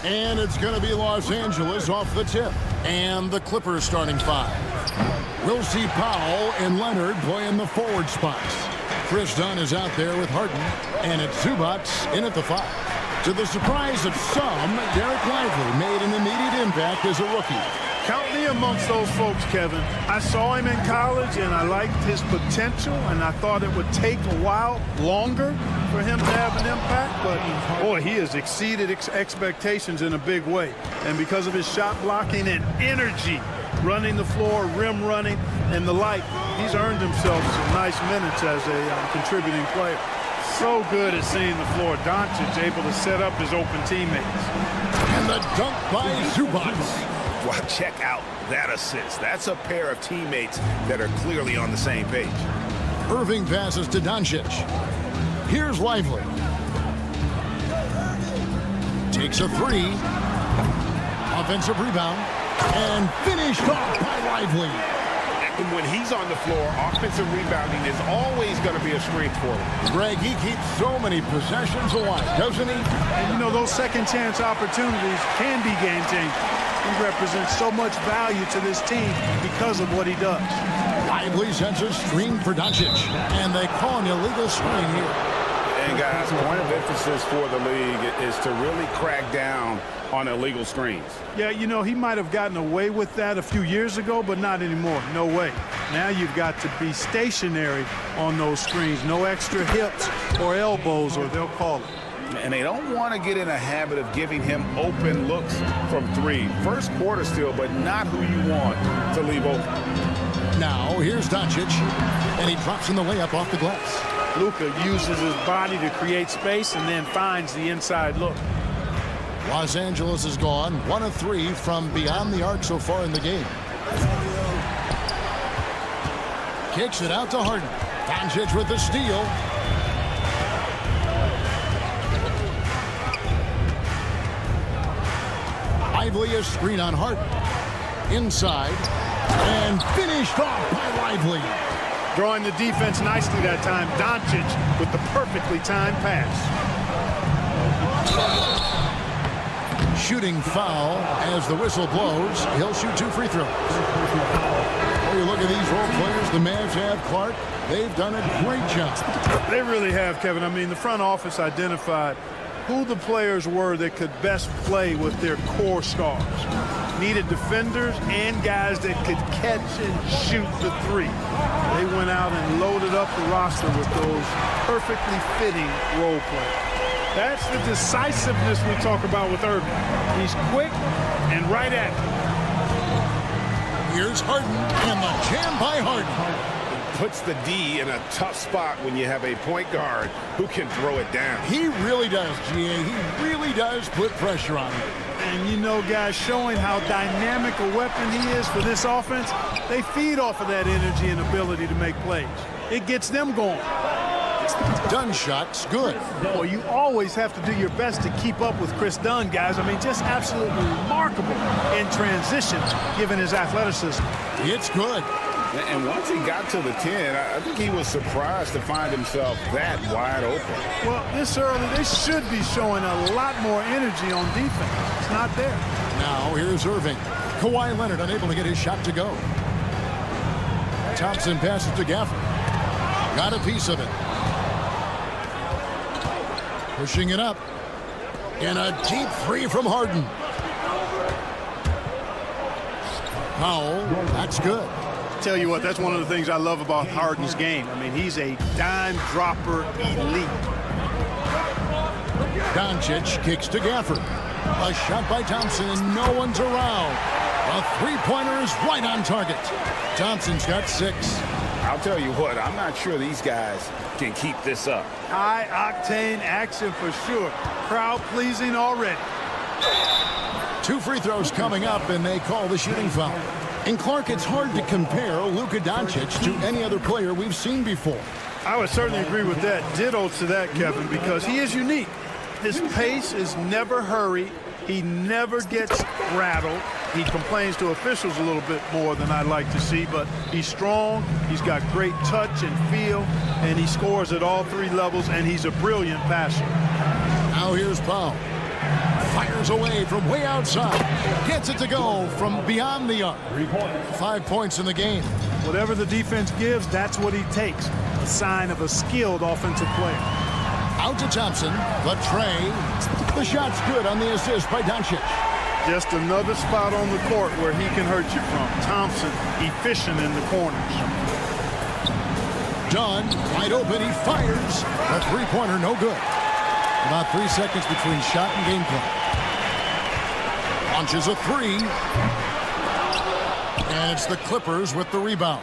S1: And it's going to be Los Angeles off the tip. And the Clippers starting five. We'll see Powell and Leonard play in the forward spots. Chris Dunn is out there with Harden. And it's Zubac in at the five. To the surprise of some, Derek Lively made an immediate impact as a rookie.
S4: Count me amongst those folks, Kevin. I saw him in college, and I liked his potential, and I thought it would take a while longer for him to have an impact. But, boy, he has exceeded expectations in a big way. And because of his shot blocking and energy, running the floor, rim running, and the like, he's earned himself some nice minutes as a contributing player. So good at seeing the floor. Doncic able to set up his open teammates.
S1: And the dunk by Zubac.
S2: Well, check out that assist. That's a pair of teammates that are clearly on the same page.
S1: Irving passes to Doncic. Here's Lively. Takes a three. Offensive rebound. And finished off by Lively.
S6: And when he's on the floor, offensive rebounding is always going to be a strength for him.
S1: Greg, he keeps so many possessions alive, doesn't he?
S4: And, you know, those second chance opportunities can be game changing. He represents so much value to this team because of what he does.
S1: Lively sends a screen for Doncic, and they call an illegal screen here.
S2: And, guys, point of emphasis for the league is to really crack down on illegal screens.
S4: Yeah, you know, he might have gotten away with that a few years ago, but not anymore. No way. Now you've got to be stationary on those screens. No extra hips or elbows, or they'll call it.
S2: And they don't want to get in a habit of giving him open looks from three. First quarter still, but not who you want to leave open.
S1: Now, here's Doncic, and he drops in the layup off the glass.
S4: Luka uses his body to create space and then finds the inside look.
S1: Los Angeles is gone 1 of 3 from beyond the arc so far in the game. Kicks it out to Harden. Doncic with the steal. Lively a screen on Harden. Inside. And finished off by Lively.
S4: Drawing the defense nicely that time. Doncic with the perfectly timed pass.
S1: Shooting foul as the whistle blows. He'll shoot 2 free throws. Oh, you look at these role players the Mavs have, Clark. They've done a great job.
S4: They really have, Kevin. I mean, the front office identified who the players were that could best play with their core stars. Needed defenders and guys that could catch and shoot the three. They went out and loaded up the roster with those perfectly fitting role players. That's the decisiveness we talk about with Irving. He's quick and right at it.
S1: Here's Harden and the jam by Harden.
S6: Puts the D in a tough spot when you have a point guard who can throw it down.
S1: He really does, GA. He really does put pressure on him.
S4: And you know, guys, showing how dynamic a weapon he is for this offense, they feed off of that energy and ability to make plays. It gets them going.
S1: Dunn shot's good.
S4: Well, you always have to do your best to keep up with Chris Dunn, guys. I mean, just absolutely remarkable in transition, given his athleticism.
S1: It's good.
S2: And once he got to the 10, I think he was surprised to find himself that wide open.
S4: Well, this early, they should be showing a lot more energy on defense. It's not there.
S1: Now, here's Irving. Kawhi Leonard unable to get his shot to go. Thompson passes to Gafford. Got a piece of it. Pushing it up. And a deep three from Harden. Powell, that's good.
S4: Tell you what, that's one of the things I love about Harden's game. I mean, he's a dime dropper elite.
S1: Doncic kicks to Gafford. A shot by Thompson, and no one's around. The three-pointer is right on target. Thompson's got 6.
S2: I'll tell you what, I'm not sure these guys can keep this up.
S4: High-octane action for sure. Crowd-pleasing already.
S1: 2 free throws coming up, and they call the shooting foul. And Clark, it's hard to compare Luka Doncic to any other player we've seen before.
S4: I would certainly agree with that. Ditto to that, Kevin, because he is unique. His pace is never hurried. He never gets rattled. He complains to officials a little bit more than I'd like to see, but he's strong. He's got great touch and feel, and he scores at all 3 levels, and he's a brilliant passer.
S1: Now here's Powell. Fires away from way outside. Gets it to go from beyond the arc. 5 points in the game.
S4: Whatever the defense gives, that's what he takes. A sign of a skilled offensive player.
S1: Out to Thompson. The tray. The shot's good on the assist by Doncic.
S4: Just another spot on the court where he can hurt you from. Thompson, efficient in the corners.
S1: Dunn, wide open. He fires. A three-pointer, no good. About 3 seconds between shot and game clock. Launches a 3. And it's the Clippers with the rebound.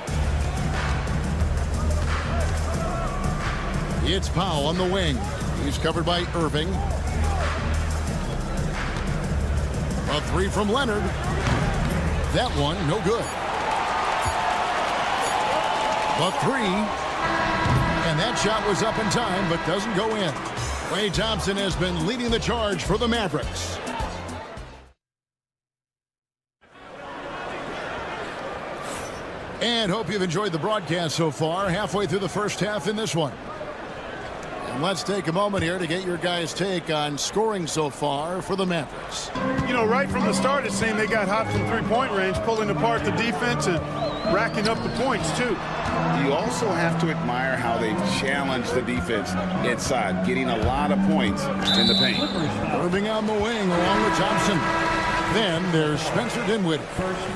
S1: It's Powell on the wing. He's covered by Irving. A 3 from Leonard. That one, no good. The 3. And that shot was up in time, but doesn't go in. Klay Thompson has been leading the charge for the Mavericks. And hope you've enjoyed the broadcast so far. Halfway through the first half in this one. And let's take a moment here to get your guys' take on scoring so far for the Mavericks.
S4: You know, right from the start, it seemed they got hot from three-point range, pulling apart the defense and racking up the points, too.
S2: You also have to admire how they've challenged the defense inside, getting a lot of points in the paint.
S1: Irving on the wing along with Thompson. Then there's Spencer Dinwiddie.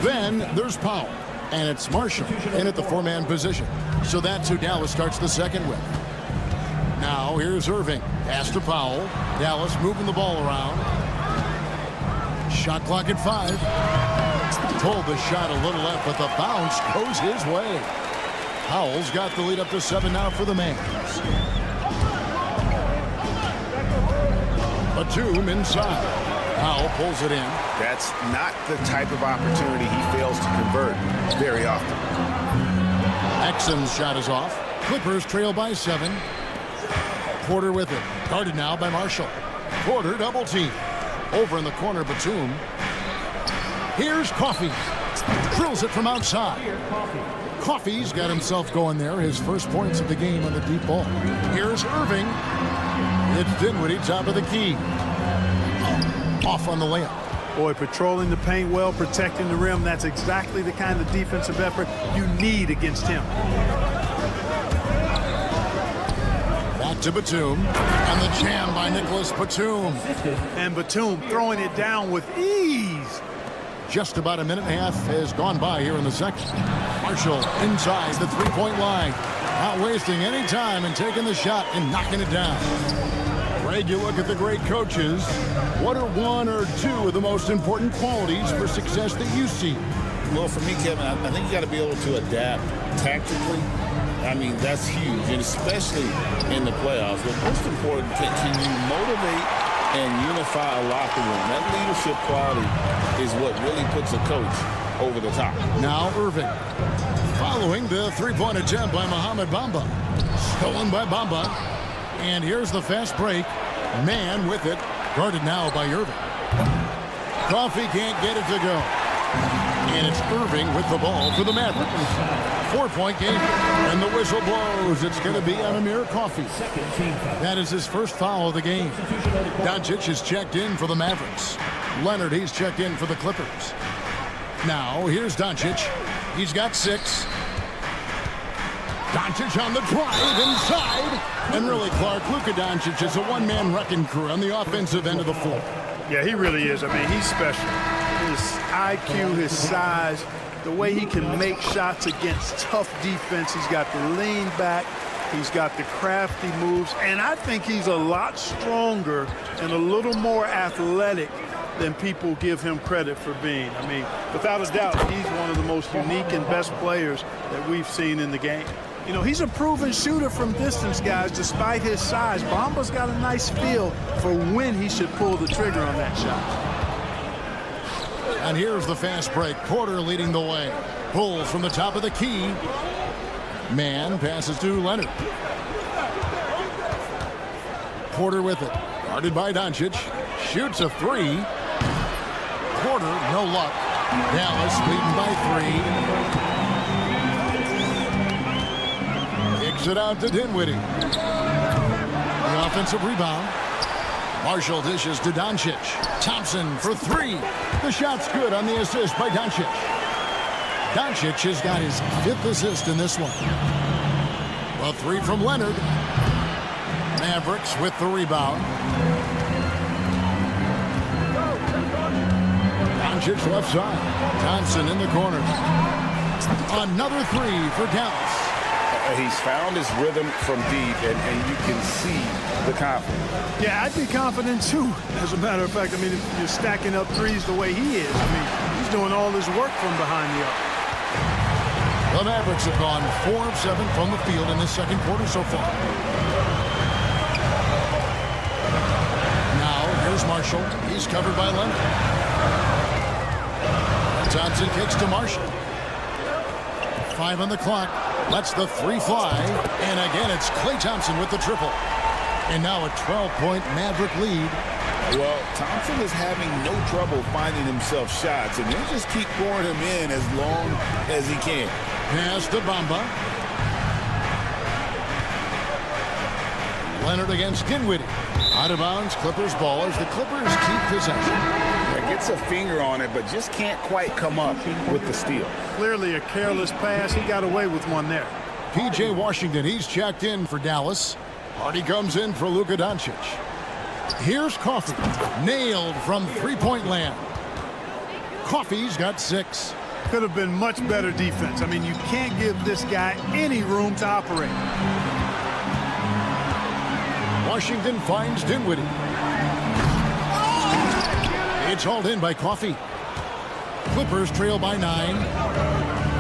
S1: Then there's Powell. And it's Marshall in at the 4-man position. So that's who Dallas starts the second with. Now here's Irving. Pass to Powell. Dallas moving the ball around. Shot clock at 5. Pulled the shot a little left, but the bounce goes his way. Powell's got the lead up to 7 now for the Mavs. Batum inside. Powell pulls it in.
S2: That's not the type of opportunity he fails to convert very often.
S1: Exum's shot is off. Clippers trail by 7. Porter with it. Guarded now by Marshall. Porter double team. Over in the corner, Batum. Here's Coffey. Drills it from outside. Coffey's got himself going there. His first points of the game on the deep ball. Here's Irving. It's Dinwiddie, top of the key. Off on the layup.
S4: Boy, patrolling the paint well, protecting the rim. That's exactly the kind of defensive effort you need against him.
S1: Back to Batum. And the jam by Nicholas Batum.
S4: And Batum throwing it down with ease.
S1: Just about a minute and a half has gone by here in the second. Marshall inside the three-point line. Not wasting any time and taking the shot and knocking it down. Greg, you look at the great coaches. What are 1 or 2 of the most important qualities for success that you see?
S2: Well, for me, Kevin, I think you got to be able to adapt tactically. I mean, that's huge, and especially in the playoffs. But most important, can you motivate and unify a locker room? That leadership quality is what really puts a coach over the top.
S1: Now Irving. Following the three-point attempt by Mohamed Bamba. Stolen by Bamba. And here's the fast break. Man with it. Guarded now by Irving. Coffey can't get it to go. And it's Irving with the ball for the Mavericks. 4-point game. And the whistle blows. It's going to be on Amir Coffey. That is his first foul of the game. Doncic is checked in for the Mavericks. Leonard, he's checked in for the Clippers. Now, here's Doncic. He's got 6. Doncic on the drive inside. And really, Clark, Luka Doncic is a one-man wrecking crew on the offensive end of the floor.
S4: Yeah, he really is. I mean, he's special. His IQ, his size, the way he can make shots against tough defense. He's got the lean back. He's got the crafty moves. And I think he's a lot stronger and a little more athletic than people give him credit for being. I mean, without a doubt, he's one of the most unique and best players that we've seen in the game. You know, he's a proven shooter from distance, guys, despite his size. Bamba's got a nice feel for when he should pull the trigger on that shot.
S1: And here's the fast break. Porter leading the way. Pulls from the top of the key. Man passes to Leonard. Porter with it. Guarded by Doncic. Shoots a three. Porter, no luck. Dallas leading by 3. Kicks it out to Dinwiddie. The offensive rebound. Marshall dishes to Doncic. Thompson for 3. The shot's good on the assist by Doncic. Doncic has got his 5th assist in this one. A 3 from Leonard. Mavericks with the rebound. Doncic left side. Thompson in the corner. Another 3 for Dallas.
S2: He's found his rhythm from deep, and you can see the confidence.
S4: Yeah, I'd be confident too. As a matter of fact, I mean, if you're stacking up threes the way he is, I mean, he's doing all his work from behind the arc.
S1: The Mavericks have gone 4 of 7 from the field in this second quarter so far. Now, here's Marshall. He's covered by Leonard. Thompson kicks to Marshall. 5 on the clock. Lets the 3 fly. And again, it's Klay Thompson with the triple. And now a 12-point Maverick lead.
S2: Well, Thompson is having no trouble finding himself shots, and they just keep pouring him in as long as he can.
S1: Pass to Bamba. Leonard against Dinwiddie. Out of bounds, Clippers ball as the Clippers keep possession.
S2: Gets a finger on it, but just can't quite come up with the steal.
S4: Clearly a careless pass. He got away with one there.
S1: P.J. Washington, he's checked in for Dallas. Hardy comes in for Luka Doncic. Here's Coffey. Nailed from three-point land. Coffey's got 6.
S4: Could have been much better defense. I mean, you can't give this guy any room to operate.
S1: Washington finds Dinwiddie. It's hauled in by Coffey. Clippers trail by 9.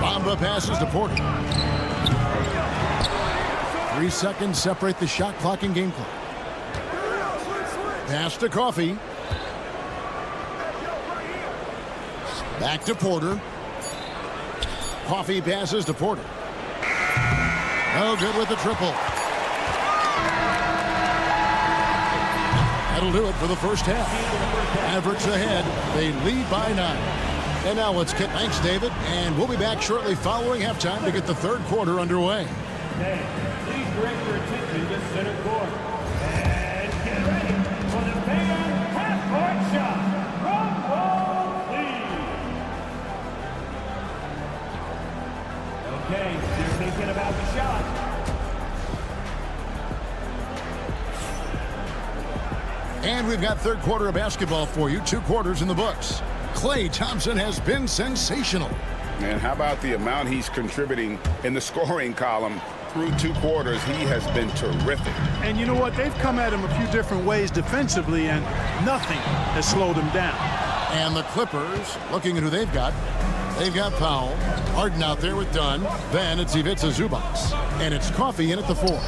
S1: Bamba passes to Porter. 3 seconds separate the shot clock and game clock. Pass to Coffey. Back to Porter. Coffey passes to Porter. No good with the triple. That'll do it for the first half. Mavericks ahead. They lead by 9. And now let's get thanks, David. And we'll be back shortly following halftime to get the third quarter underway.
S13: Okay, please direct your attention to center court. And get ready for the fan half-court shot. Drum roll, please. Okay, you're thinking about the shot.
S1: And we've got third quarter of basketball for you. 2 quarters in the books. Klay Thompson has been sensational.
S2: And how about the amount he's contributing in the scoring column through 2 quarters? He has been terrific.
S4: And you know what? They've come at him a few different ways defensively, and nothing has slowed him down.
S1: And the Clippers, looking at who they've got. They've got Powell. Harden out there with Dunn. Then it's Ivica Zubac. And it's Coffey in at the 4.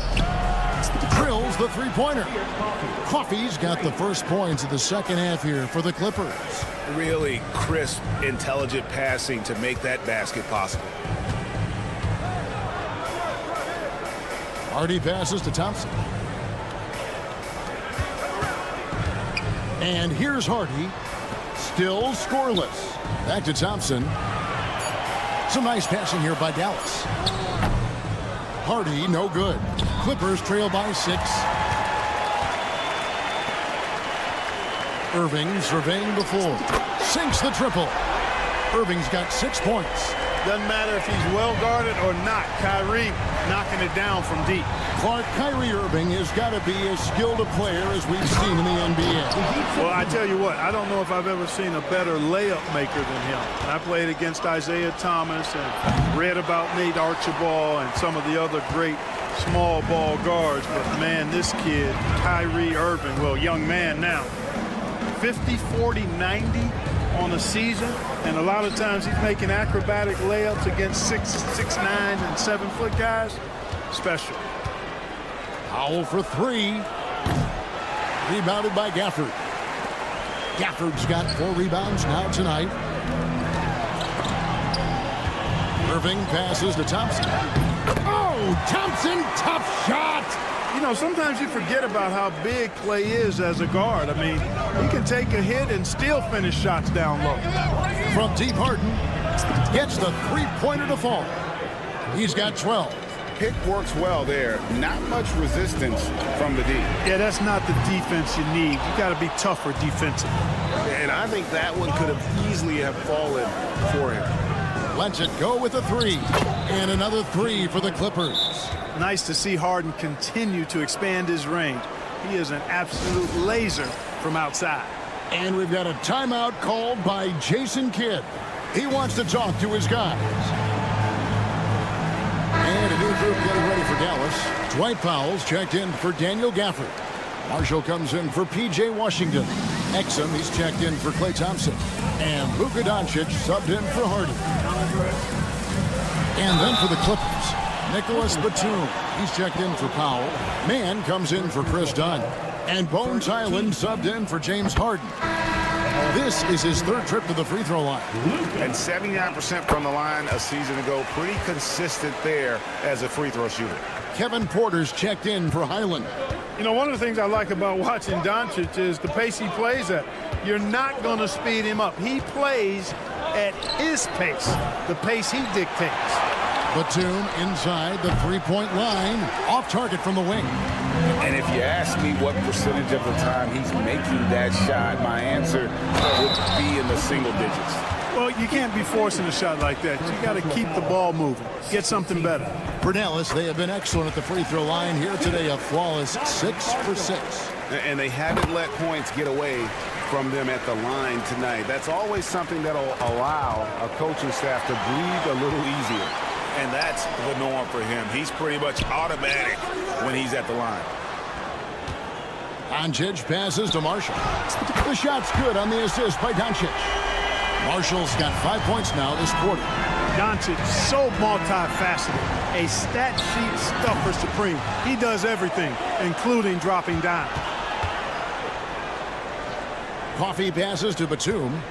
S1: Drills the three-pointer. Coffey's got the first points of the second half here for the Clippers.
S6: Really crisp, intelligent passing to make that basket possible.
S1: Hardy passes to Thompson. And here's Hardy. Still scoreless. Back to Thompson. Some nice passing here by Dallas. Hardy, no good. Clippers trail by 6. Irving surveying the floor. Sinks the triple. Irving's got 6 points.
S4: Doesn't matter if he's well guarded or not. Kyrie knocking it down from deep.
S1: Clark, Kyrie Irving has got to be as skilled a player as we've seen in the NBA.
S4: Well, I tell you what, I don't know if I've ever seen a better layup maker than him. I played against Isaiah Thomas and read about Nate Archibald and some of the other great small ball guards. But, man, this kid, Kyrie Irving, well, young man now, 50, 40, 90 on a season, and a lot of times he's making acrobatic layups against 6'9", and 7-foot guys. Special.
S1: Powell for three. Rebounded by Gafford. Gafford's got 4 rebounds now tonight. Irving passes to Thompson. Oh, Thompson, tough shot.
S4: You know, sometimes you forget about how big Clay is as a guard. I mean, he can take a hit and still finish shots down low.
S1: From deep, Harden gets the three-pointer to fall. He's got 12.
S2: Pick works well there. Not much resistance from the D.
S4: Yeah, that's not the defense you need. You got to be tougher defensively.
S6: And I think that one could have easily have fallen for him.
S1: Lets it go with a three. And another three for the Clippers.
S4: Nice to see Harden continue to expand his range. He is an absolute laser from outside.
S1: And we've got a timeout called by Jason Kidd. He wants to talk to his guys. And a new group getting ready for Dallas. Dwight Powell's checked in for Daniel Gafford. Marshall comes in for P.J. Washington. Exum, he's checked in for Klay Thompson. And Luka Doncic subbed in for Harden. And then for the Clippers, Nicholas Batum. He's checked in for Powell. Mann comes in for Chris Dunn. And Bones Island subbed in for James Harden. This is his 3rd trip to the free throw line.
S2: And 79% from the line a season ago. Pretty consistent there as a free throw shooter.
S1: Kevin Porter's checked in for Highland.
S4: You know, one of the things I like about watching Doncic is the pace he plays at. You're not going to speed him up. He plays at his pace, the pace he dictates.
S1: Batum inside the three-point line, off target from the wing.
S2: And if you ask me what percentage of the time he's making that shot, my answer would be in the single digits.
S4: Well, you can't be forcing a shot like that. You got to keep the ball moving. Get something better.
S1: For Dallas, they have been excellent at the free throw line here today, a flawless 6 for 6.
S6: And they haven't let points get away from them at the line tonight. That's always something that'll allow a coaching staff to breathe a little easier.
S2: And that's the norm for him. He's pretty much automatic when he's at the line.
S1: Doncic passes to Marshall. The shot's good on the assist by Doncic. Marshall's got 5 points now this quarter.
S4: Doncic, so multifaceted. A stat sheet stuffer supreme. He does everything, including dropping down.
S1: Coffee passes to Batum.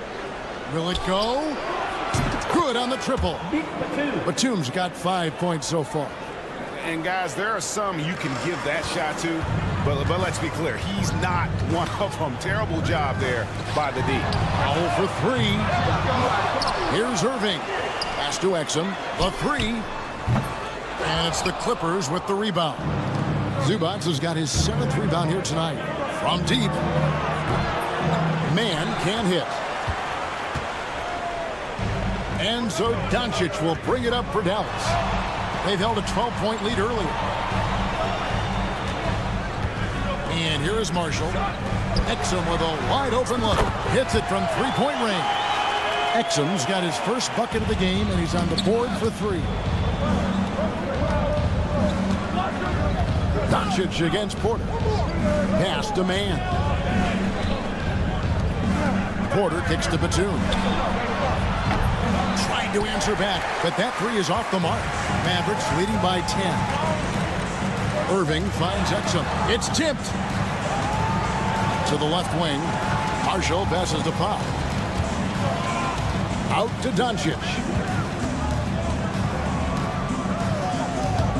S1: Will it go? Good on the triple. Batum's got 5 points so far.
S6: And guys, there are some you can give that shot to, but let's be clear, he's not one of them. Terrible job there by the D.
S1: Powell for three. Here's Irving. Pass to Exum. The three. And it's the Clippers with the rebound. Zubac has got his 7th rebound here tonight. From deep. Mann can't hit. And so Doncic will bring it up for Dallas. They've held a 12-point lead earlier. And here is Marshall. Exum with a wide-open look. Hits it from three-point range. Exum's got his first bucket of the game, and he's on the board for 3. Doncic against Porter. Pass to Mann. Porter kicks to Batum. Trying to answer back, but that 3 is off the mark. Mavericks leading by 10. Irving finds Exum. It's tipped. To the left wing. Marshall passes to Pop. Out to Doncic.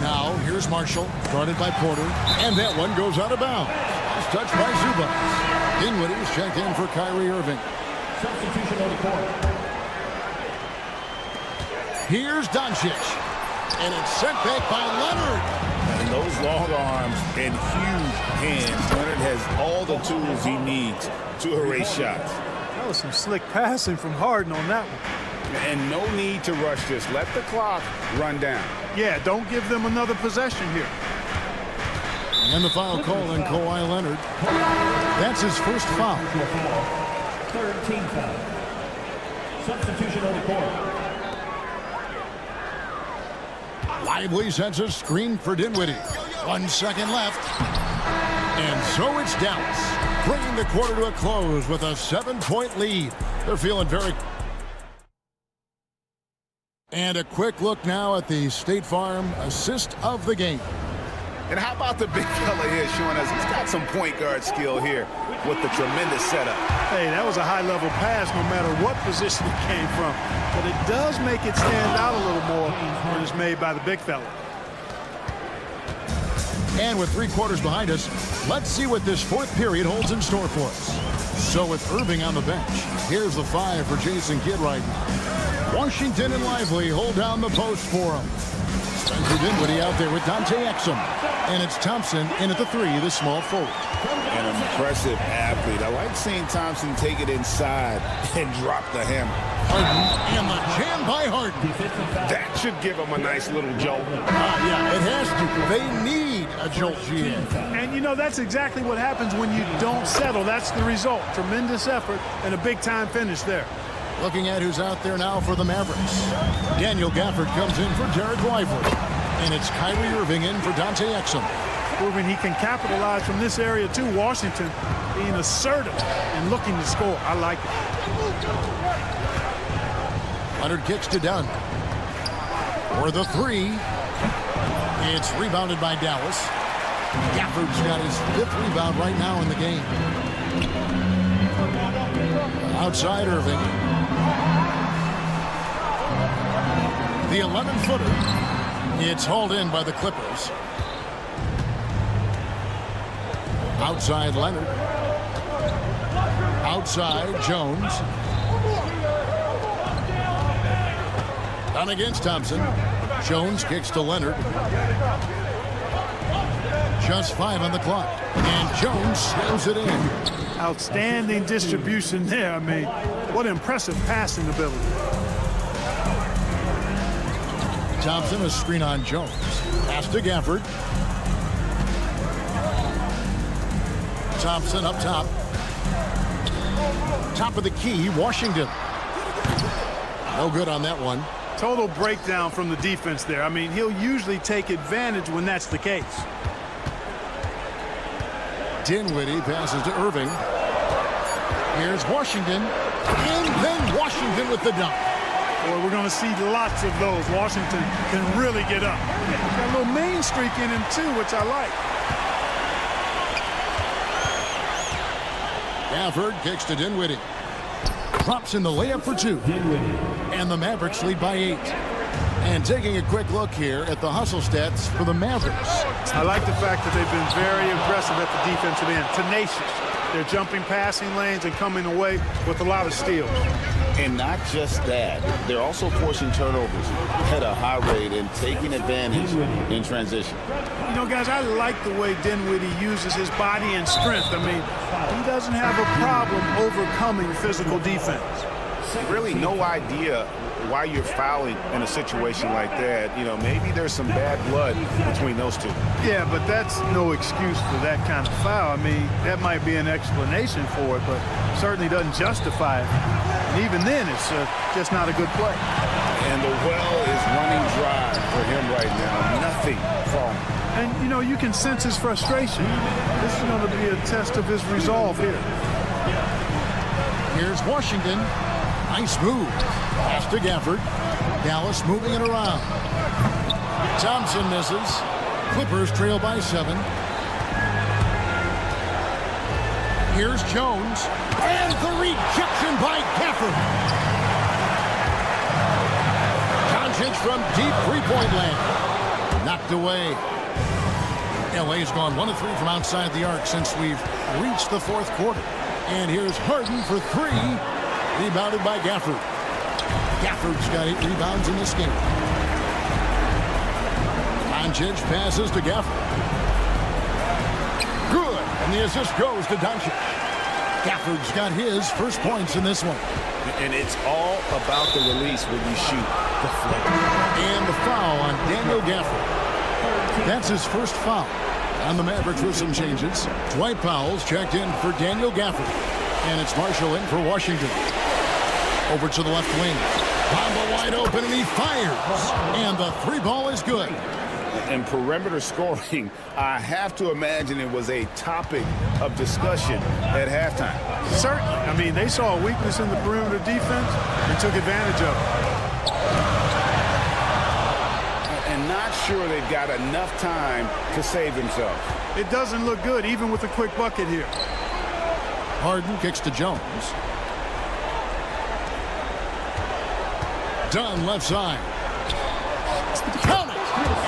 S1: Now here's Marshall, guarded by Porter, and that one goes out of bounds. It's touched by Zubac. Dinwiddie's checked in for Kyrie Irving.
S13: Substitution on the court.
S1: Here's Doncic, and it's sent back by Leonard.
S2: And those long arms and huge hands, Leonard has all the tools he needs to erase shots.
S4: That was some slick passing from Harden on that one.
S2: And no need to rush this. Let the clock run down.
S4: Yeah, don't give them another possession here.
S1: And the foul call on Kawhi Leonard. That's his first foul.
S13: 3rd team foul. Substitution on the court.
S1: Lively sets a screen for Dinwiddie. 1 second left. And so it's Dallas. bringing the quarter to a close with a 7-point lead. They're feeling very... And a quick look now at the State Farm assist of the game.
S2: And how about the big fella here showing us he's got some point guard skill here with the tremendous setup.
S4: Hey, that was a high-level pass no matter what position it came from. But it does make it stand out a little more when it's made by the big fella.
S1: And with 3 quarters behind us, let's see what this 4th period holds in store for us. So with Irving on the bench, here's the 5 for Jason Kidd right now. Washington and Lively hold down the post for him. Spencer Dinwiddie out there with Dante Exum. And it's Thompson in at the 3, the small forward.
S2: An impressive athlete. I like seeing Thompson take it inside and drop the hammer.
S1: Harden and the jam by Harden.
S6: That should give him a nice little jolt.
S1: Yeah, it has to. They need a jolt, GM.
S4: And, you know, that's exactly what happens when you don't settle. That's the result. Tremendous effort and a big-time finish there.
S1: Looking at who's out there now for the Mavericks. Daniel Gafford comes in for Derek Lively. And it's Kyrie Irving in for Dante Exum.
S4: Proving he can capitalize from this area, too. Washington being assertive and looking to score. I like it.
S1: Leonard kicks to Dunn. For the 3. It's rebounded by Dallas. Gafford's got his 5th rebound right now in the game. Outside Irving. The 11-footer. It's hauled in by the Clippers. Outside Leonard. Outside Jones. Down against Thompson. Jones kicks to Leonard. Just 5 on the clock. And Jones slams it in.
S4: Outstanding distribution there. I mean, what impressive passing ability.
S1: Thompson, a screen on Jones. Pass to Gafford. Thompson up top. Top of the key, Washington. No good on that one.
S4: Total breakdown from the defense there. I mean, he'll usually take advantage when that's the case.
S1: Dinwiddie passes to Irving. Here's Washington. And then Washington with the dunk.
S4: Boy, we're going to see lots of those. Washington can really get up. Got a little main streak in him, too, which I like.
S1: Gafford kicks to Dinwiddie. Drops in the layup for 2. And the Mavericks lead by 8. And taking a quick look here at the hustle stats for the Mavericks.
S4: I like the fact that they've been very aggressive at the defensive end. Tenacious. They're jumping passing lanes and coming away with a lot of steals.
S2: And not just that, they're also forcing turnovers at a high rate and taking advantage in transition.
S4: You know, guys, I like the way Dinwiddie uses his body and strength. I mean, he doesn't have a problem overcoming physical defense.
S2: Really no idea why you're fouling in a situation like that. You know, maybe there's some bad blood between those two.
S4: Yeah, but that's no excuse for that kind of foul. I mean, that might be an explanation for it, but certainly doesn't justify it. And even then, it's just not a good play.
S2: And the well is running dry for him right now. Nothing falling.
S4: And, you know, you can sense his frustration. This is going to be a test of his resolve here.
S1: Here's Washington. Nice move. Pass to Gafford. Dallas moving it around. Thompson misses. Clippers trail by 7. Here's Jones. And the rejection by Gafford. Doncic from deep three-point land. Knocked away. LA's gone 1 of 3 from outside the arc since we've reached the 4th quarter. And here's Harden for 3. Rebounded by Gafford. Gafford's got 8 rebounds in this game. Doncic passes to Gafford. Good. And the assist goes to Doncic. Gafford's got his first points in this one.
S2: And it's all about the release when you shoot the float.
S1: And the foul on Daniel Gafford. That's his first foul on the Mavericks with some changes. Dwight Powell's checked in for Daniel Gafford. And it's Marshall in for Washington. Over to the left wing. Bamba wide open, and he fires. And the 3 ball is good.
S2: And perimeter scoring, I have to imagine it was a topic of discussion at halftime.
S4: Certainly. I mean, they saw a weakness in the perimeter defense and took advantage of it.
S2: And not sure they've got enough time to save themselves.
S4: It doesn't look good, even with a quick bucket here.
S1: Harden kicks to Jones. Dunn left side. Count it!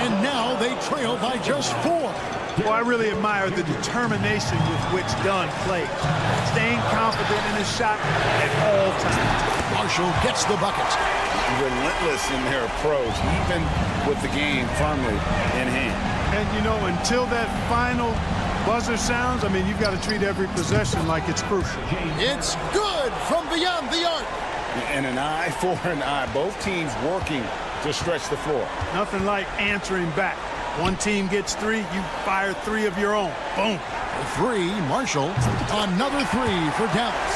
S1: And now they trail by just 4.
S4: Well, I really admire the determination with which Dunn plays. Staying confident in his shot at all times.
S1: Marshall gets the bucket.
S2: Relentless in their approach, even with the game firmly in hand.
S4: And, you know, until that final buzzer sounds, I mean, you've got to treat every possession like it's crucial.
S1: It's good from beyond the arc.
S2: And an eye for an eye. Both teams working to stretch the floor.
S4: Nothing like answering back. One team gets 3, you fire 3 of your own. Boom.
S1: For 3, Marshall. Another 3 for Dallas.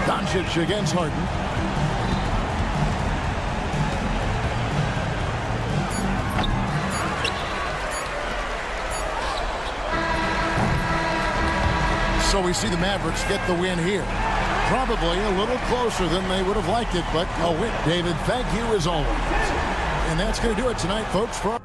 S1: Doncic against Harden. So we see the Mavericks get the win here. Probably a little closer than they would have liked it, but a win. David, thank you as always. And that's going to do it tonight, folks. For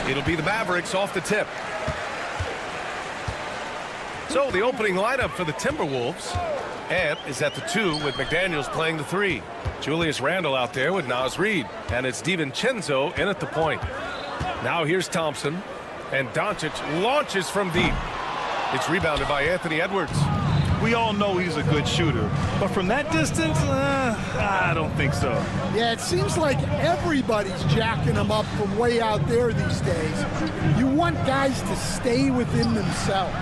S9: It'll be the Mavericks off the tip. So the opening lineup for the Timberwolves. Ant is at the 2 with McDaniels playing the 3. Julius Randle out there with Naz Reid. And it's DiVincenzo in at the point. Now here's Thompson. And Doncic launches from deep. It's rebounded by Anthony Edwards.
S7: We all know he's a good shooter, but from that distance, I don't think so.
S10: Yeah, it seems like everybody's jacking him up from way out there these days. You want guys to stay within themselves.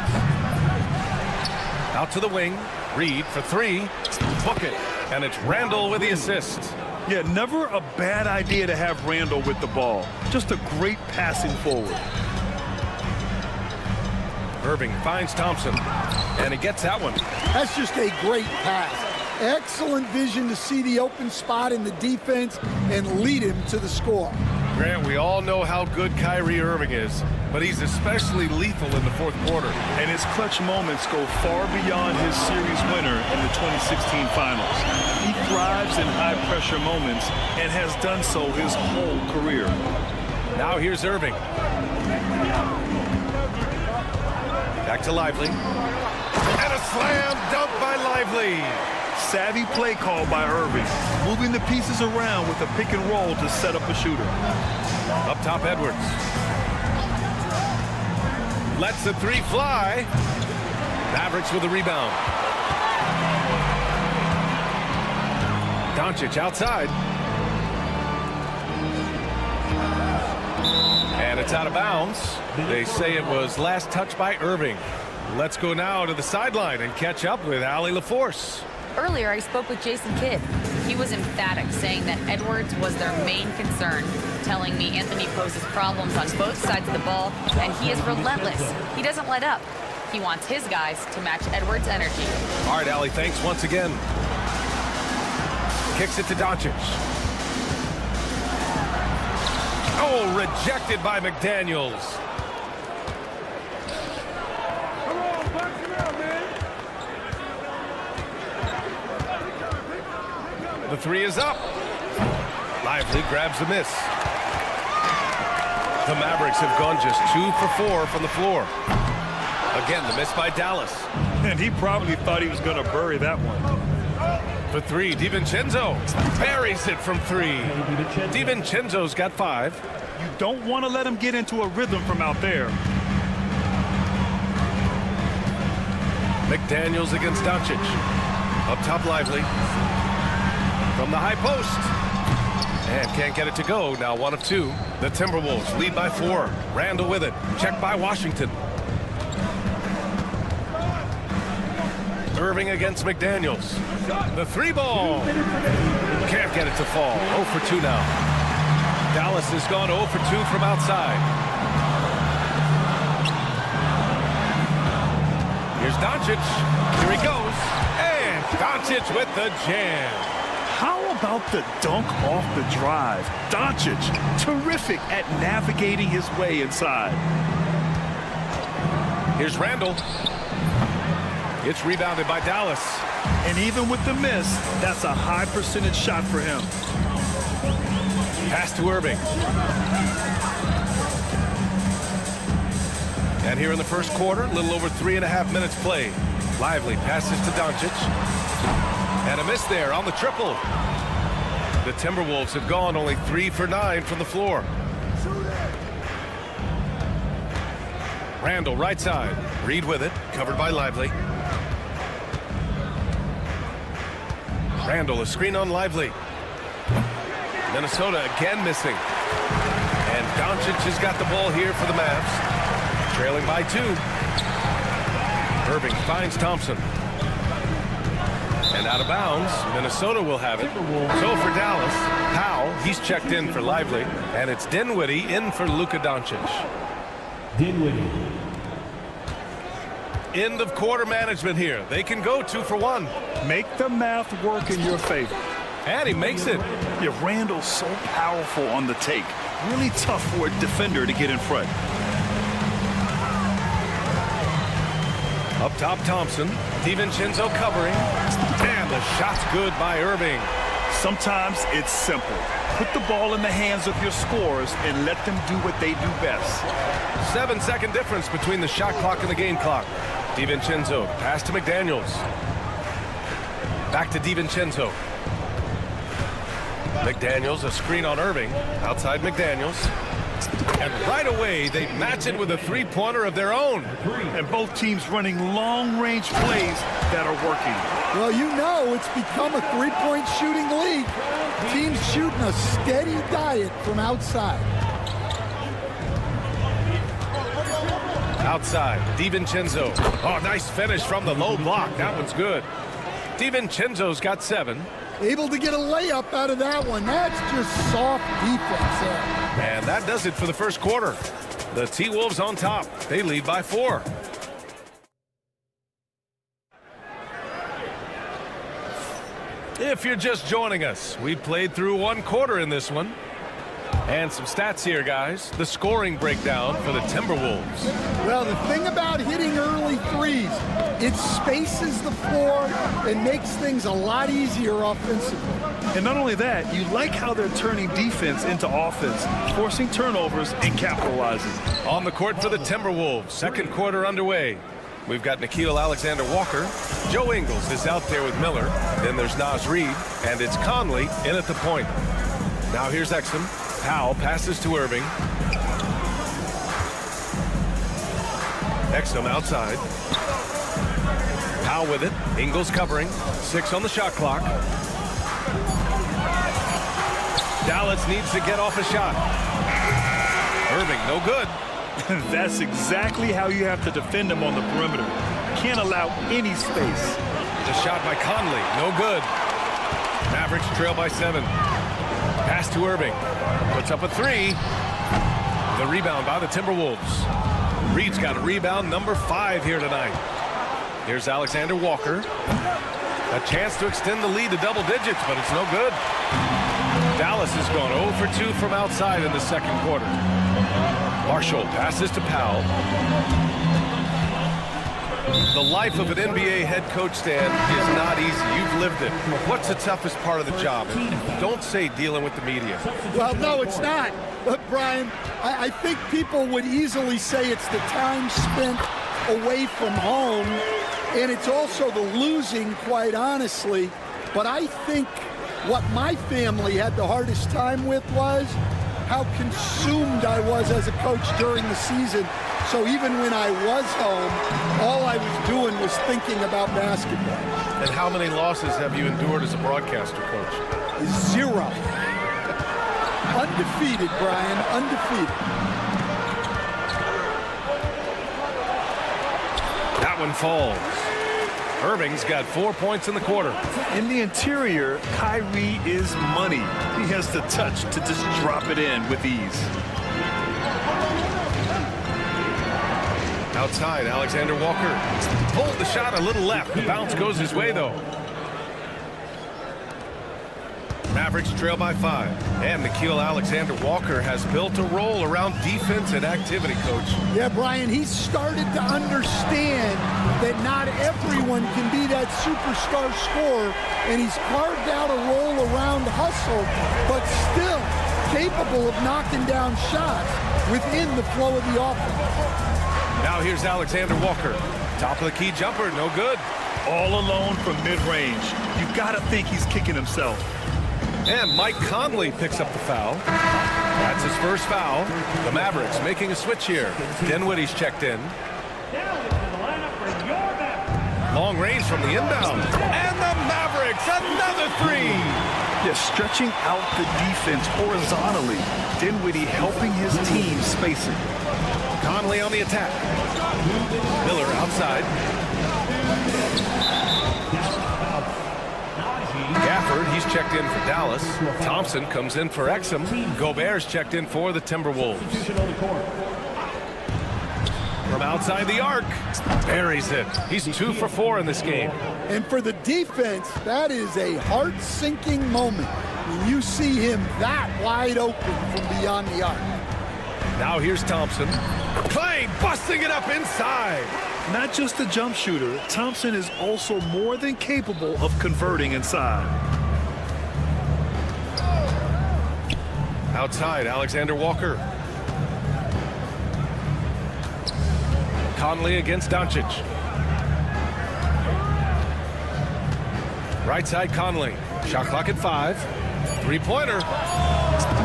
S9: Out to the wing. Reid for 3. Book it. And it's Randle with the assist.
S7: Yeah, never a bad idea to have Randle with the ball. Just a great passing forward.
S9: Irving finds Thompson, and he gets that one.
S10: That's just a great pass. Excellent vision to see the open spot in the defense and lead him to the score.
S9: Grant, we all know how good Kyrie Irving is, but he's especially lethal in the fourth quarter.
S7: And his clutch moments go far beyond his series winner in the 2016 finals. He thrives in high-pressure moments and has done so his whole career.
S9: Now here's Irving. Back to Lively. And a slam dunk by Lively.
S7: Savvy play call by Irving, moving the pieces around with a pick and roll to set up a shooter.
S9: Up top, Edwards. Lets the 3 fly. Mavericks with a rebound. Doncic outside. And it's out of bounds. They say it was last touched by Irving. Let's go now to the sideline and catch up with Allie LaForce.
S12: Earlier, I spoke with Jason Kidd. He was emphatic, saying that Edwards was their main concern, telling me Anthony poses problems on both sides of the ball, and he is relentless. He doesn't let up. He wants his guys to match Edwards' energy.
S9: All right, Allie, thanks once again. Kicks it to Doncic. Oh, rejected by McDaniels. The 3 is up. Lively grabs the miss. The Mavericks have gone just 2 for 4 from the floor. Again, the miss by Dallas.
S7: And he probably thought he was going to bury that one.
S9: For 3, DiVincenzo buries it from 3. DiVincenzo's got 5.
S7: You don't want to let him get into a rhythm from out there.
S9: McDaniels against Doncic. Up top, Lively. From the high post. And can't get it to go. Now 1 of 2. The Timberwolves lead by 4. Randle with it. Checked by Washington. Irving against McDaniels. The 3 ball. Can't get it to fall. 0 for 2 now. Dallas has gone 0 for 2 from outside. Here's Doncic. Here he goes. And Doncic with the jam.
S7: How about the dunk off the drive? Doncic, terrific at navigating his way inside.
S9: Here's Randle. It's rebounded by Dallas.
S7: And even with the miss, that's a high percentage shot for him.
S9: Pass to Irving. And here in the first quarter, a little over 3.5 minutes played. Lively passes to Doncic. And a miss there on the triple. The Timberwolves have gone only 3 for 9 from the floor. Randle right side. Reid with it, covered by Lively. Randle, a screen on Lively. Minnesota again missing. And Doncic has got the ball here for the Mavs. Trailing by 2. Irving finds Thompson. And out of bounds, Minnesota will have it. So for Dallas, Powell, he's checked in for Lively. And it's Dinwiddie in for Luka Doncic.
S13: Dinwiddie.
S9: End of quarter management here. They can go 2 for 1.
S7: Make the math work in your favor.
S9: And he makes it.
S7: Yeah, Randall's so powerful on the take. Really tough for a defender to get in front.
S9: Up top, Thompson. DiVincenzo covering. And the shot's good by Irving.
S7: Sometimes it's simple. Put the ball in the hands of your scorers and let them do what they do best.
S9: 7-second difference between the shot clock and the game clock. DiVincenzo, pass to McDaniels. Back to DiVincenzo. McDaniels, a screen on Irving. Outside McDaniels. And right away, they match it with a three-pointer of their own.
S7: And both teams running long-range plays that are working.
S10: Well, you know it's become a three-point shooting league. Teams shooting a steady diet from outside.
S9: Outside, DiVincenzo. Oh, nice finish from the low block. That one's good. DiVincenzo's got 7.
S10: Able to get a layup out of that one. That's just soft defense there.
S9: And that does it for the first quarter. The T-Wolves on top. They lead by 4. If you're just joining us, we played through 1 quarter in this one. And some stats here, guys. The scoring breakdown for the Timberwolves.
S10: Well, the thing about hitting early threes, it spaces the floor and makes things a lot easier offensively.
S7: And not only that, you like how they're turning defense into offense, forcing turnovers and capitalizing.
S9: On the court for the Timberwolves, second quarter underway. We've got Nickeil Alexander-Walker. Joe Ingles is out there with Miller. Then there's Naz Reid, and it's Conley in at the point. Now here's Exum. Powell passes to Irving. Exum outside. Powell with it. Ingles covering. 6 on the shot clock. Dallas needs to get off a shot. Irving, no good.
S7: That's exactly how you have to defend him on the perimeter. Can't allow any space.
S9: The shot by Conley, no good. Mavericks trail by 7. Pass to Irving. Puts up a 3. The rebound by the Timberwolves. Reed's got a rebound number 5 here tonight. Here's Alexander Walker. A chance to extend the lead to double digits, but it's no good. Dallas has gone 0 for 2 from outside in the second quarter. Marshall passes to Powell. The life of an NBA head coach, Stan, is not easy. You've lived it. What's the toughest part of the job? And don't say dealing with the media.
S10: Well, no, it's not. But, Brian, I think people would easily say it's the time spent away from home, and it's also the losing, quite honestly. But I think what my family had the hardest time with was how consumed I was as a coach during the season. So even when I was home, all I was doing was thinking about basketball.
S9: And how many losses have you endured as a broadcaster, Coach?
S10: 0. Undefeated, Brian, undefeated.
S9: That one falls. Irving's got 4 points in the quarter.
S7: In the interior, Kyrie is money. He has the touch to just drop it in with ease.
S9: Outside, Alexander Walker pulled the shot a little left. The bounce goes his way, though. Mavericks trail by 5. And Nickeil Alexander-Walker has built a role around defense and activity, Coach.
S10: Yeah, Brian, he's started to understand that not everyone can be that superstar scorer, and he's carved out a role around hustle, but still capable of knocking down shots within the flow of the offense.
S9: Now here's Alexander Walker. Top of the key jumper, no good.
S7: All alone from mid-range. You gotta think he's kicking himself.
S9: And Mike Conley picks up the foul. That's his first foul. The Mavericks making a switch here. Dinwiddie's checked in. Long range from the inbound. And the Mavericks, another 3.
S7: Yeah, stretching out the defense horizontally. Dinwiddie helping his team space it.
S9: Conley on the attack. Miller outside. Gafford, he's checked in for Dallas. Thompson comes in for Exum. Gobert's checked in for the Timberwolves. from outside the arc. Buries it. He's 2 for 4 in this game.
S10: And for the defense, that is a heart-sinking moment when you see him that wide open from beyond the arc.
S9: Now here's Thompson. Clay busting it up inside.
S7: Not just a jump shooter, Thompson is also more than capable of converting inside.
S9: Outside, Alexander Walker. Conley against Doncic. Right side, Conley. Shot clock at 5. Three-pointer.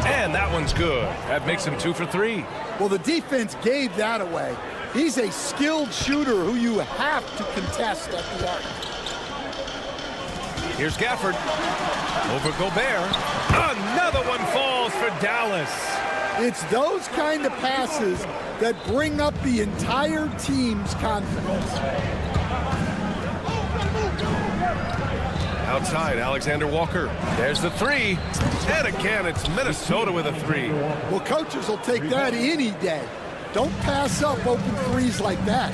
S9: And that one's good. That makes him 2 for 3.
S10: Well, the defense gave that away. He's a skilled shooter who you have to contest at the arc.
S9: Here's Gafford. Over Gobert. Another one falls for Dallas.
S10: It's those kind of passes that bring up the entire team's confidence.
S9: Outside, Alexander Walker. There's the 3. And again, it's Minnesota with a 3.
S10: Well, coaches will take that any day. Don't pass up open threes like that.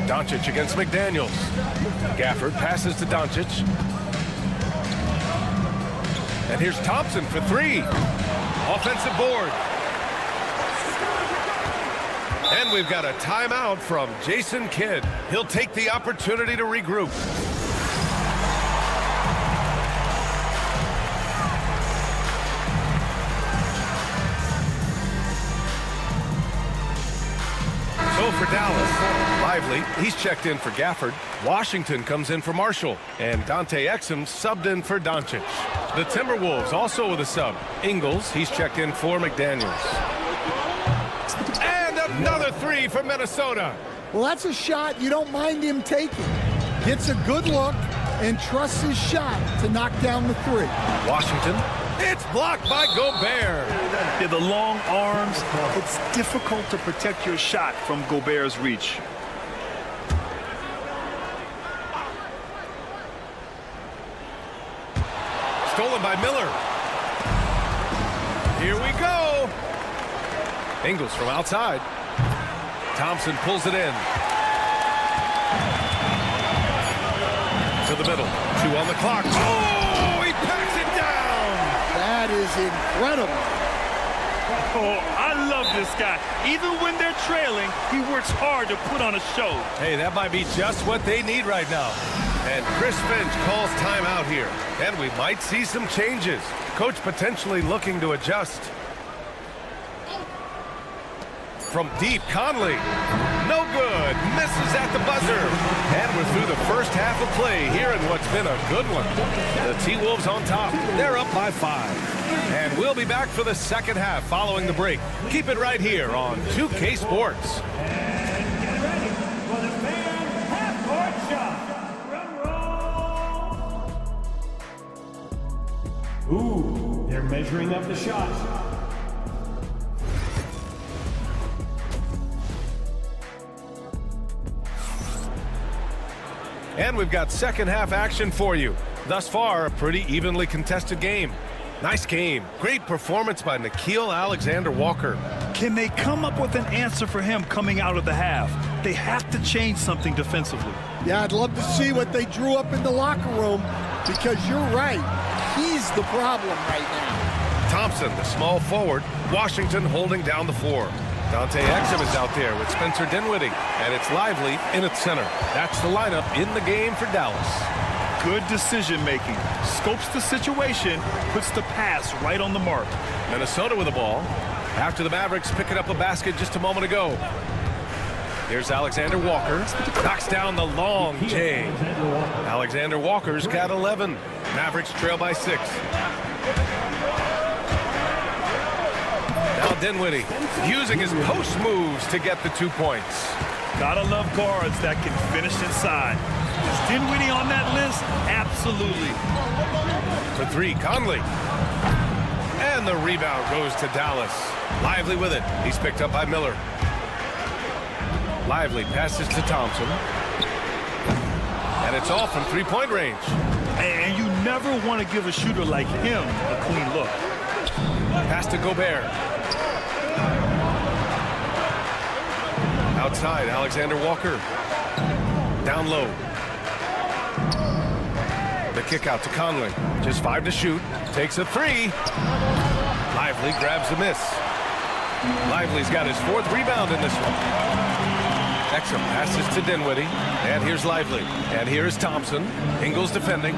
S9: Doncic against McDaniels. Gafford passes to Doncic. And here's Thompson for 3. Offensive board. And we've got a timeout from Jason Kidd. He'll take the opportunity to regroup. So for Dallas, Lively, he's checked in for Gafford. Washington comes in for Marshall. And Dante Exum subbed in for Doncic. The Timberwolves also with a sub. Ingles, he's checked in for McDaniels. And another 3 for Minnesota.
S10: Well, that's a shot you don't mind him taking. Gets a good look and trusts his shot to knock down the 3.
S9: Washington, it's blocked by Gobert.
S7: Yeah, the long arms, it's difficult to protect your shot from Gobert's reach.
S9: Stolen by Miller. Here we go. Ingles from outside. Thompson pulls it in. To the middle. 2 on the clock. Oh, he packs it down.
S10: That is incredible.
S7: Oh, I love this guy. Even when they're trailing, he works hard to put on a show.
S9: Hey, that might be just what they need right now. And Chris Finch calls timeout here. And we might see some changes. Coach potentially looking to adjust. From deep, Conley. No good. Misses at the buzzer. And we're through the first half of play here in what's been a good one. The T-Wolves on top. They're up by 5. And we'll be back for the second half following the break. Keep it right here on 2K Sports.
S13: And get ready for the fan half-court shot. Drum roll. Ooh, they're measuring up the shot.
S9: And we've got second half action for you. Thus far, a pretty evenly contested game. Nice game. Great performance by Nickeil Alexander-Walker.
S7: Can they come up with an answer for him coming out of the half? They have to change something defensively.
S10: Yeah, I'd love to see what they drew up in the locker room because you're right. He's the problem right now.
S9: Thompson, the small forward. Washington holding down the floor. Dante Exum is out there with Spencer Dinwiddie, and it's Lively in its center. That's the lineup in the game for Dallas.
S7: Good decision-making. Scopes the situation, puts the pass right on the mark.
S9: Minnesota with the ball. After the Mavericks picking up a basket just a moment ago. Here's Alexander Walker. Knocks down the long J. Alexander Walker's got 11. Mavericks trail by 6. Now Dinwiddie using his post moves to get the 2 points.
S7: Gotta love guards that can finish inside. Is Dinwiddie on that list? Absolutely.
S9: For 3, Conley. And the rebound goes to Dallas. Lively with it. He's picked up by Miller. Lively passes to Thompson. And it's all from 3-point range.
S7: And you never want to give a shooter like him a clean look.
S9: Pass to Gobert. Outside, Alexander Walker. Down low. The kick out to Conley. Just 5 to shoot. Takes a 3. Lively grabs the miss. Lively's got his 4th rebound in this one. Exum passes to Dinwiddie. And here's Lively. And here's Thompson. Ingles defending.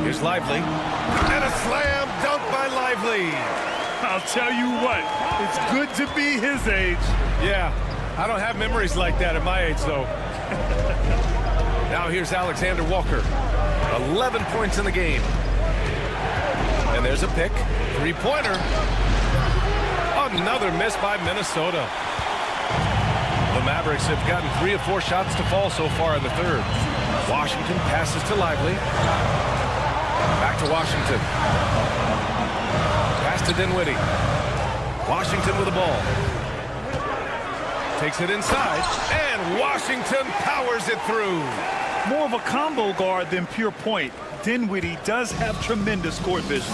S9: Here's Lively. And a slam dunk by Lively.
S7: I'll tell you what, it's good to be his age.
S9: Yeah, I don't have memories like that at my age, though. Now here's Alexander Walker. 11 points in the game. And there's a pick. 3-pointer. Another miss by Minnesota. The Mavericks have gotten 3 of 4 shots to fall so far in the third. Washington passes to Lively. Back to Washington. Pass to Dinwiddie. Washington with the ball. Takes it inside, and Washington powers it through.
S7: More of a combo guard than pure point. Dinwiddie does have tremendous court vision.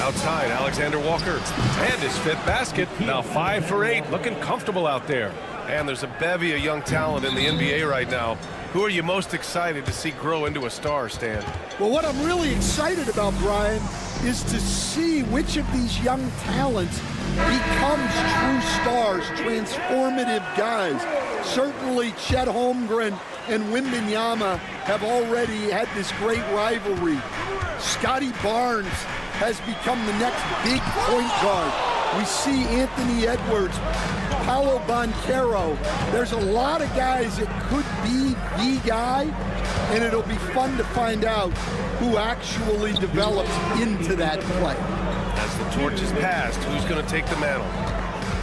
S9: Outside, Alexander Walker. And his 5th basket. Now 5 for 8. Looking comfortable out there. And there's a bevy of young talent in the NBA right now. Who are you most excited to see grow into a star, Stan?
S10: Well, what I'm really excited about, Brian, is to see which of these young talents becomes true stars, transformative guys. Certainly, Chet Holmgren and Wembanyama have already had this great rivalry. Scotty Barnes has become the next big point guard. We see Anthony Edwards, Paolo Banchero. There's a lot of guys that could be the guy, and it'll be fun to find out who actually develops into that play.
S9: As the torch is passed, who's going to take the mantle?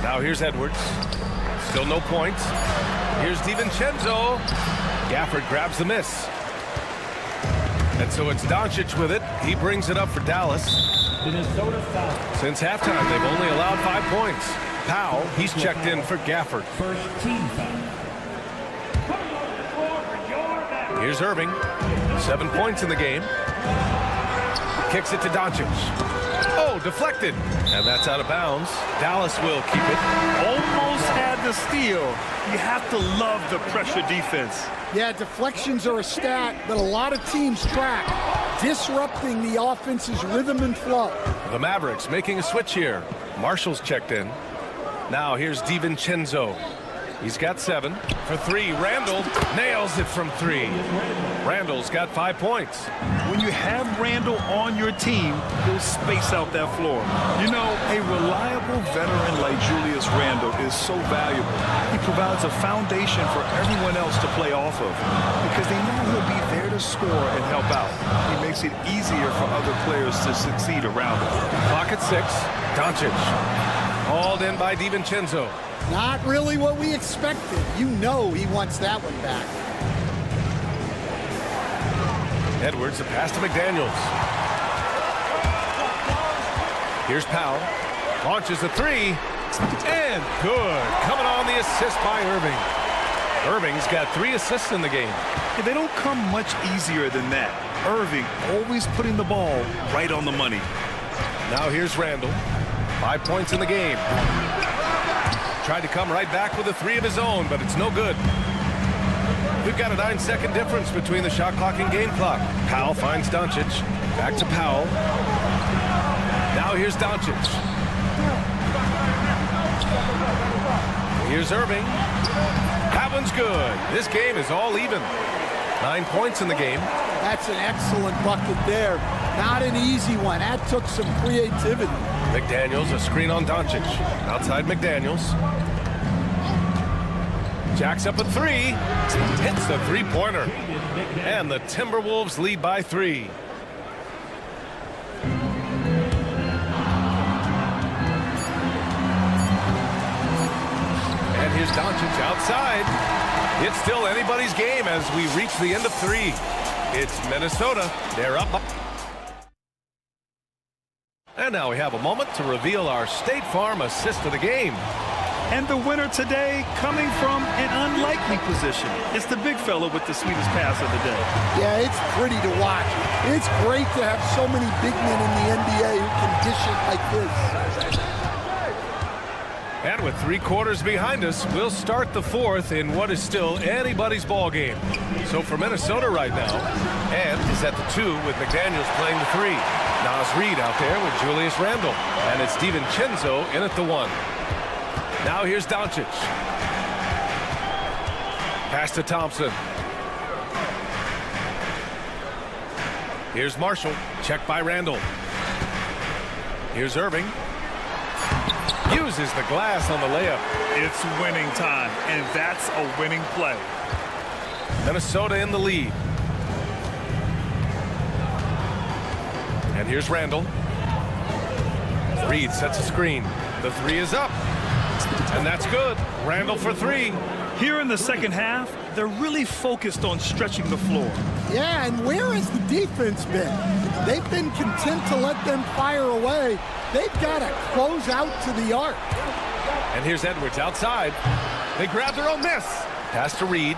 S9: Now here's Edwards. Still no points. Here's DiVincenzo. Gafford grabs the miss. And so it's Doncic with it. He brings it up for Dallas. Since halftime, they've only allowed 5 points. Powell, he's checked in for Gafford. Here's Irving. 7 points in the game. Kicks it to Doncic. Oh, deflected. And that's out of bounds. Dallas will keep it.
S7: Almost had the steal. You have to love the pressure defense.
S10: Yeah, deflections are a stat that a lot of teams track, disrupting the offense's rhythm and flow.
S9: The Mavericks making a switch here. Marshall's checked in. Now here's DiVincenzo. He's got 7 for 3. Randall nails it from 3. Randall's got 5 points.
S7: When you have Randall on your team, he'll space out that floor. You know, a reliable veteran like Julius Randall is so valuable. He provides a foundation for everyone else to play off of because they know he'll be there to score and help out. He makes it easier for other players to succeed around him.
S9: Clock at 6. Doncic. Hauled in by DiVincenzo.
S10: Not really what we expected. You know he wants that one back.
S9: Edwards, a pass to McDaniels. Here's Powell. Launches a 3. And good. Coming on the assist by Irving. Irving's got 3 assists in the game.
S7: Yeah, they don't come much easier than that. Irving always putting the ball right on the money.
S9: Now here's Randall. 5 points in the game. Tried to come right back with a 3 of his own, but it's no good. We've got a 9-second difference between the shot clock and game clock. Powell finds Doncic. Back to Powell. Now here's Doncic. Here's Irving. That one's good. This game is all even. 9 points in the game.
S10: That's an excellent bucket there. Not an easy one. That took some creativity.
S9: McDaniels, a screen on Doncic. Outside McDaniels. Jacks up a 3. Hits the 3-pointer. And the Timberwolves lead by 3. And here's Doncic outside. It's still anybody's game as we reach the end of 3. It's Minnesota. They're up. And now we have a moment to reveal our State Farm assist of the game.
S7: And the winner today coming from an unlikely position. It's the big fella with the sweetest pass of the day.
S10: Yeah, it's pretty to watch. It's great to have so many big men in the NBA who can dish it like this.
S9: And with 3 quarters behind us, we'll start the 4th in what is still anybody's ball game. So for Minnesota right now, Ant is at the 2 with McDaniels playing the 3. Nas Reed out there with Julius Randle. And it's DiVincenzo in at the 1. Now here's Doncic. Pass to Thompson. Here's Marshall. Checked by Randle. Here's Irving. Uses the glass on the layup.
S7: It's winning time, and that's a winning play.
S9: Minnesota in the lead. And here's Randle. Reed sets a screen. The 3 is up. And that's good. Randle for 3.
S7: Here in the second half, they're really focused on stretching the floor.
S10: Yeah, and where has the defense been? They've been content to let them fire away. They've got to close out to the arc.
S9: And here's Edwards outside. They grab their own miss. Pass to Reed.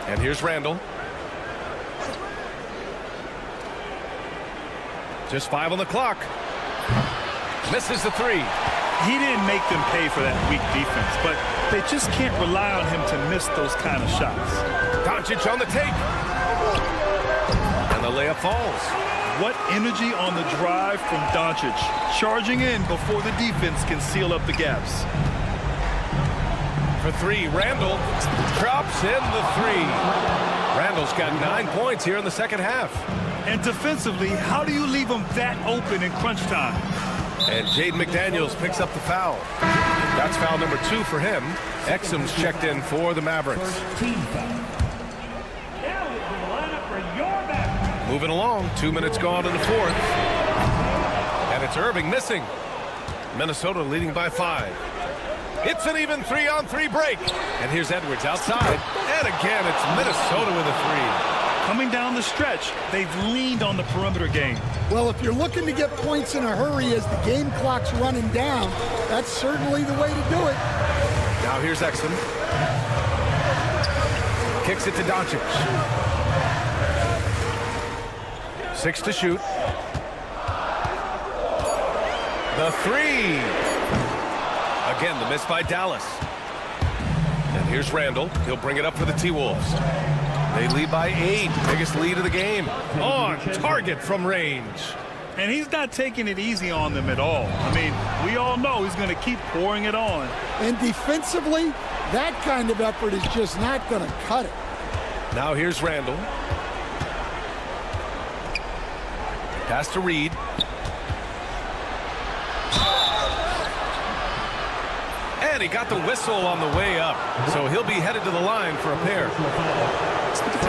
S9: And here's Randle. Just 5 on the clock. Misses the 3.
S7: He didn't make them pay for that weak defense, but they just can't rely on him to miss those kind of shots.
S9: Doncic on the take. And the layup falls.
S7: What energy on the drive from Doncic, charging in before the defense can seal up the gaps.
S9: For 3, Randle drops in the 3. Randle's got 9 points here in the second half.
S7: And defensively, how do you leave them that open in crunch time?
S9: And Jaden McDaniels picks up the foul. That's foul number 2 for him. Exum's checked in for the Mavericks. Moving along, 2 minutes gone in the 4th. And it's Irving missing. Minnesota leading by 5. It's an even 3-on-3 break. And here's Edwards outside. And again, it's Minnesota with a 3.
S7: Coming down the stretch, they've leaned on the perimeter game.
S10: Well, if you're looking to get points in a hurry as the game clock's running down, that's certainly the way to do it.
S9: Now here's Exum. Kicks it to Doncic. 6 to shoot. The 3. Again, the miss by Dallas. And here's Randle. He'll bring it up for the T-Wolves. They lead by 8. Biggest lead of the game. On target from range.
S7: And he's not taking it easy on them at all. I mean, we all know he's going to keep pouring it on.
S10: And defensively, that kind of effort is just not going to cut it.
S9: Now here's Randle. Pass to Reed. And he got the whistle on the way up. So he'll be headed to the line for a pair.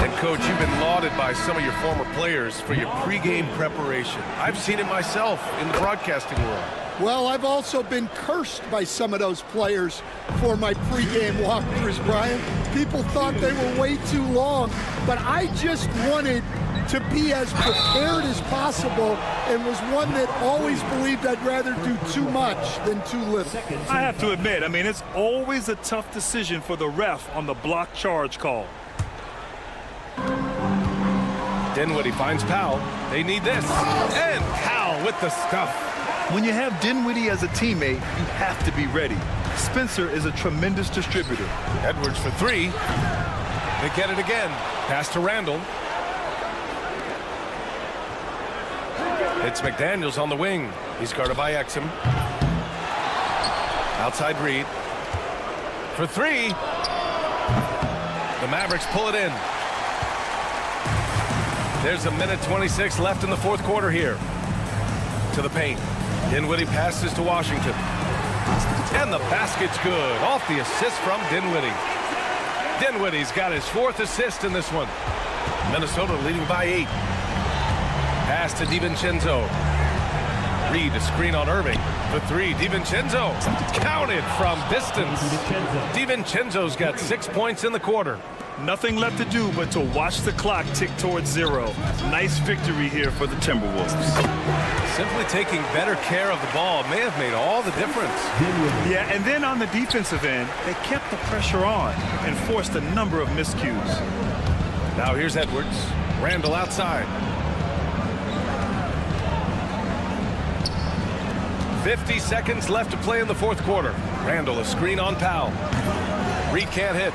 S9: And Coach, you've been lauded by some of your former players for your pregame preparation. I've seen it myself in the broadcasting world.
S10: Well, I've also been cursed by some of those players for my pregame walkthroughs, Brian. People thought they were way too long, but I just wanted to be as prepared as possible and was one that always believed I'd rather do too much than too little.
S7: I have to admit, I mean, it's always a tough decision for the ref on the block charge call.
S9: Dinwiddie finds Powell. They need this. And Powell with the stuff.
S7: When you have Dinwiddie as a teammate, you have to be ready. Spencer is a tremendous distributor.
S9: Edwards for 3. They get it again. Pass to Randle. It's McDaniels on the wing. He's guarded by Exum. Outside Reed. For 3. The Mavericks pull it in. There's a minute 26 left in the 4th quarter here. To the paint. Dinwiddie passes to Washington. And the basket's good. Off the assist from Dinwiddie. Dinwiddie's got his 4th assist in this one. Minnesota leading by 8. Pass to DiVincenzo. Reed to screen on Irving. For 3, DiVincenzo. Counted from distance. DiVincenzo's got 6 points in the quarter.
S7: Nothing left to do but to watch the clock tick towards 0. Nice victory here for the Timberwolves.
S9: Simply taking better care of the ball may have made all the difference.
S7: Yeah, and then on the defensive end, they kept the pressure on and forced a number of miscues.
S9: Now here's Edwards. Randle outside. 50 seconds left to play in the 4th quarter. Randall, a screen on Powell. Reed can't hit.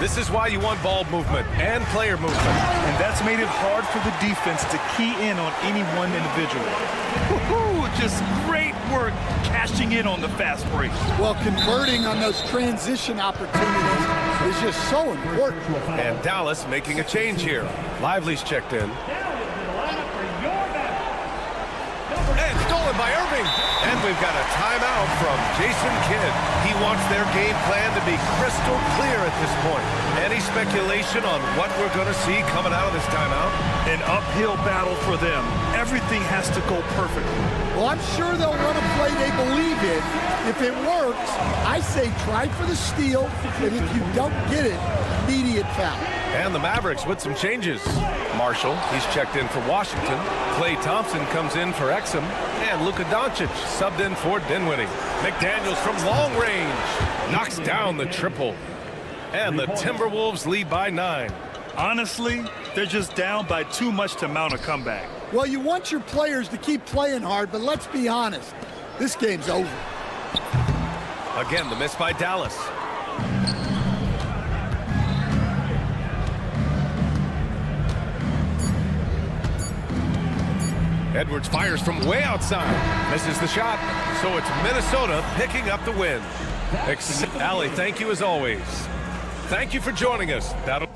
S9: This is why you want ball movement and player movement.
S7: And that's made it hard for the defense to key in on any one individual. Woo-hoo, just great work cashing in on the fast break.
S10: Well, converting on those transition opportunities is just so important.
S9: And Dallas making a change here. Lively's checked in. And stolen by Irving. And we've got a timeout from Jason Kidd. He wants their game plan to be crystal clear at this point. Any speculation on what we're going to see coming out of this timeout?
S7: An uphill battle for them. Everything has to go perfectly.
S10: Well, I'm sure they'll run a play they believe in. If it works, I say try for the steal, and if you don't get it, immediate foul.
S9: And the Mavericks with some changes. Marshall, he's checked in for Washington. Klay Thompson comes in for Exum. And Luka Doncic subbed in for Dinwiddie. McDaniels from long range knocks down the triple. And the Timberwolves lead by 9.
S7: Honestly, they're just down by too much to mount a comeback.
S10: Well, you want your players to keep playing hard, but let's be honest, this game's over.
S9: Again, the miss by Dallas. Edwards fires from way outside. Misses the shot. So it's Minnesota picking up the win. Allie, thank you as always. Thank you for joining us. That'll